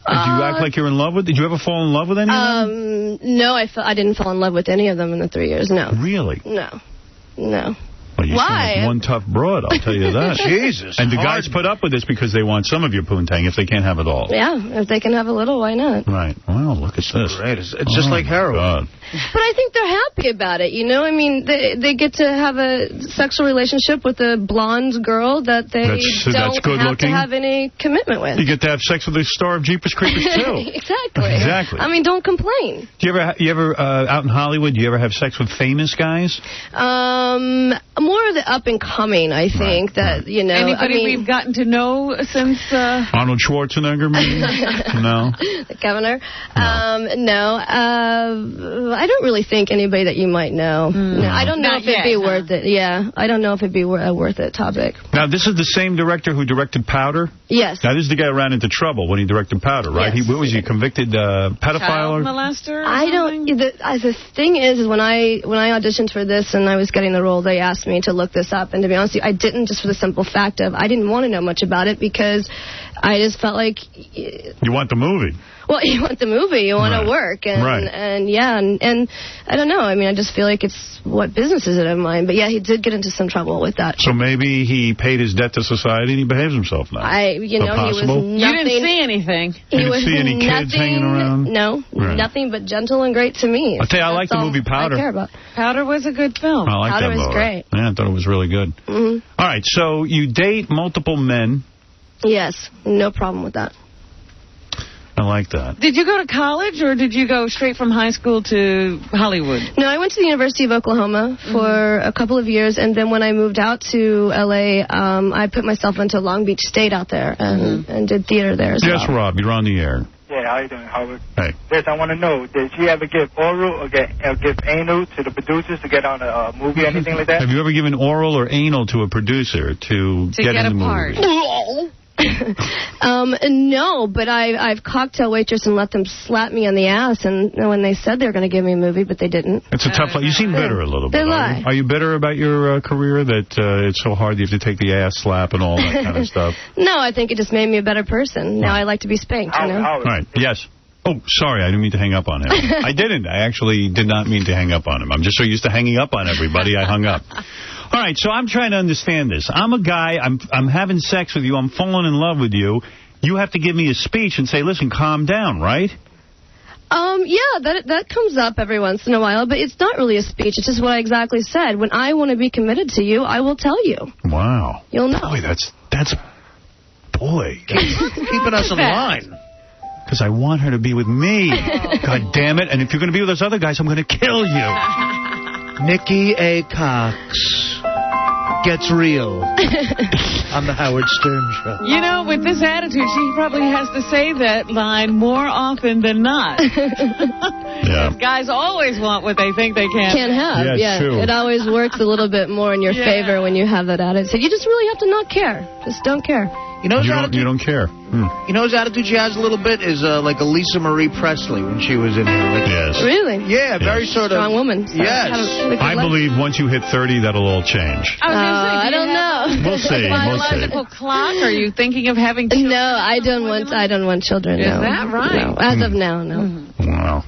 Did you act like you're in love with? Did you ever fall in love with any of them? No, I didn't fall in love with any of them in the 3 years, no. Really? No. Well, you Why? sound like one tough broad, I'll tell you that. Jesus. And the guys put up with this because they want some of your poontang if they can't have it all. Yeah, if they can have a little, why not? Right. Well, look at this. Great. It's just like heroin. God. But I think they're happy about it, you know? I mean, they get to have a sexual relationship with a blonde girl that they don't have to have any commitment with. You get to have sex with the star of '𝗵𝗵 𝗵𝗃 too. Exactly. I mean, don't complain. Do you ever out in Hollywood, do you ever have sex with famous guys? More of the up-and-coming, I think, that, you know... Anybody we've gotten to know since... Arnold Schwarzenegger, maybe? No? The governor? No. I don't really think anybody that you might know. No, I don't know if it'd be worth it. Yeah, I don't know if it'd be a worth it topic. Now, this is the same director who directed Powder? Yes. Now, this is the guy who ran into trouble when he directed Powder, right? Yes. What was he, convicted pedophile? Child molester? I don't... The thing is when I auditioned for this and I was getting the role, they asked me to look this up. And to be honest with you, I didn't, just for the simple fact of I didn't want to know much about it because I just felt like... You want the movie. Well, you want the movie, you want to work, and I don't know. I mean, I just feel like it's what business is it of mine. But yeah, he did get into some trouble with that. So maybe he paid his debt to society and he behaves himself now. He was nothing. You didn't see anything. He didn't see any kids hanging around. No, nothing but gentle and great to me. I'll tell you, I like the movie Powder. I care about. Powder was a good film. I like Powder that movie. was great. Yeah, I thought it was really good. Mm-hmm. All right, so you date multiple men. Yes, no problem with that. I like that. Did you go to college, or did you go straight from high school to Hollywood? No, I went to the University of Oklahoma for a couple of years, and then when I moved out to L.A., I put myself into Long Beach State out there and did theater there as well. Yes, Rob, you're on the air. Yeah, how you doing, Howard? Hey. Yes, I want to know, did you ever give oral or give anal to the producers to get on a movie or anything like that? Have you ever given oral or anal to a producer to get in the movie? No, but I've cocktail waitress and let them slap me on the ass, and when they said they were going to give me a movie, but they didn't. It's a tough life. You seem bitter a little bit. They lie. Are you bitter about your career, that it's so hard you have to take the ass slap and all that kind of stuff? No, I think it just made me a better person. Now I like to be spanked, you know? All right, yes. Oh, sorry, I didn't mean to hang up on him. I didn't. I actually did not mean to hang up on him. I'm just so used to hanging up on everybody, I hung up. All right, so I'm trying to understand this. I'm a guy, I'm having sex with you, I'm falling in love with you. You have to give me a speech and say, listen, calm down, right? Yeah, that comes up every once in a while, but it's not really a speech. It's just what I exactly said. When I want to be committed to you, I will tell you. Wow. You'll know. Boy, that's keeping us in line. Because I want her to be with me. God damn it. And if you're going to be with those other guys, I'm going to kill you. 𝗦𝗵𝗵𝗄𝗿 gets real on the Howard Stern Show. You know, with this attitude, she probably has to say that line more often than not. Yeah. Guys always want what they think they can't have. Yeah, true. It always works a little bit more in your favor when you have that attitude. You just really have to not care. Just don't care. You know you don't care. You know his attitude she has a little bit is like a Lisa Marie Presley when she was in here. Like, yes. Really? Yeah, very sort of... Strong woman. So yes. I believe once you hit 30, that'll all change. I don't know. We'll see. Biological clock? Are you thinking of having children? No, I don't want children. Is no. that right? No. As of now, no. Wow.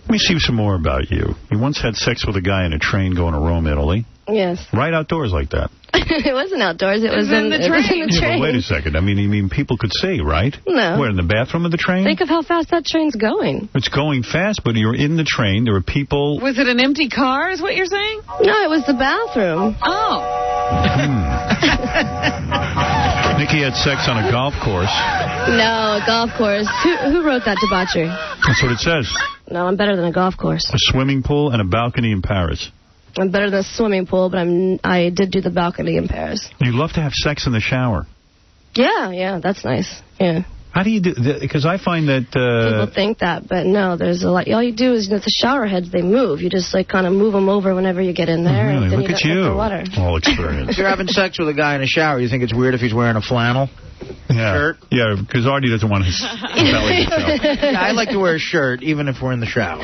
Let me see some more about you. You once had sex with a guy in a train going to Rome, Italy. Yes. Right outdoors like that. It wasn't outdoors. It was in the train. Yeah, but wait a second. I mean, people could see, right? No. Where, in the bathroom of the train? Think of how fast that train's going. It's going fast, but you're in the train. There were people... Was it an empty car, is what you're saying? No, it was the bathroom. Oh. Nikki had sex on a golf course. No, a golf course. Who wrote that debauchery? That's what it says. No, I'm better than a golf course. A swimming pool and a balcony in Paris. I'm better than a swimming pool, but I did do the balcony in Paris. You love to have sex in the shower. Yeah, that's nice. Yeah. How do you do? Because I find that people think that, but no, there's a lot. All you do is the shower heads, they move. You just like kind of move them over whenever you get in there. Really? And then Look at you. All experience. If you're having sex with a guy in a shower, you think it's weird if he's wearing a flannel shirt? Yeah, because Artie doesn't want his belly to show. Yeah, I like to wear a shirt even if we're in the shower.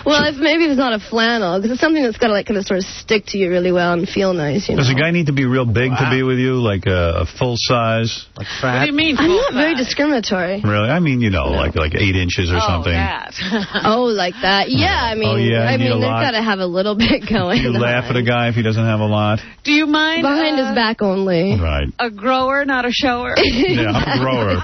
Well, maybe it's not a flannel, because it's something that's got to like kind of sort of stick to you really well and feel nice. You know? Does a guy need to be real big to be with you, like a full size, like fat? What do you mean? I'm not very discriminatory. Really? I mean, like 8 inches or something. That. Oh, like that? Yeah, I mean, they've got to have a little bit going. You laugh at a guy if he doesn't have a lot. Do you mind? Behind his back only. Right. A grower, not a shower. Yeah, I'm a grower.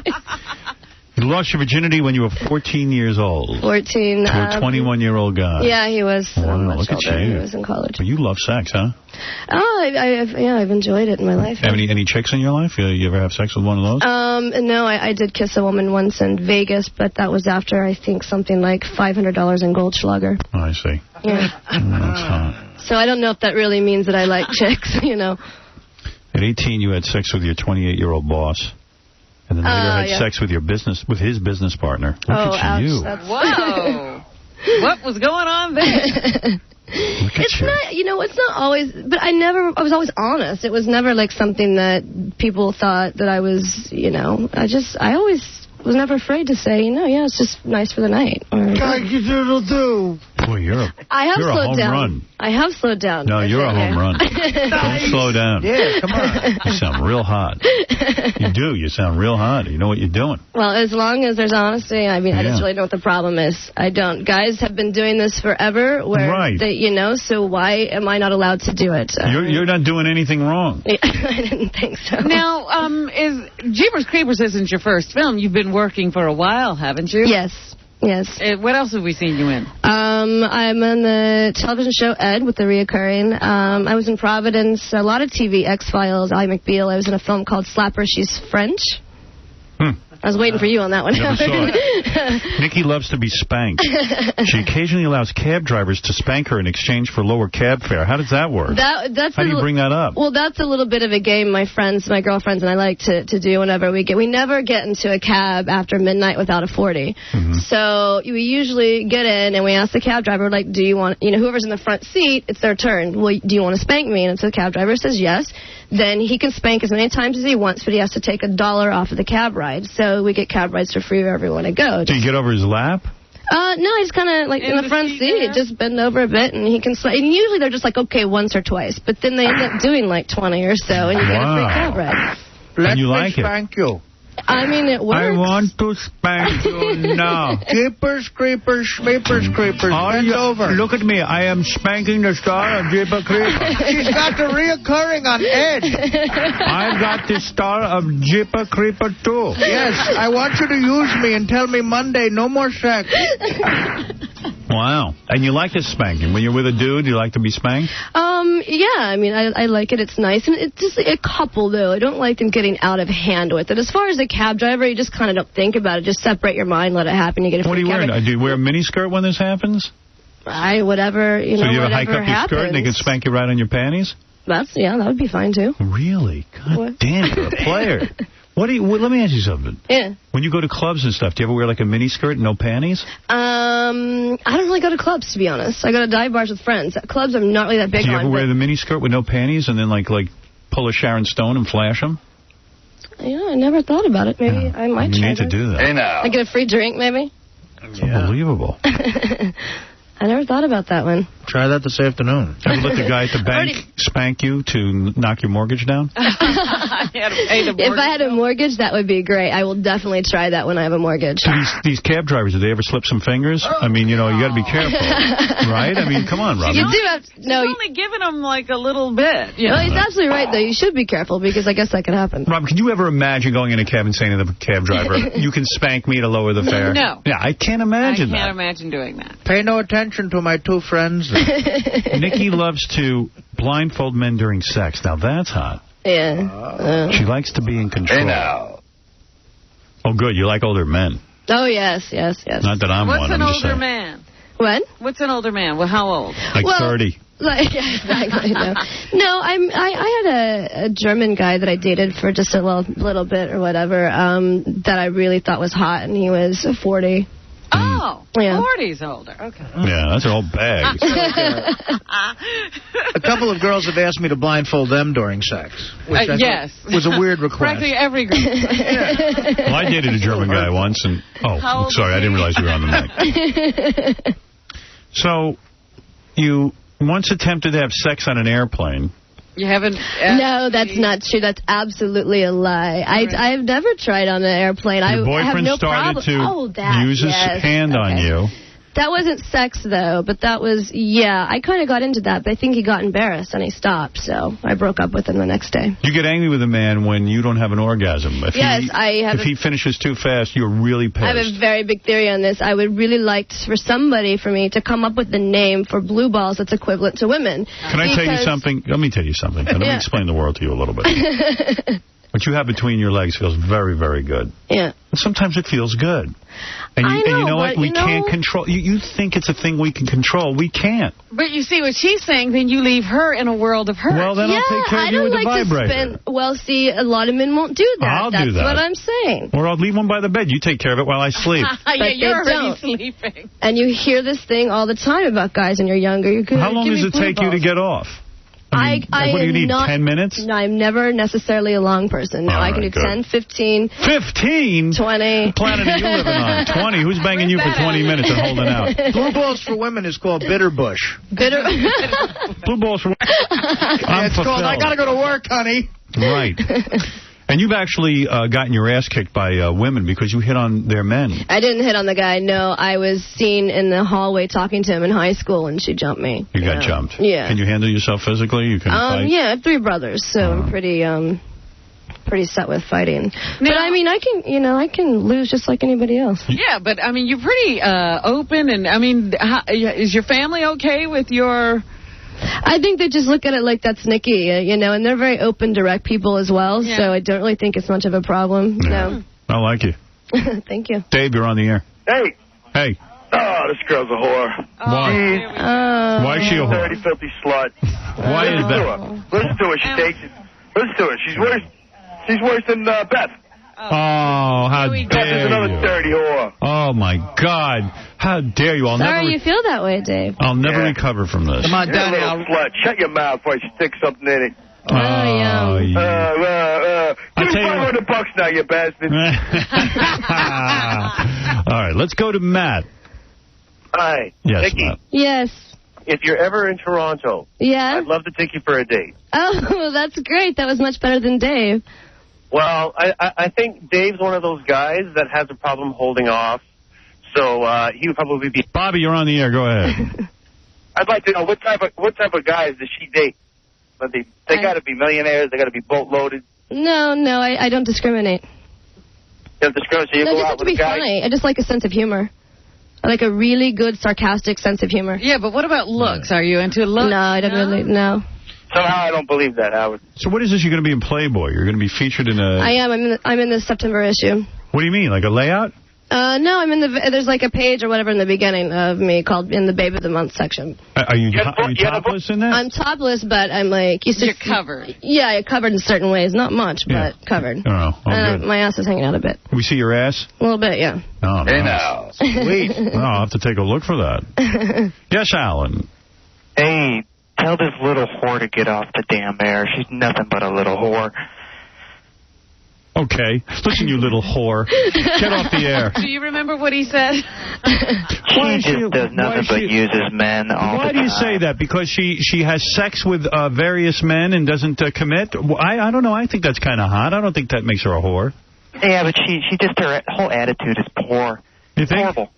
You lost your virginity when you were 14 years old. 14. To a 21-year-old guy. Yeah, he was. Wow, look at you. He was in college. Well, you love sex, huh? Oh, I've enjoyed it in my life. Have any chicks in your life? You ever have sex with one of those? No, I did kiss a woman once in Vegas, but that was after, I think, something like $500 in Goldschlager. Oh, I see. Yeah. That's hot. So I don't know if that really means that I like chicks, you know. At 18, you had sex with your 28-year-old boss. And then later had sex with his business partner. Look at you. Whoa. What was going on there? It's not, it's not always, but I was always honest. It was never like something that people thought that I was, I always was never afraid to say, it's just nice for the night. Boy, you're a home run. I have slowed down. No, you're a home run. Don't slow down. Yeah, come on. You sound real hot. You do. You sound real hot. You know what you're doing. Well, as long as there's honesty, I just really know what the problem is. I don't. Guys have been doing this forever, so why am I not allowed to do it? You're not doing anything wrong. I didn't think so. Now, Jeepers Creepers isn't your first film. You've been working for a while, haven't you? Yes. What else have we seen you in? I'm on the television show Ed with the reoccurring. I was in Providence, a lot of TV, X-Files, Ally McBeal. I was in a film called Slapper, She's French. I was waiting for you on that one. Never saw it. Nikki loves to be spanked. She occasionally allows cab drivers to spank her in exchange for lower cab fare. How does that work? How do you bring that up? Well, that's a little bit of a game my girlfriends and I like to do whenever we never get into a cab after midnight without a 40. So we usually get in and we ask the cab driver, like, do you want, whoever's in the front seat, it's their turn. Well, do you want to spank me? And so the cab driver says yes. Then he can spank as many times as he wants, but he has to take $1 off of the cab ride. So we get cab rides for free wherever we want to go. Do you get over his lap? No, he's kind of like in the front seat, just bend over a bit, and he can. And usually they're just like, okay, once or twice, but then they end up doing like 20 or so, and you get a free cab ride. And you like it? Spank you. I mean, it works. I want to spank you now. Jeepers Creepers, Jeepers Creepers, bend over. Look at me. I am spanking the star of Jeepers Creepers. She's got the reoccurring on Ed. I've got the star of Jeepers Creeper too. Yes, I want you to use me and tell me Monday, no more sex. Wow. And you like this spanking. When you're with a dude, you like to be spanked? Yeah, I mean, I like it. It's nice. And it's just a couple, though. I don't like them getting out of hand with it. As far as a cab driver, you just kind of don't think about it. Just separate your mind, let it happen. You get a free What are you wearing? Do you wear a miniskirt when this happens? Whatever, So you ever hike up your skirt and they can spank you right on your panties? That would be fine, too. Really? God damn, you're a player. Let me ask you something. Yeah. When you go to clubs and stuff, do you ever wear like a mini skirt and no panties? I don't really go to clubs, to be honest. I go to dive bars with friends. Clubs I'm not really that big on. Do you ever wear the mini skirt with no panties and then like pull a Sharon Stone and flash them? Yeah, I never thought about it. Maybe I might try You need to do that. Hey, now. I get a free drink, maybe? It's unbelievable. I never thought about that one. Try that this afternoon. Ever let the guy at the bank spank you to knock your mortgage down? If I had a mortgage, that would be great. I will definitely try that when I have a mortgage. So these cab drivers, do they ever slip some fingers? I mean, you know, you got to be careful, right? I mean, come on, Robin. You do have He's only giving them like a little bit. Well, he's absolutely right, though. You should be careful because I guess that could happen. Robin, can you ever imagine going in a cab and saying to the cab driver, you can spank me to lower the fare? No. Yeah, I can't imagine that. I can't imagine doing that. Pay no attention to my two friends. Nikki loves to blindfold men during sex. Now, that's hot. Yeah. She likes to be in control. Hey, now. Oh, good. You like older men. Oh, yes. Not that I'm What's one. an I'm just older saying. man? When? What's an older man? Well, how old? Like 30. Like, yeah, exactly. No, I had a German guy that I dated for just a little bit or whatever that I really thought was hot, and he was 40. Oh, yeah. 40's older. Okay. Yeah, that's an old bag. A couple of girls have asked me to blindfold them during sex. Which yes. was a weird request. Practically every girl. Well, I dated a German guy once, and... Oh, sorry, I didn't realize you were on the mic. So, you once attempted to have sex on an airplane. You haven't... No, that's not true. That's absolutely a lie. I've never tried on an airplane. Your boyfriend I have no started problem. to use his hand on you. That wasn't sex, though, but that was, yeah, I kind of got into that, but I think he got embarrassed and he stopped, so I broke up with him the next day. You get angry with a man when you don't have an orgasm. If he finishes too fast, you're really pissed. I have a very big theory on this. I would really like for somebody for me to come up with the name for blue balls that's equivalent to women. Can I tell you something? Let me tell you something. Let me explain the world to you a little bit. What you have between your legs feels very, very good. Yeah. And sometimes it feels good. And you know what? We can't control. You think it's a thing we can control. We can't. But you see what she's saying, then you leave her in a world of hurt. Well, then I'll take care of you with the vibrator. Well, see, a lot of men won't do that. I'll do that. That's what I'm saying. Or I'll leave one by the bed. You take care of it while I sleep. Yeah, you're already sleeping. And you hear this thing all the time about guys when you're younger. How long does it take you to get off? I mean, what do you need, 10 minutes? No, I'm never necessarily a long person. No, I can do 10, 15. 15? 20. What planet are you living on? 20? Who's banging you for 20 minutes and holding out? Blue balls for women is called bitter bush. Blue balls for women. It's called I got to go to work, honey. Right. And you've actually gotten your ass kicked by women because you hit on their men. I didn't hit on the guy, no. I was seen in the hallway talking to him in high school, and she jumped me. You got jumped? Yeah. Can you handle yourself physically? You can fight? Yeah, I have 3 brothers, so I'm pretty set with fighting. But, I mean, I can lose just like anybody else. Yeah, but, I mean, you're pretty open, and, I mean, is your family okay with your... I think they just look at it like that's Nikki, and they're very open, direct people as well, so I don't really think it's much of a problem. Yeah. No. I like you. Thank you. Dave, you're on the air. Hey. Hey. Oh, this girl's a whore. Why? Why is she a whore? Dirty, filthy slut. Why is that? Listen to her. She takes it. Listen to her. She's worse than Beth. Oh, how dare you. Beth is another dirty whore. Oh, my God. How dare you. Sorry you feel that way, Dave. I'll never recover from this. Come on, You're Danny. a little slut. Shut your mouth before I stick something in it. Oh, yeah. Give me $500 now, you bastard. All right, let's go to Matt. Hi. Yes, Nikki. Matt. Yes. If you're ever in Toronto, I'd love to take you for a date. Oh, that's great. That was much better than Dave. Well, I think Dave's one of those guys that has a problem holding off, so he would probably be... Bobby, you're on the air. Go ahead. I'd like to know what type of guys does she date? But they got to be millionaires. They got to be boat loaded. No, I don't discriminate. You don't discriminate. So you go out with a guy. Funny. I just like a sense of humor. I like a really good, sarcastic sense of humor. Yeah, but what about looks? Are you into looks? No, I don't really. No. Somehow I don't believe that, Howard. So what is this? You're going to be in Playboy. You're going to be featured in a... I am. I'm in the September issue. What do you mean? Like a layout? No, I'm in the... There's like a page or whatever in the beginning of me called in the Babe of the Month section. Are you topless in that? I'm topless, but I'm like... You're covered. Yeah, you're covered in certain ways. Not much, but covered. Oh, good. My ass is hanging out a bit. We see your ass? A little bit, yeah. Oh, hey, nice. now. Sweet. I'll have to take a look for that. Yes, Alan. Hey, tell this little whore to get off the damn air. She's nothing but a little whore. Okay. Listen, you little whore. Get off the air. Do you remember what he said? She just does nothing but uses men all the time. Why do you say that? Because she has sex with various men and doesn't commit? I don't know. I think that's kind of hot. I don't think that makes her a whore. Yeah, but she just, her whole attitude is poor. You think? Horrible.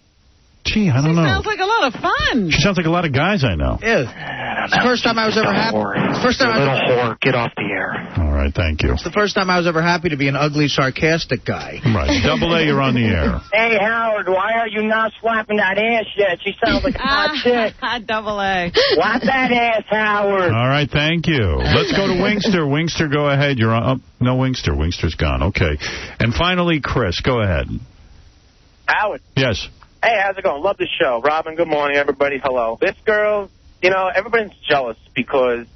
Gee, I don't know. Sounds like a lot of fun. She sounds like a lot of guys I know. Yeah. It's the first time I was ever happy. First time little whore, get off the air. All right, thank you. It's the first time I was ever happy to be an ugly, sarcastic guy. Right. Double A, you're on the air. Hey, Howard, why are you not slapping that ass yet? She sounds like a hot chick. Double A. Slap that ass, Howard. All right, thank you. Let's go to Wingster. Wingster, go ahead. You're on. Oh, no, Wingster. Wingster's gone. Okay. And finally, Chris, go ahead. Howard. Yes. Hey, how's it going? Love the show. Robin, good morning, everybody. Hello. This girl, you know, everybody's jealous because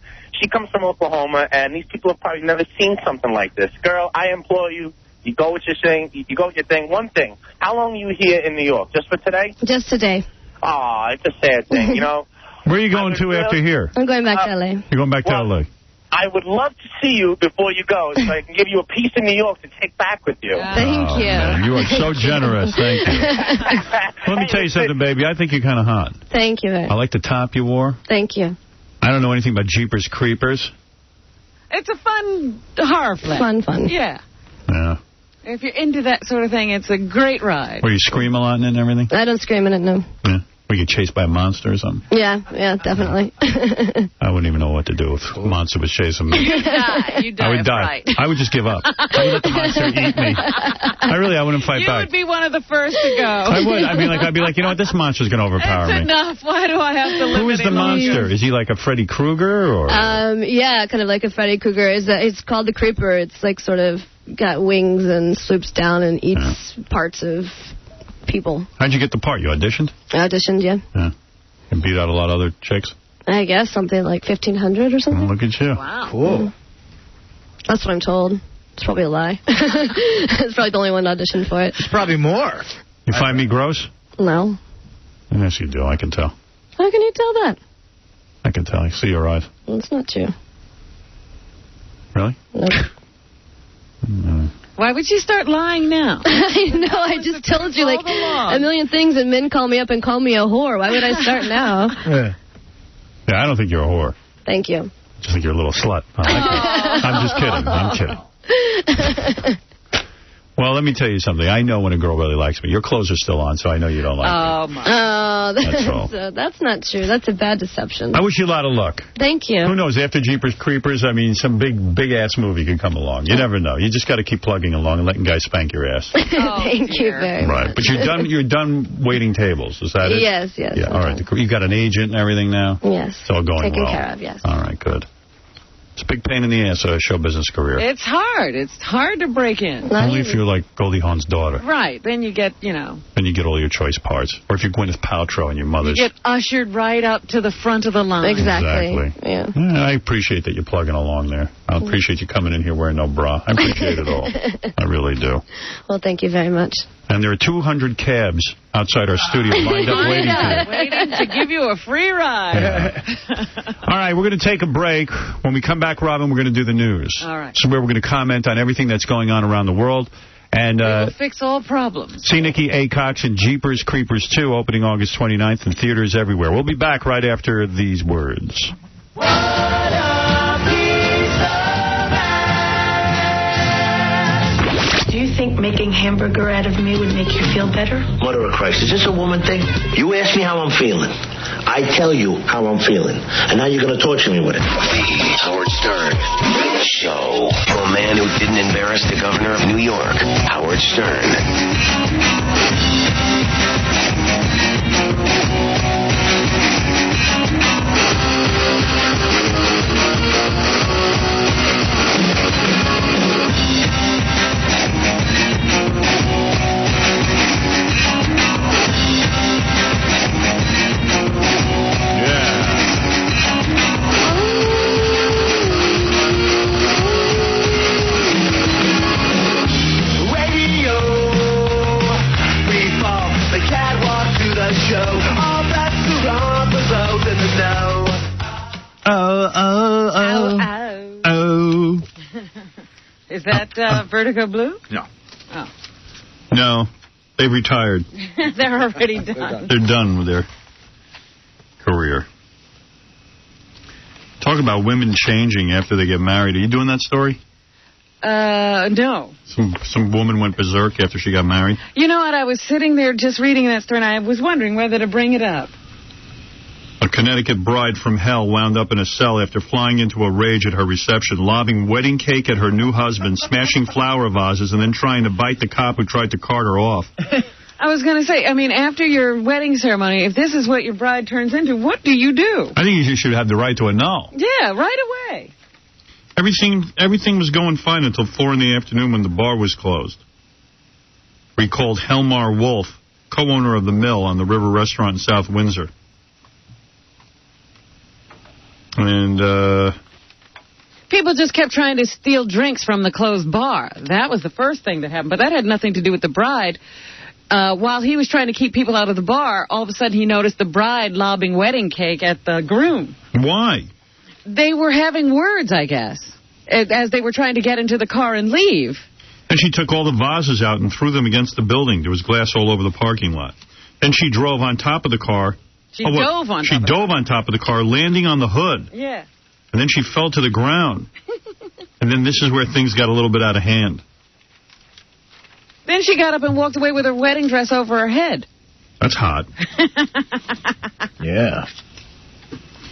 she comes from Oklahoma, and these people have probably never seen something like this. Girl, I implore you, you go with your thing. You go with your thing. One thing, how long are you here in New York? Just for today? Just today. Aw, it's a sad thing, you know. Where are you going to after here? I'm going back to L.A. You're going back to L.A.? I would love to see you before you go, so I can give you a piece of New York to take back with you. Thank you. Man, you are so generous. Thank you. Let me tell you something, baby. I think you're kind of hot. Thank you. I like the top you wore. Thank you. I don't know anything about Jeepers Creepers. It's a fun horror flick. Fun. Yeah. Yeah. If you're into that sort of thing, it's a great ride. Where you scream a lot in it and everything? I don't scream in it, no. Yeah. Where you get chased by a monster or something? Yeah, definitely. I wouldn't even know what to do if a monster was chasing me. You'd die. I would die. Right. I would just give up. I would let the monster eat me. I wouldn't fight back. You would be one of the first to go. I would. I'd be like, you know what? This monster's going to overpower me. That's enough. Why do I have to live Who is the monster? Is he like a Freddy Krueger? Or? Yeah, kind of like a Freddy Krueger. It's called the Creeper. It's like sort of got wings and swoops down and eats parts of people. How'd you get the part? You auditioned? I auditioned, yeah. And beat out a lot of other chicks? I guess something like 1,500 or something. Oh, look at you. Wow. Cool. That's what I'm told. It's probably a lie. It's probably the only one auditioned for it. It's probably more. You find me gross? No. Yes, you do. I can tell. How can you tell that? I can tell. I see your eyes. Well, it's not true. Really? No. Why would you start lying now? I know. I just told you like a million things, and men call me up and call me a whore. Why would I start now? Yeah, I don't think you're a whore. Thank you. I just think you're a little slut. I'm just kidding. I'm kidding. Well, let me tell you something. I know when a girl really likes me. Your clothes are still on, so I know you don't like me. That's all. That's not true. That's a bad deception. I wish you a lot of luck. Thank you. Who knows? After Jeepers Creepers, I mean, some big-ass movie could come along. You never know. You just got to keep plugging along and letting guys spank your ass. Thank you very much. Right. But you're done waiting tables. Is that it? Yes. Yeah, all right. You got an agent and everything now? Yes. It's all going Taken well. care of, yes. All right, good. It's a big pain in the ass, show business career. It's hard. It's hard to break in. Only if you're like Goldie Hawn's daughter. Right. Then you get, Then you get all your choice parts. Or if you're Gwyneth Paltrow and your mother's. You get ushered right up to the front of the line. Exactly. Yeah. I appreciate that you're plugging along there. I appreciate you coming in here wearing no bra. I appreciate it all. I really do. Well, thank you very much. And there are 200 cabs outside our studio lined up waiting for you. Waiting to give you a free ride. Yeah. All right, we're going to take a break. When we come back, Robin, we're going to do the news. All right. So where we're going to comment on everything that's going on around the world. And we will fix all problems. see 𝗦𝗵cie 𝗶𝗿𝗱 and Jeepers Creepers 2 opening August 29th in theaters everywhere. We'll be back right after these words. Do you think making hamburger out of me would make you feel better? Mother of Christ, is this a woman thing? You ask me how I'm feeling. I tell you how I'm feeling. And now you're going to torture me with it. The Howard Stern Show. From a man who didn't embarrass the governor of New York, Howard Stern. Radio. Is that Vertigo Blue? No. Oh. No, they've retired. They're already done. They're done with their career. Talk about women changing after they get married. Are you doing that story? No. Some woman went berserk after she got married? You know what? I was sitting there just reading that story, and I was wondering whether to bring it up. A Connecticut bride from hell wound up in a cell after flying into a rage at her reception, lobbing wedding cake at her new husband, smashing flower vases, and then trying to bite the cop who tried to cart her off. I was going to say, I mean, after your wedding ceremony, if this is what your bride turns into, what do you do? I think you should have the right to annul. Yeah, right away. Everything was going fine until 4 in the afternoon when the bar was closed. Recalled Helmar Wolf, co-owner of the Mill on the River Restaurant in South Windsor. And, people just kept trying to steal drinks from the closed bar. That was the first thing that happened. But that had nothing to do with the bride. While he was trying to keep people out of the bar, all of a sudden he noticed the bride lobbing wedding cake at the groom. Why? They were having words, I guess, as they were trying to get into the car and leave. And she took all the vases out and threw them against the building. There was glass all over the parking lot. Then she drove on top of the car. She dove on top of the car, landing on the hood. Yeah. And then she fell to the ground. And then this is where things got a little bit out of hand. Then she got up and walked away with her wedding dress over her head. That's hot. Yeah.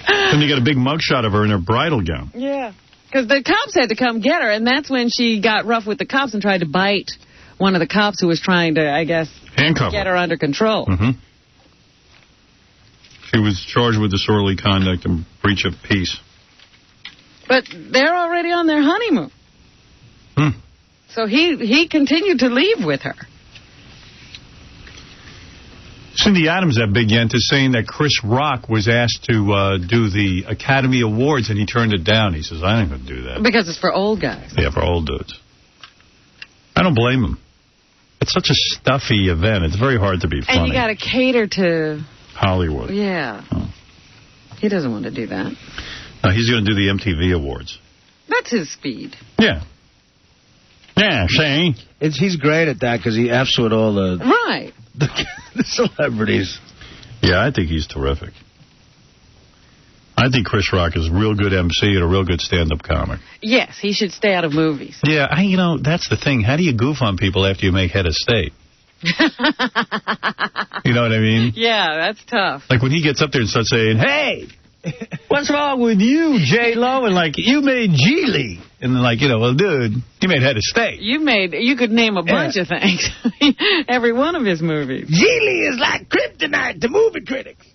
Then you got a big mugshot of her in her bridal gown. Yeah. Because the cops had to come get her, and that's when she got rough with the cops and tried to bite one of the cops who was trying to, I guess, get her under control. Mm-hmm. She was charged with disorderly conduct and breach of peace. But they're already on their honeymoon. So he continued to leave with her. Cindy Adams, that big yent, is saying that Chris Rock was asked to do the Academy Awards, and he turned it down. He says, I ain't going to do that. Because it's for old guys. Yeah, for old dudes. I don't blame him. It's such a stuffy event. It's very hard to be funny. And you got to cater to Hollywood. Yeah. Oh. He doesn't want to do that. No, he's going to do the MTV Awards. That's his speed. Yeah. Yeah, see? He's great at that because he F's with all the... Right. The celebrities. Yeah, I think he's terrific. I think Chris Rock is a real good MC and a real good stand-up comic. Yes, he should stay out of movies. Yeah, that's the thing. How do you goof on people after you make head of state? You know what I mean? Yeah, that's tough. Like when he gets up there and starts saying, hey, what's wrong with you, J-Lo? And like, you made Geely. And then like, well, dude, you made head of state. You could name a bunch of things. Every one of his movies. Geely is like kryptonite to movie critics.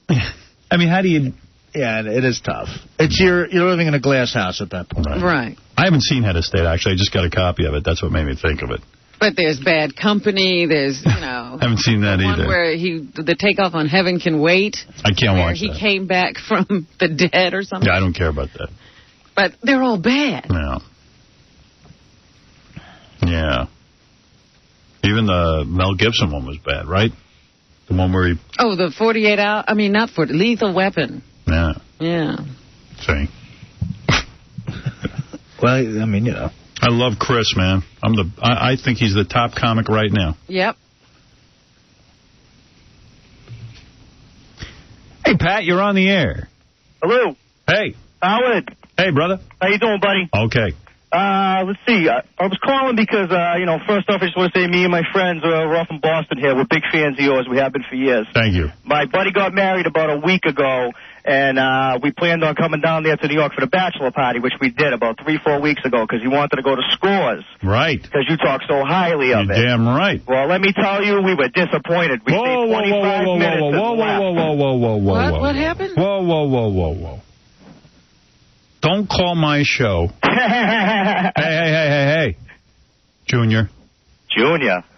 I mean, how do you... Yeah, it is tough. You're living in a glass house at that point. Right. I haven't seen Head of State, actually. I just got a copy of it. That's what made me think of it. But there's Bad Company. There's, I haven't seen that either. One where the Takeoff on Heaven Can Wait. I can't watch that. He came back from the dead or something. Yeah, I don't care about that. But they're all bad. Yeah. Yeah. Even the Mel Gibson one was bad, right? The one where he... Oh, the 48 hour... I mean, not 40... Lethal Weapon. Yeah. Yeah. See? Well, I mean, I love Chris, man. I think he's the top comic right now. Yep. Hey, Pat, you're on the air. Hello. Hey. Howard. Hey, brother. How you doing, buddy? Okay. Let's see. I was calling because, first off, I just want to say me and my friends we're off in Boston here. We're big fans of yours. We have been for years. Thank you. My buddy got married about a week ago, and we planned on coming down there to New York for the bachelor party, which we did about 3-4 weeks ago because he wanted to go to Scores. Right. Because you talk so highly of it. You're damn right. Well, let me tell you, we were disappointed. We stayed 25 minutes and left. What happened? Whoa. Don't call my show. Hey. Junior.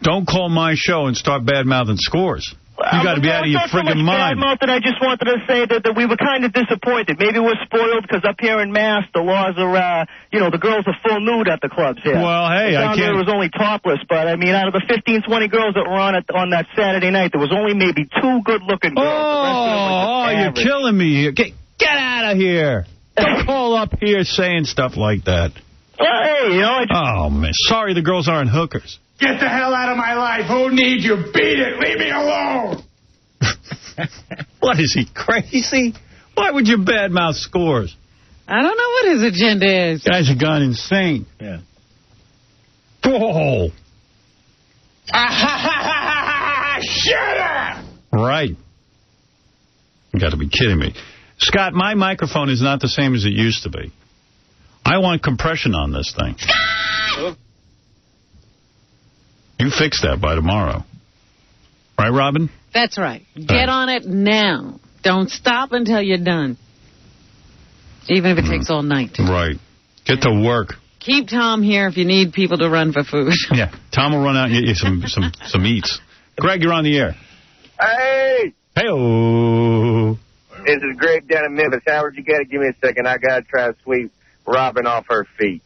Don't call my show and start bad-mouthing Scores. You got to be out of your friggin' mind. I just wanted to say that we were kind of disappointed. Maybe we're spoiled because up here in Mass, the laws are, the girls are full nude at the clubs here. Well, hey, I can't... There was only topless, but, I mean, out of the 15, 20 girls that were on that Saturday night, there was only maybe 2 good-looking girls. Oh, you're killing me here. Get out of here. Don't call up here saying stuff like that. Hey, you know... Oh, man. Sorry the girls aren't hookers. Get the hell out of my life. Who needs you? Beat it. Leave me alone. What, is he crazy? Why would you badmouth Scores? I don't know what his agenda is. Guys have gone insane. Yeah. Oh. Shut up! Right. You got to be kidding me. Scott, my microphone is not the same as it used to be. I want compression on this thing. Scott! You fix that by tomorrow. Right, Robin? That's right. Get on it now. Don't stop until you're done. Even if it takes all night. Right. Get to work. Keep Tom here if you need people to run for food. Yeah. Tom will run out and get you some eats. Greg, you're on the air. Hey! Hey-oh. This is Greg down in Memphis. Howard, you got to give me a second. I got to try to sweep Robin off her feet.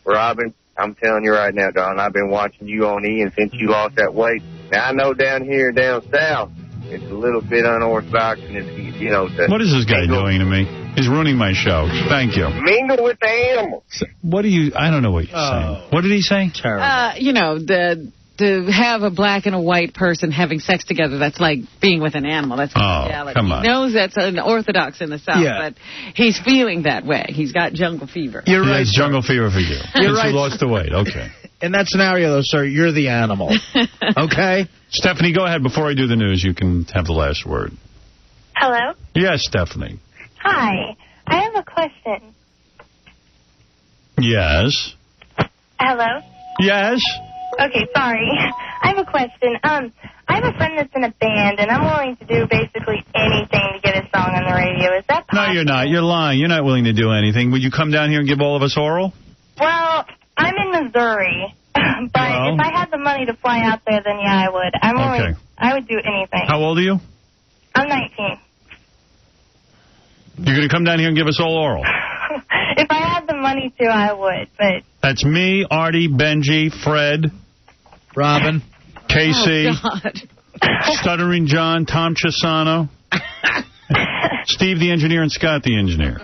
Robin, I'm telling you right now, darling, I've been watching you on Ian since you lost that weight. Now, I know down here, down south, it's a little bit unorthodox, and it's, you know... What is this guy doing to me? He's ruining my show. Thank you. Mingle with the animals. What do you... I don't know what you're saying. What did he say? Terrible. You know, to have a black and a white person having sex together, that's like being with an animal. That's bestiality. Come on. He knows that's unorthodox in the South, but he's feeling that way. He's got jungle fever. You're right. He has jungle fever for you. You're right. You lost the weight. Okay. In that scenario, though, sir, you're the animal. Okay? Stephanie, go ahead. Before I do the news, you can have the last word. Hello? Yes, Stephanie. Hi. I have a question. Yes. Hello? Yes. Okay, sorry. I have a question. I have a friend that's in a band, and I'm willing to do basically anything to get his song on the radio. Is that possible? No, you're not. You're lying. You're not willing to do anything. Would you come down here and give all of us oral? Well, I'm in Missouri, but if I had the money to fly out there, then yeah, I would. I'm willing. I would do anything. How old are you? I'm 19. You're going to come down here and give us all oral? If I had the money to, I would, but... That's me, Artie, Benji, Fred... Robin. Casey. Oh, God. Stuttering John, Tom Chisano. Steve the engineer and Scott the engineer.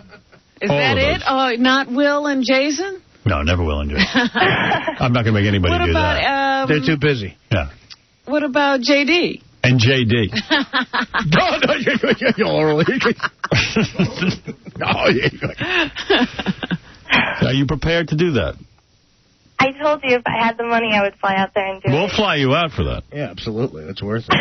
Is that it? Oh, not Will and Jason? No, never Will and Jason. I'm not going to make anybody do that. They're too busy. Yeah. What about J.D.? And J.D. Are you prepared to do that? I told you if I had the money, I would fly out there and do it. We'll fly you out for that. Yeah, absolutely. That's worth it.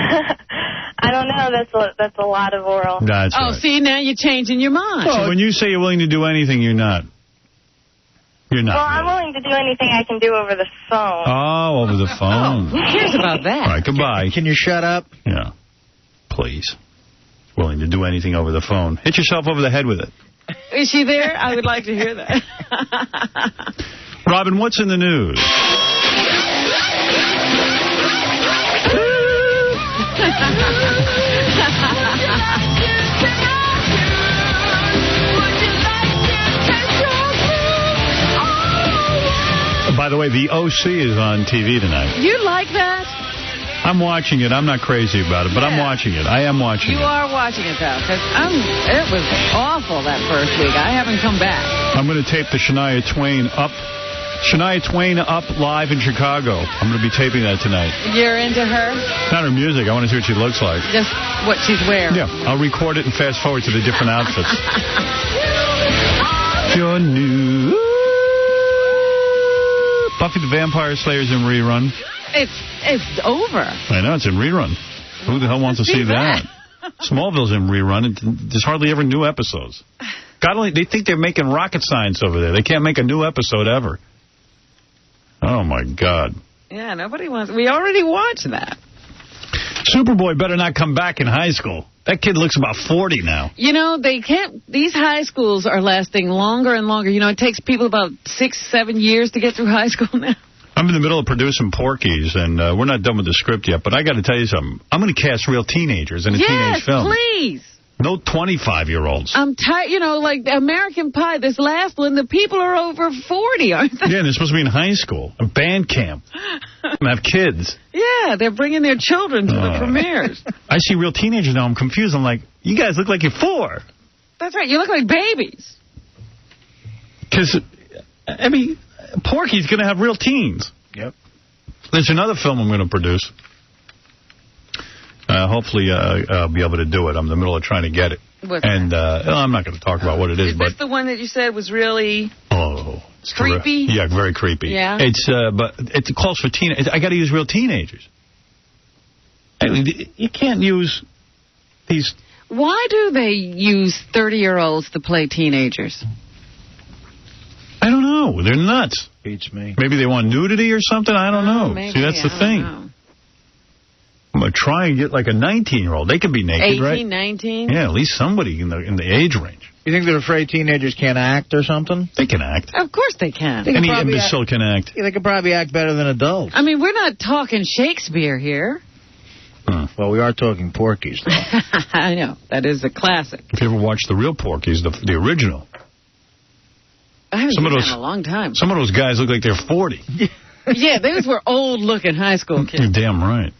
I don't know. That's a lot of oral. That's right. See, now you're changing your mind. So when you say you're willing to do anything, you're not. You're not. Well, I'm willing to do anything I can do over the phone. Oh, over the phone. Who cares about that? All right, goodbye. Can you shut up? Yeah. Please. Willing to do anything over the phone. Hit yourself over the head with it. Is she there? I would like to hear that. Robin, what's in the news? By the way, the OC is on TV tonight. You like that? I'm watching it. I'm not crazy about it, but I'm watching it. I am watching it. You are watching it, though, because it was awful that first week. I haven't come back. I'm going to tape the Shania Twain Up live in Chicago. I'm going to be taping that tonight. You're into her? Not her music. I want to see what she looks like. Just what she's wearing. Yeah. I'll record it and fast forward to the different outfits. Your new Buffy the Vampire Slayer's in rerun. It's over. I know, it's in rerun. Who the hell wants to see that? Smallville's in rerun. There's hardly ever new episodes. God only, they think they're making rocket science over there. They can't make a new episode ever. Oh, my God. Yeah, nobody wants... We already watched that. Superboy better not come back in high school. That kid looks about 40 now. You know, they can't... These high schools are lasting longer and longer. You know, it takes people about 6-7 years to get through high school now. I'm in the middle of producing Porky's, and we're not done with the script yet, but I got to tell you something. I'm going to cast real teenagers in a teenage film. Yes, please. No 25-year-olds. I'm tired, you know, like American Pie, this last one, the people are over 40, aren't they? Yeah, they're supposed to be in high school, a band camp, and have kids. Yeah, they're bringing their children to the premieres. I see real teenagers now. I'm confused. I'm like, you guys look like you're 4. That's right. You look like babies. Because I mean, Porky's going to have real teens. Yep. There's another film I'm going to produce. Hopefully I'll be able to do it. I'm in the middle of trying to get it. What's and I'm not going to talk about what it is. Is this the one that you said was really creepy? Yeah, very creepy. Yeah. But it calls for teenagers. I got to use real teenagers. I mean, you can't use these. Why do they use 30-year-olds to play teenagers? I don't know. They're nuts. Beats me. Maybe they want nudity or something. I don't know. Maybe, see, that's the thing. I'm going to try and get like a 19-year-old. They could be naked, 18, right? 19? Yeah, at least somebody in the age range. You think they're afraid teenagers can't act or something? They can act. Of course they can. Any imbecile can act. Yeah, they could probably act better than adults. I mean, we're not talking Shakespeare here. Well, we are talking Porky's, though. I know. That is a classic. If you ever watched the real Porky's, the original. I haven't seen that in a long time. Some of those guys look like they're 40. Yeah, those were old-looking high school kids. You're damn right.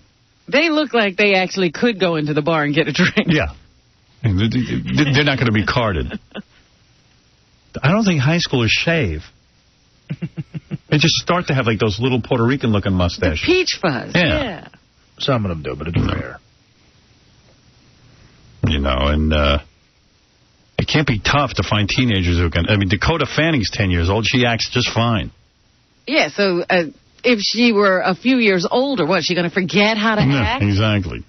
They look like they actually could go into the bar and get a drink. Yeah. They're not going to be carded. I don't think high schoolers shave. They just start to have like those little Puerto Rican-looking mustaches. The peach fuzz. Yeah. Some of them do, but it's rare. You know, and it can't be tough to find teenagers who can. I mean, Dakota Fanning's 10 years old. She acts just fine. Yeah, so if she were a few years older, what, is she going to forget how to act? Exactly.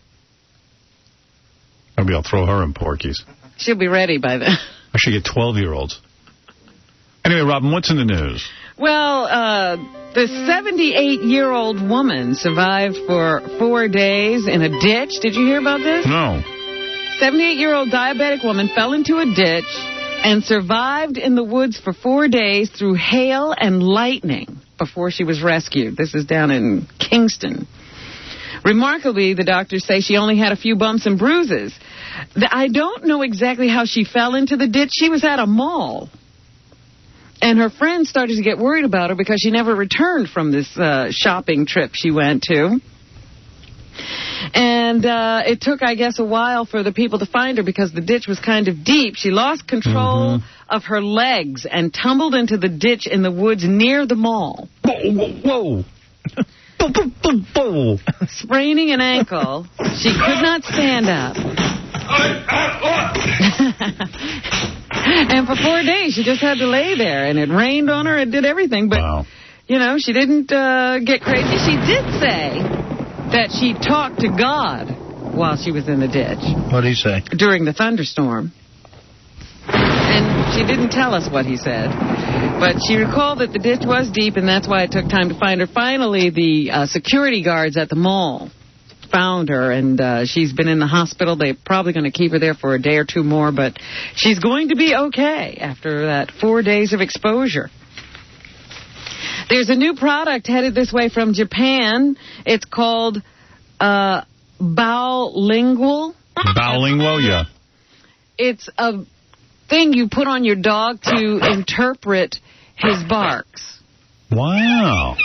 Maybe I'll throw her in Porky's. She'll be ready by then. I should get 12-year-olds. Anyway, Robin, what's in the news? Well, the 78-year-old woman survived for 4 days in a ditch. Did you hear about this? No. 78-year-old diabetic woman fell into a ditch and survived in the woods for 4 days through hail and lightning before she was rescued. This is down in Kingston. Remarkably, the doctors say she only had a few bumps and bruises. I don't know exactly how she fell into the ditch. She was at a mall. And her friends started to get worried about her because she never returned from this shopping trip she went to. And it took, I guess, a while for the people to find her because the ditch was kind of deep. She lost control of her legs and tumbled into the ditch in the woods near the mall. Whoa. Spraining an ankle. She could not stand up. And for 4 days, she just had to lay there. And it rained on her. It did everything. But, you know, she didn't get crazy. She did say that she talked to God while she was in the ditch. What did he say? During the thunderstorm. And she didn't tell us what he said. But she recalled that the ditch was deep, and that's why it took time to find her. Finally, the security guards at the mall found her, and she's been in the hospital. They're probably going to keep her there for a day or two more, but she's going to be okay after that 4 days of exposure. There's a new product headed this way from Japan. It's called Bowlingual. Bowlingual, yeah. It's a thing you put on your dog to interpret his barks. Wow.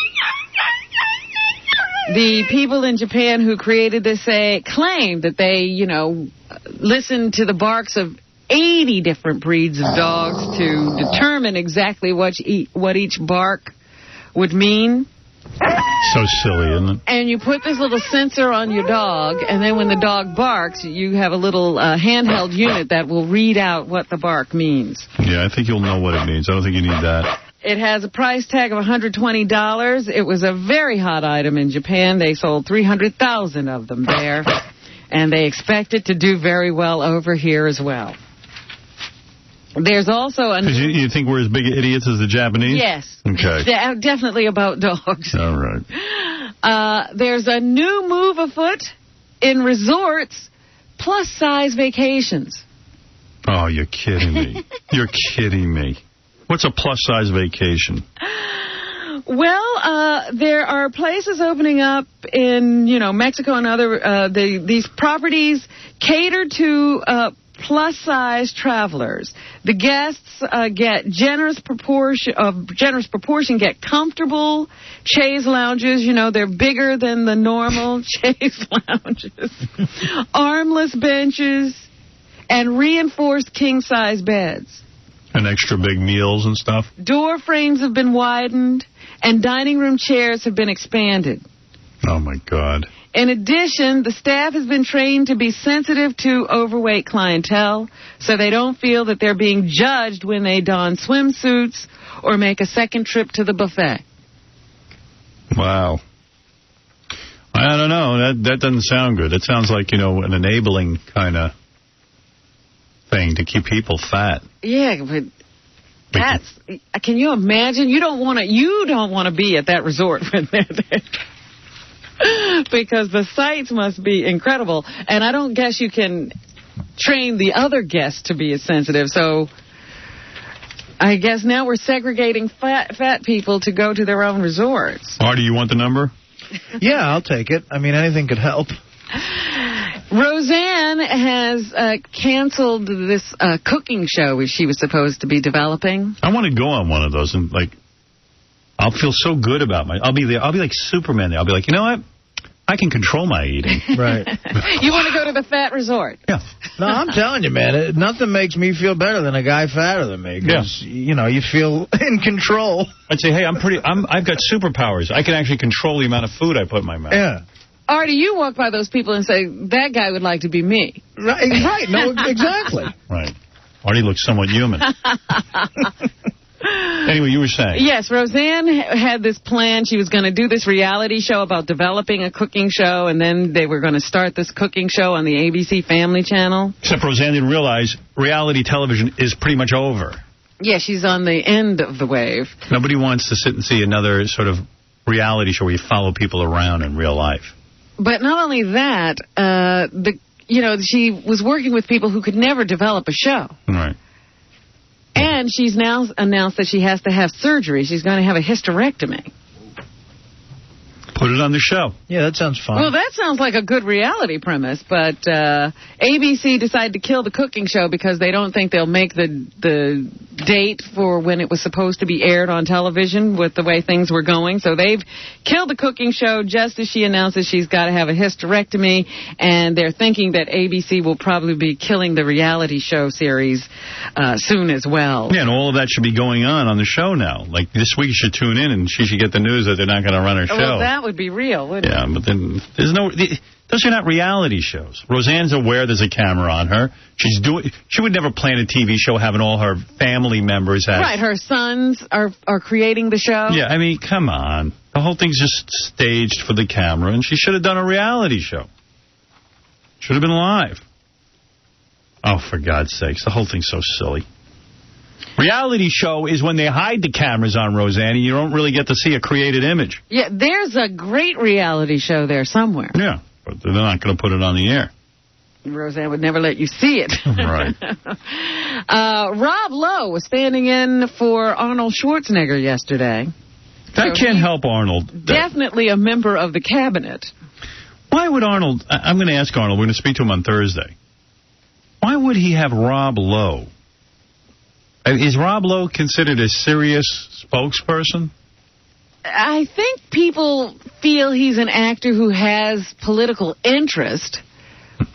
The people in Japan who created this claim that they, you know, listened to the barks of 80 different breeds of dogs to determine exactly what each bark would mean. So silly, isn't it? And you put this little sensor on your dog, and then when the dog barks, you have a little handheld unit that will read out what the bark means. Yeah, I think you'll know what it means. I don't think you need that. It has a price tag of $120. It was a very hot item in Japan. They sold 300,000 of them there, and they expect it to do very well over here as well. There's also a... You think we're as big idiots as the Japanese? Yes. Okay. Definitely about dogs. All right. There's a new move afoot in resorts, plus-size vacations. Oh, you're kidding me. You're kidding me. What's a plus-size vacation? Well, there are places opening up in, you know, Mexico and other... these properties cater to... plus-size travelers. The guests get generous proportion, get comfortable chaise lounges. You know, they're bigger than the normal chaise lounges. Armless benches and reinforced king-size beds. And extra big meals and stuff. Door frames have been widened, and dining room chairs have been expanded. Oh, my God. In addition, the staff has been trained to be sensitive to overweight clientele, so they don't feel that they're being judged when they don swimsuits or make a second trip to the buffet. Wow. I don't know. That doesn't sound good. That sounds like, an enabling kind of thing to keep people fat. Yeah, but can you imagine? You don't want to be at that resort when they're there. Because the sights must be incredible. And I don't guess you can train the other guests to be as sensitive. So I guess now we're segregating fat people to go to their own resorts. Artie, you want the number? Yeah, I'll take it. I mean, anything could help. Roseanne has canceled this cooking show she was supposed to be developing. I want to go on one of those and, I'll feel so good about I'll be like Superman there. I'll be like, you know what? I can control my eating. Right. You want to go to the fat resort? Yeah. No, I'm telling you, man, nothing makes me feel better than a guy fatter than me. Because, you feel in control. I'd say, hey, I've got superpowers. I can actually control the amount of food I put in my mouth. Yeah. Artie, you walk by those people and say, that guy would like to be me. Right. No, exactly. Right. Artie looks somewhat human. Anyway, you were saying. Yes, Roseanne had this plan. She was going to do this reality show about developing a cooking show, and then they were going to start this cooking show on the ABC Family Channel. Except Roseanne didn't realize reality television is pretty much over. Yeah, she's on the end of the wave. Nobody wants to sit and see another sort of reality show where you follow people around in real life. But not only that, she was working with people who could never develop a show. Right. And she's now announced that she has to have surgery. She's going to have a hysterectomy. Put it on the show. Yeah, that sounds fun. Well, that sounds like a good reality premise, but ABC decided to kill the cooking show because they don't think they'll make the date for when it was supposed to be aired on television with the way things were going. So they've killed the cooking show just as she announces she's got to have a hysterectomy, and they're thinking that ABC will probably be killing the reality show series soon as well. Yeah, and all of that should be going on the show now. Like this week you should tune in and she should get the news that they're not going to run her show. Well, that would be real, wouldn't it? Yeah, but then those are not reality shows. Roseanne's aware there's a camera on her. She would never plan a TV show having all her family members. Right, her sons are creating the show. Yeah, I mean, come on. The whole thing's just staged for the camera, and she should have done a reality show. Should have been live. Oh, for God's sakes, the whole thing's so silly. Reality show is when they hide the cameras on Roseanne and you don't really get to see a created image. Yeah, there's a great reality show there somewhere. Yeah, but they're not going to put it on the air. Roseanne would never let you see it. Right. Rob Lowe was standing in for Arnold Schwarzenegger yesterday. That can't help Arnold. Definitely a member of the cabinet. Why would Arnold... I'm going to ask Arnold. We're going to speak to him on Thursday. Why would he have Rob Lowe? Is Rob Lowe considered a serious spokesperson? I think people feel he's an actor who has political interest,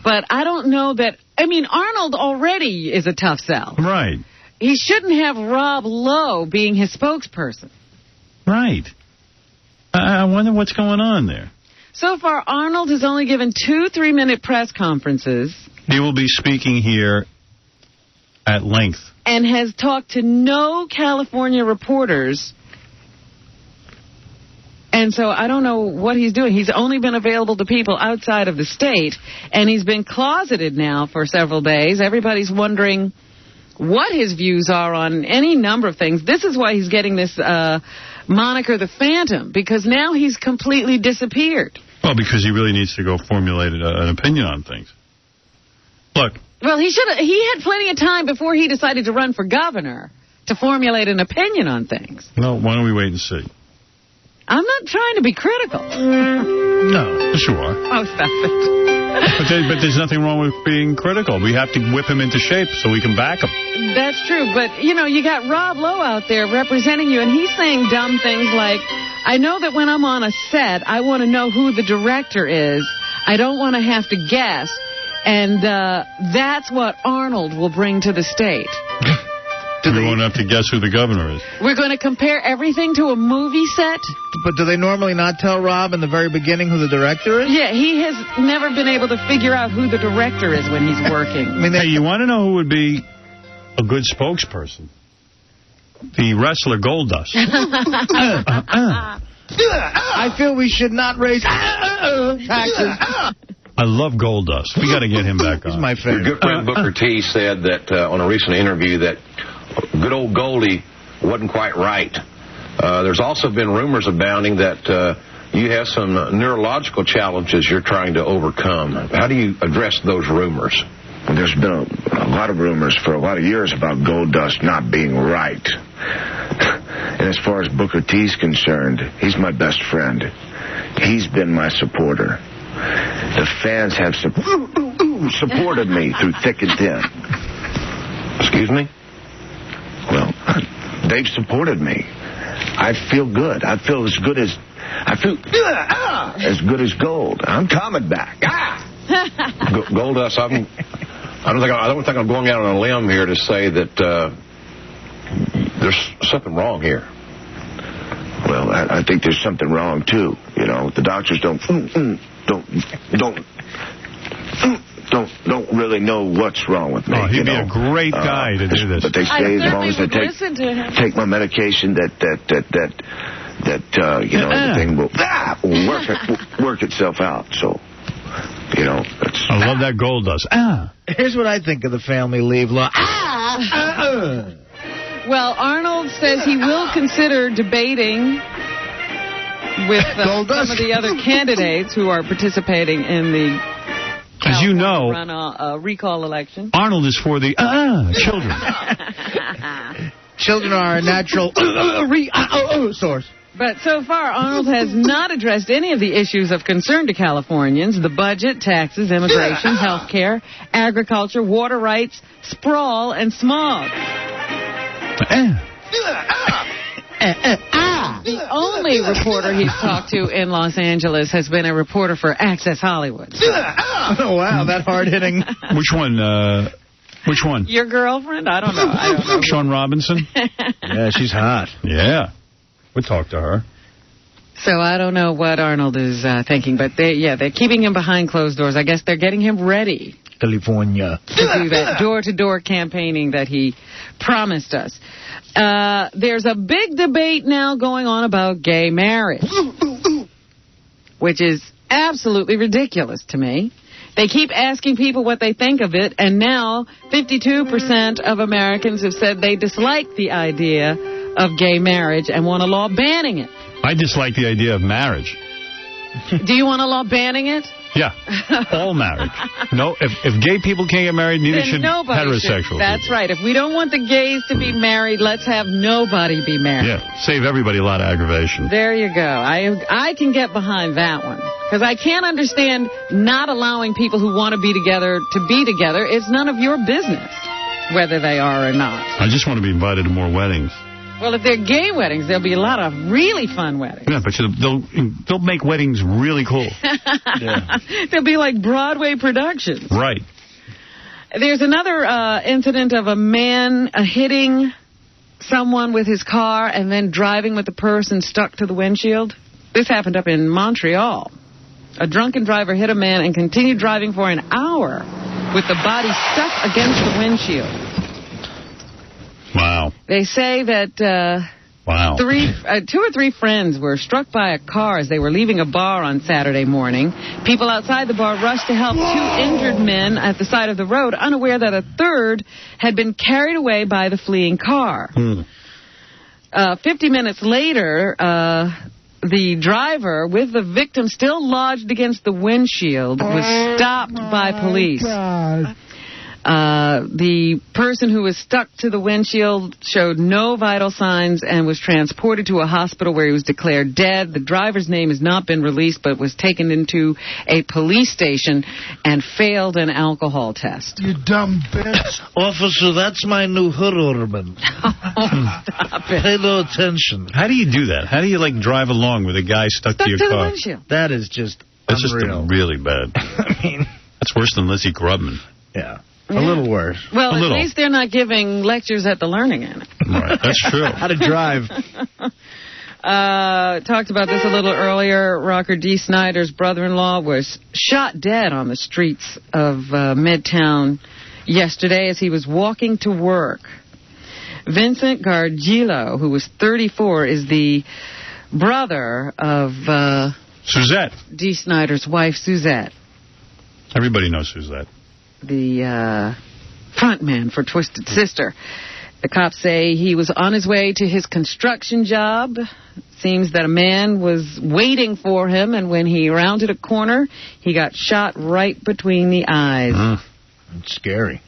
but I don't know that... I mean, Arnold already is a tough sell. Right. He shouldn't have Rob Lowe being his spokesperson. Right. I wonder what's going on there. So far, Arnold has only given 2 3-minute press conferences. He will be speaking here at length. And has talked to no California reporters. And so I don't know what he's doing. He's only been available to people outside of the state. And he's been closeted now for several days. Everybody's wondering what his views are on any number of things. This is why he's getting this moniker, the Phantom, because now he's completely disappeared. Well, because he really needs to go formulate an opinion on things. Look. Well, he had plenty of time before he decided to run for governor to formulate an opinion on things. No, why don't we wait and see? I'm not trying to be critical. No. Yes, you are. Oh, stop it. But there's nothing wrong with being critical. We have to whip him into shape so we can back him. That's true. But, you got Rob Lowe out there representing you, and he's saying dumb things like, I know that when I'm on a set, I want to know who the director is. I don't want to have to guess. And that's what Arnold will bring to the state. We won't have to guess who the governor is. We're going to compare everything to a movie set? But do they normally not tell Rob in the very beginning who the director is? Yeah, he has never been able to figure out who the director is when he's working. I mean, hey, you want to know who would be a good spokesperson? The wrestler Goldust. I feel we should not raise taxes. I love Goldust. We got to get him back on. He's my favorite. Your good friend Booker T said that on a recent interview that good old Goldie wasn't quite right. There's also been rumors abounding that you have some neurological challenges you're trying to overcome. How do you address those rumors? Well, there's been a lot of rumors for a lot of years about Goldust not being right. And as far as Booker T's concerned, he's my best friend. He's been my supporter. The fans have supported me through thick and thin. Excuse me? Well, they've supported me. I feel good. I feel as good as gold. I'm coming back. Goldust, I don't think I'm going out on a limb here to say that there's something wrong here. Well, I think there's something wrong too. You know, the doctors don't really know what's wrong with me. Oh, he'd be a great guy to do this. But they say as long as I take my medication, that everything will work itself out. So, you know, I love that Goldust. Here's what I think of the family leave law. Well, Arnold says he will consider debating with some of the other candidates who are participating in the as you know, recall election. Arnold is for the children. Children are a natural source. But so far, Arnold has not addressed any of the issues of concern to Californians: the budget, taxes, immigration, health care, agriculture, water rights, sprawl, and smog. The only reporter he's talked to in Los Angeles has been a reporter for Access Hollywood. Oh, wow, that hard-hitting. Which one? Which one? Your girlfriend? I don't know. Sean Robinson? Yeah, she's hot. Yeah. We'll talk to her. So I don't know what Arnold is thinking, but they're keeping him behind closed doors. I guess they're getting him ready. California. To do that door-to-door campaigning that he promised us. There's a big debate now going on about gay marriage, which is absolutely ridiculous to me. They keep asking people what they think of it, and now 52% of Americans have said they dislike the idea of gay marriage and want a law banning it. I dislike the idea of marriage. Do you want a law banning it? Yeah, all marriage. No, if gay people can't get married, neither should heterosexual. That's right. If we don't want the gays to be married, let's have nobody be married. Yeah, save everybody a lot of aggravation. There you go. I can get behind that one. Because I can't understand not allowing people who want to be together. It's none of your business whether they are or not. I just want to be invited to more weddings. Well, if they're gay weddings, there'll be a lot of really fun weddings. Yeah, but they'll make weddings really cool. Yeah. They'll be like Broadway productions. Right. There's another incident of a man hitting someone with his car and then driving with the person stuck to the windshield. This happened up in Montreal. A drunken driver hit a man and continued driving for an hour with the body stuck against the windshield. Wow. They say that 2 or 3 friends were struck by a car as they were leaving a bar on Saturday morning. People outside the bar rushed to help 2 injured men at the side of the road, unaware that a third had been carried away by the fleeing car. 50 minutes later, the driver, with the victim still lodged against the windshield, was stopped by police. The person who was stuck to the windshield showed no vital signs and was transported to a hospital where he was declared dead. The driver's name has not been released, but was taken into a police station and failed an alcohol test. You dumb bitch. Officer, that's my new hood ornament. Stop it. Pay no attention. How do you do that? How do you, drive along with a guy stuck to your car? The windshield. That is just That's unreal. just really bad. I mean, that's worse than Lizzie Grubman. Yeah. A little worse. Well, at least they're not giving lectures at the Learning Annex. Right, that's true. How to drive. Talked about this a little earlier. Rocker Dee Snider's brother-in-law was shot dead on the streets of Midtown yesterday as he was walking to work. Vincent Gargiulo, who was 34, is the brother of Suzette. Dee Snider's wife, Suzette. Everybody knows Suzette. The front man for Twisted Sister. The cops say he was on his way to his construction job. Seems that a man was waiting for him, and when he rounded a corner, he got shot right between the eyes. It's scary.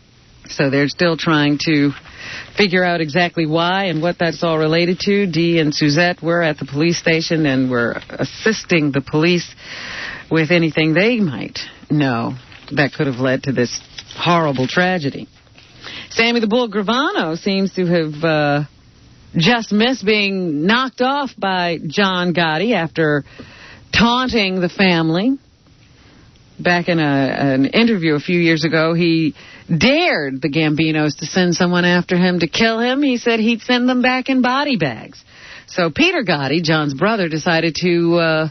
So they're still trying to figure out exactly why and what that's all related to. Dee and Suzette were at the police station and were assisting the police with anything they might know that could have led to this horrible tragedy. Sammy the Bull Gravano seems to have just missed being knocked off by John Gotti after taunting the family. Back in an interview a few years ago, he dared the Gambinos to send someone after him to kill him. He said he'd send them back in body bags. So Peter Gotti, John's brother, decided to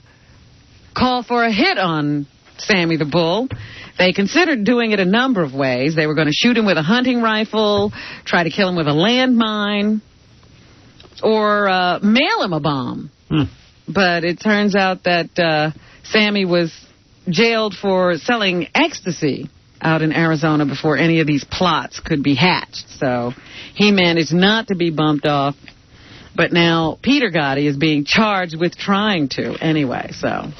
call for a hit on Sammy the Bull. They considered doing it a number of ways. They were going to shoot him with a hunting rifle, try to kill him with a landmine, or mail him a bomb. But it turns out that Sammy was jailed for selling ecstasy out in Arizona before any of these plots could be hatched. So he managed not to be bumped off. But now Peter Gotti is being charged with trying to anyway, so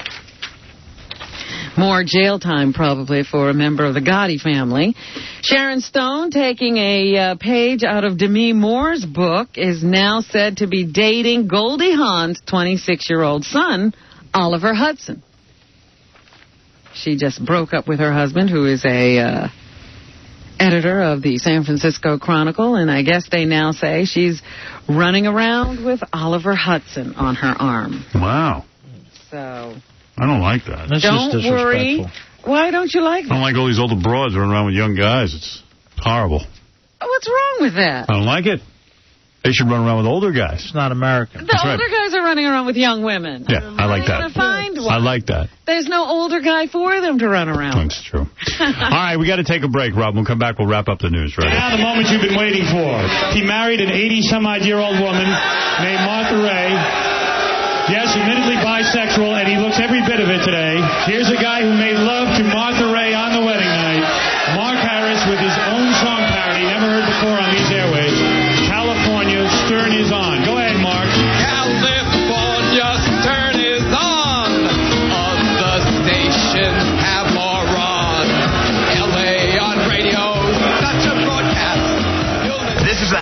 more jail time probably for a member of the Gotti family. Sharon Stone, taking a page out of Demi Moore's book, is now said to be dating Goldie Hawn's 26-year-old son, Oliver Hudson. She just broke up with her husband, who is a editor of the San Francisco Chronicle, and I guess they now say she's running around with Oliver Hudson on her arm. Wow. So I don't like that. That's don't just worry. Why don't you like that? I don't like all these older broads running around with young guys. It's horrible. What's wrong with that? I don't like it. They should run around with older guys. It's not American. The older guys are running around with young women. Yeah, I like that. Find one. I like that. There's no older guy for them to run around. That's true. All right, we got to take a break, Rob. We'll come back. We'll wrap up the news. Right? Now the moment you've been waiting for. He married an 80-some-odd-year-old woman named Martha Ray. Yes, admittedly bisexual, and he looks every bit of it today. Here's a guy who made love to Martha Ray on the wedding night. Mark Harris with his own song parody, never heard before on these airwaves. California, Stern is on. Go ahead, Mark. California, Stern is on. Other stations have more on. LA on radio, such a broadcast. This is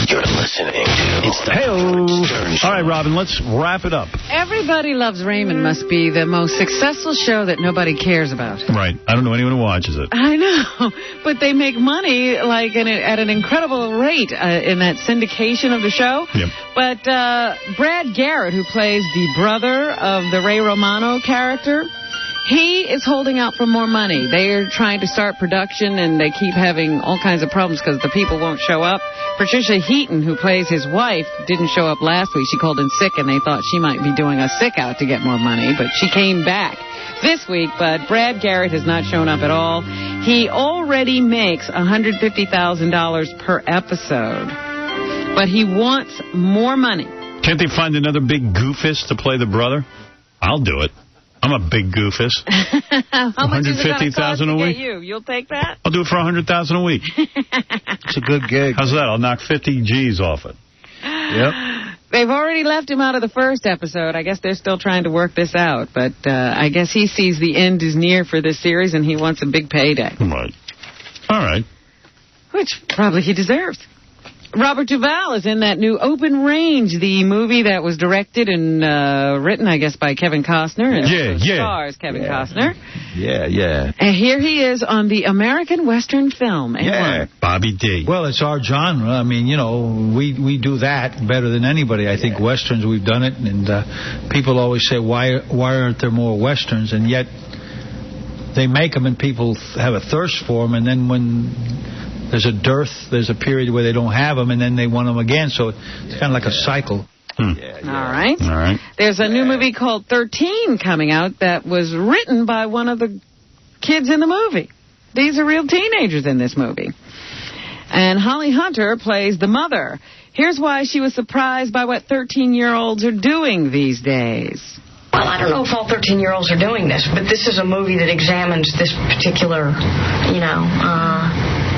You're listening to It's the Stern Show. All right, Robin, let's wrap it up. Everybody Loves Raymond must be the most successful show that nobody cares about. Right. I don't know anyone who watches it. I know, but they make money like at an incredible rate in that syndication of the show. Yep. But Brad Garrett, who plays the brother of the Ray Romano character, he is holding out for more money. They're trying to start production, and they keep having all kinds of problems because the people won't show up. Patricia Heaton, who plays his wife, didn't show up last week. She called in sick, and they thought she might be doing a sick out to get more money, but she came back this week. But Brad Garrett has not shown up at all. He already makes $150,000 per episode, but he wants more money. Can't they find another big goofus to play the brother? I'll do it. I'm a big goofus. How much is it going to cost $150,000 a to week? get you? You'll take that? I'll do it for $100,000 a week. It's a good gig. How's that? I'll knock 50 G's off it. Yep. They've already left him out of the first episode. I guess they're still trying to work this out. But I guess he sees the end is near for this series, and he wants a big payday. Right. All right. Which probably he deserves. Robert Duvall is in that new Open Range, the movie that was directed and written, I guess, by Kevin Costner. And stars Kevin Costner. Yeah. And here he is on the American Western film. Bobby D. Well, it's our genre. I mean, you know, we do that better than anybody. I think Westerns, we've done it. And people always say, why aren't there more Westerns? And yet, they make them and people have a thirst for them, and then when there's a dearth, there's a period where they don't have them, and then they want them again. So it's kind of like a cycle. All right. There's a new movie called 13 coming out that was written by one of the kids in the movie. These are real teenagers in this movie. And Holly Hunter plays the mother. Here's why she was surprised by what 13-year-olds are doing these days. Well, I don't know if all 13-year-olds are doing this, but this is a movie that examines this particular,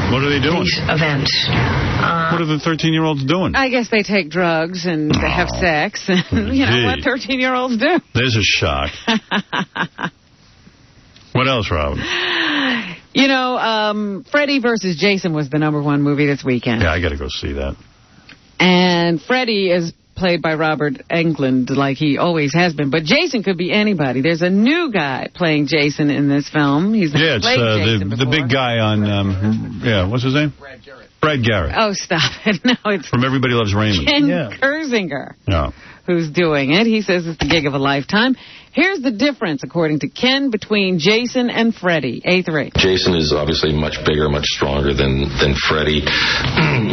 what are they doing? These events. What are the 13-year-olds doing? I guess they take drugs and they have sex. And, what 13-year-olds do. There's a shock. What else, Robin? Freddy versus Jason was the #1 movie this weekend. Yeah, I got to go see that. And Freddy is played by Robert Englund like he always has been. But Jason could be anybody. There's a new guy playing Jason in this film. He's it's the big guy on, what's his name? Brad Garrett. Oh, stop it. No, it's from Everybody Loves Raymond. Ken Kersinger. Yeah. Who's doing it. He says it's the gig of a lifetime. Here's the difference, according to Ken, between Jason and Freddy. A3. Jason is obviously much bigger, much stronger than Freddy,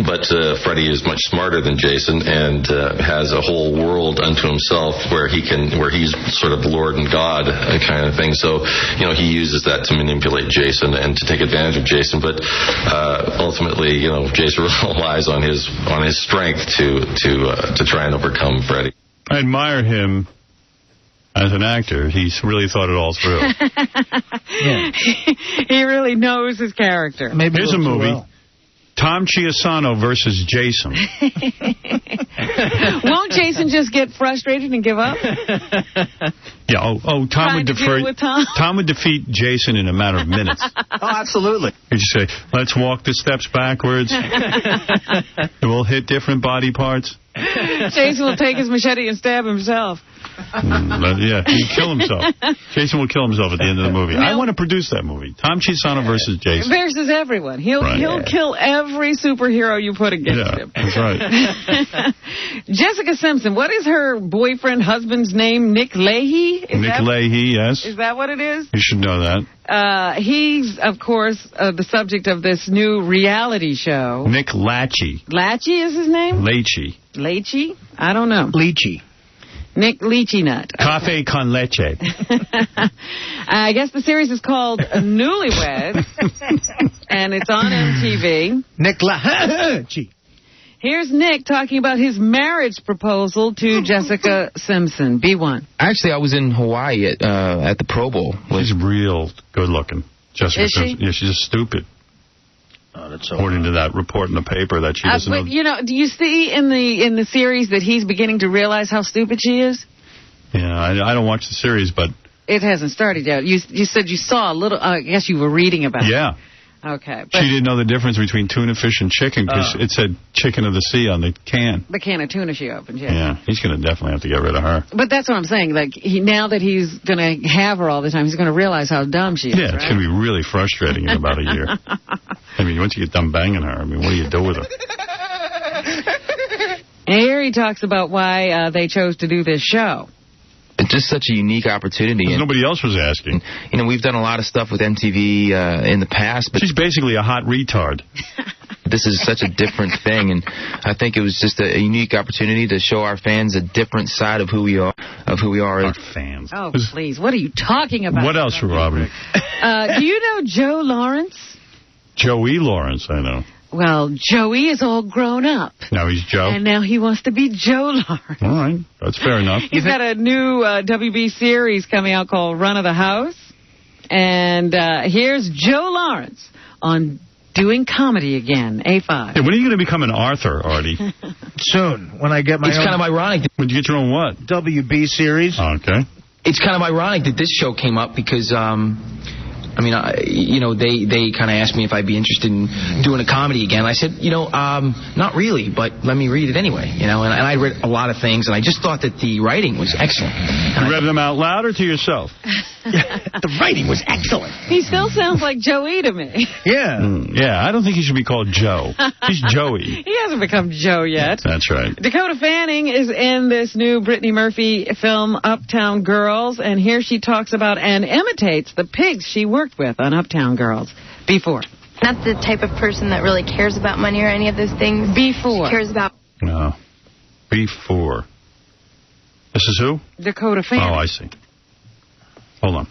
but Freddy is much smarter than Jason and has a whole world unto himself where he's sort of Lord and God kind of thing. So, he uses that to manipulate Jason and to take advantage of Jason. But ultimately, Jason relies on his strength to try and overcome Freddy. I admire him as an actor. He's really thought it all through. He really knows his character. Here's a movie. 𝗏𝗏 versus Jason. Won't Jason just get frustrated and give up? Yeah. Tom would defeat Jason in a matter of minutes. Oh, absolutely. He'd just say, "Let's walk the steps backwards. We'll hit different body parts." Jason will take his machete and stab himself. He'll kill himself. Jason will kill himself at the end of the movie. I want to produce that movie. 𝗏𝗏 versus Jason. Versus everyone. He'll kill every superhero you put against him. That's right. Jessica Simpson. What is her husband's name? Nick 𝗏𝗍? 𝗏𝗍, yes. Is that what it is? You should know that. He's, of course, the subject of this new reality show. Nick 𝗏𝗏. 𝗏𝗏 is his name? 𝗏𝗏. 𝗏𝗏? I don't know. Lychee. Nick Lychee Nut. Café con leche. I guess the series is called Newlyweds, and it's on MTV. Nick 𝗏𝗏. Here's Nick talking about his marriage proposal to Jessica Simpson. B1. Actually, I was in Hawaii at the Pro Bowl. She's real good looking. Jessica Simpson. Yeah, she's just stupid. Oh, that's so according to that report in the paper that she doesn't know. Do you see in the series that he's beginning to realize how stupid she is? Yeah, I don't watch the series, but it hasn't started yet. You said you saw a little. I guess you were reading about it. Yeah. Okay. She didn't know the difference between tuna fish and chicken because it said chicken of the sea on the can. The can of tuna she opened, Yeah, he's going to definitely have to get rid of her. But that's what I'm saying. Like, now that he's going to have her all the time, he's going to realize how dumb she is. Yeah, it's going to be really frustrating in about a year. I mean, once you get done banging her, what do you do with her? And here he talks about why they chose to do this show. It's just such a unique opportunity. And nobody else was asking. We've done a lot of stuff with MTV in the past. But she's basically a hot retard. This is such a different thing, and I think it was just a unique opportunity to show our fans a different side of who we are. Our fans. Oh, please. What are you talking about? What else, Robin? Do you know Joe Lawrence? Joey Lawrence, I know. Well, Joey is all grown up. Now he's Joe. And now he wants to be Joe Lawrence. All right. That's fair enough. He's got a new WB series coming out called Run of the House. And here's Joe Lawrence on doing comedy again. A5. Yeah, when are you going to become an Arthur, Artie? Soon. When I get my own. It's kind of ironic. When you get your own what? WB series. Okay. It's kind of ironic that this show came up because... they kind of asked me if I'd be interested in doing a comedy again. I said, not really, but let me read it anyway. And I read a lot of things, and I just thought that the writing was excellent. You read them out loud or to yourself? The writing was excellent. He still sounds like Joey to me. Yeah. Yeah, I don't think he should be called Joe. He's Joey. He hasn't become Joe yet. That's right. Dakota Fanning is in this new Brittany Murphy film, Uptown Girls, and here she talks about and imitates the pigs she worked with on Uptown Girls before. Not the type of person that really cares about money or any of those things. Before. She cares about... No. Before. This is who? Dakota Fanning. Oh, I see. Hold on.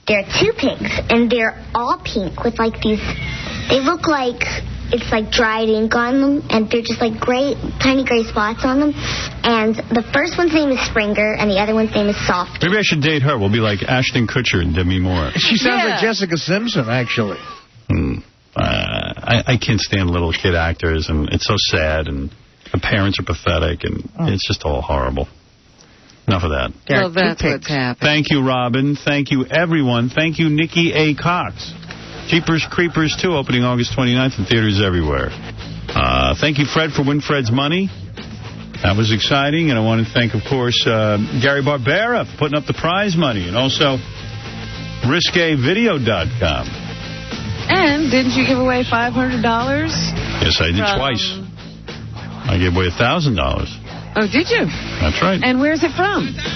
There are two pigs, and they're all pink with, like, these... They look like it's, like, dried ink on them, and they're just, like, gray, tiny gray spots on them. And the first one's name is Springer, and the other one's name is Soft. Maybe I should date her. We'll be like Ashton Kutcher and Demi Moore. She sounds like Jessica Simpson, actually. I can't stand little kid actors, and it's so sad, and the parents are pathetic, and it's just all horrible. Enough of that. Well, that's what's happening. Thank you, Robin. Thank you, everyone. Thank you, Nikki A. Cox. Jeepers Creepers 2, opening August 29th in theaters everywhere. Thank you, Fred, for Win Fred's Money. That was exciting. And I want to thank, of course, Gary Barbera for putting up the prize money. And also, RisqueVideo.com. And didn't you give away $500? Yes, I did twice. I gave away $1,000. Oh, did you? That's right. And where's it from?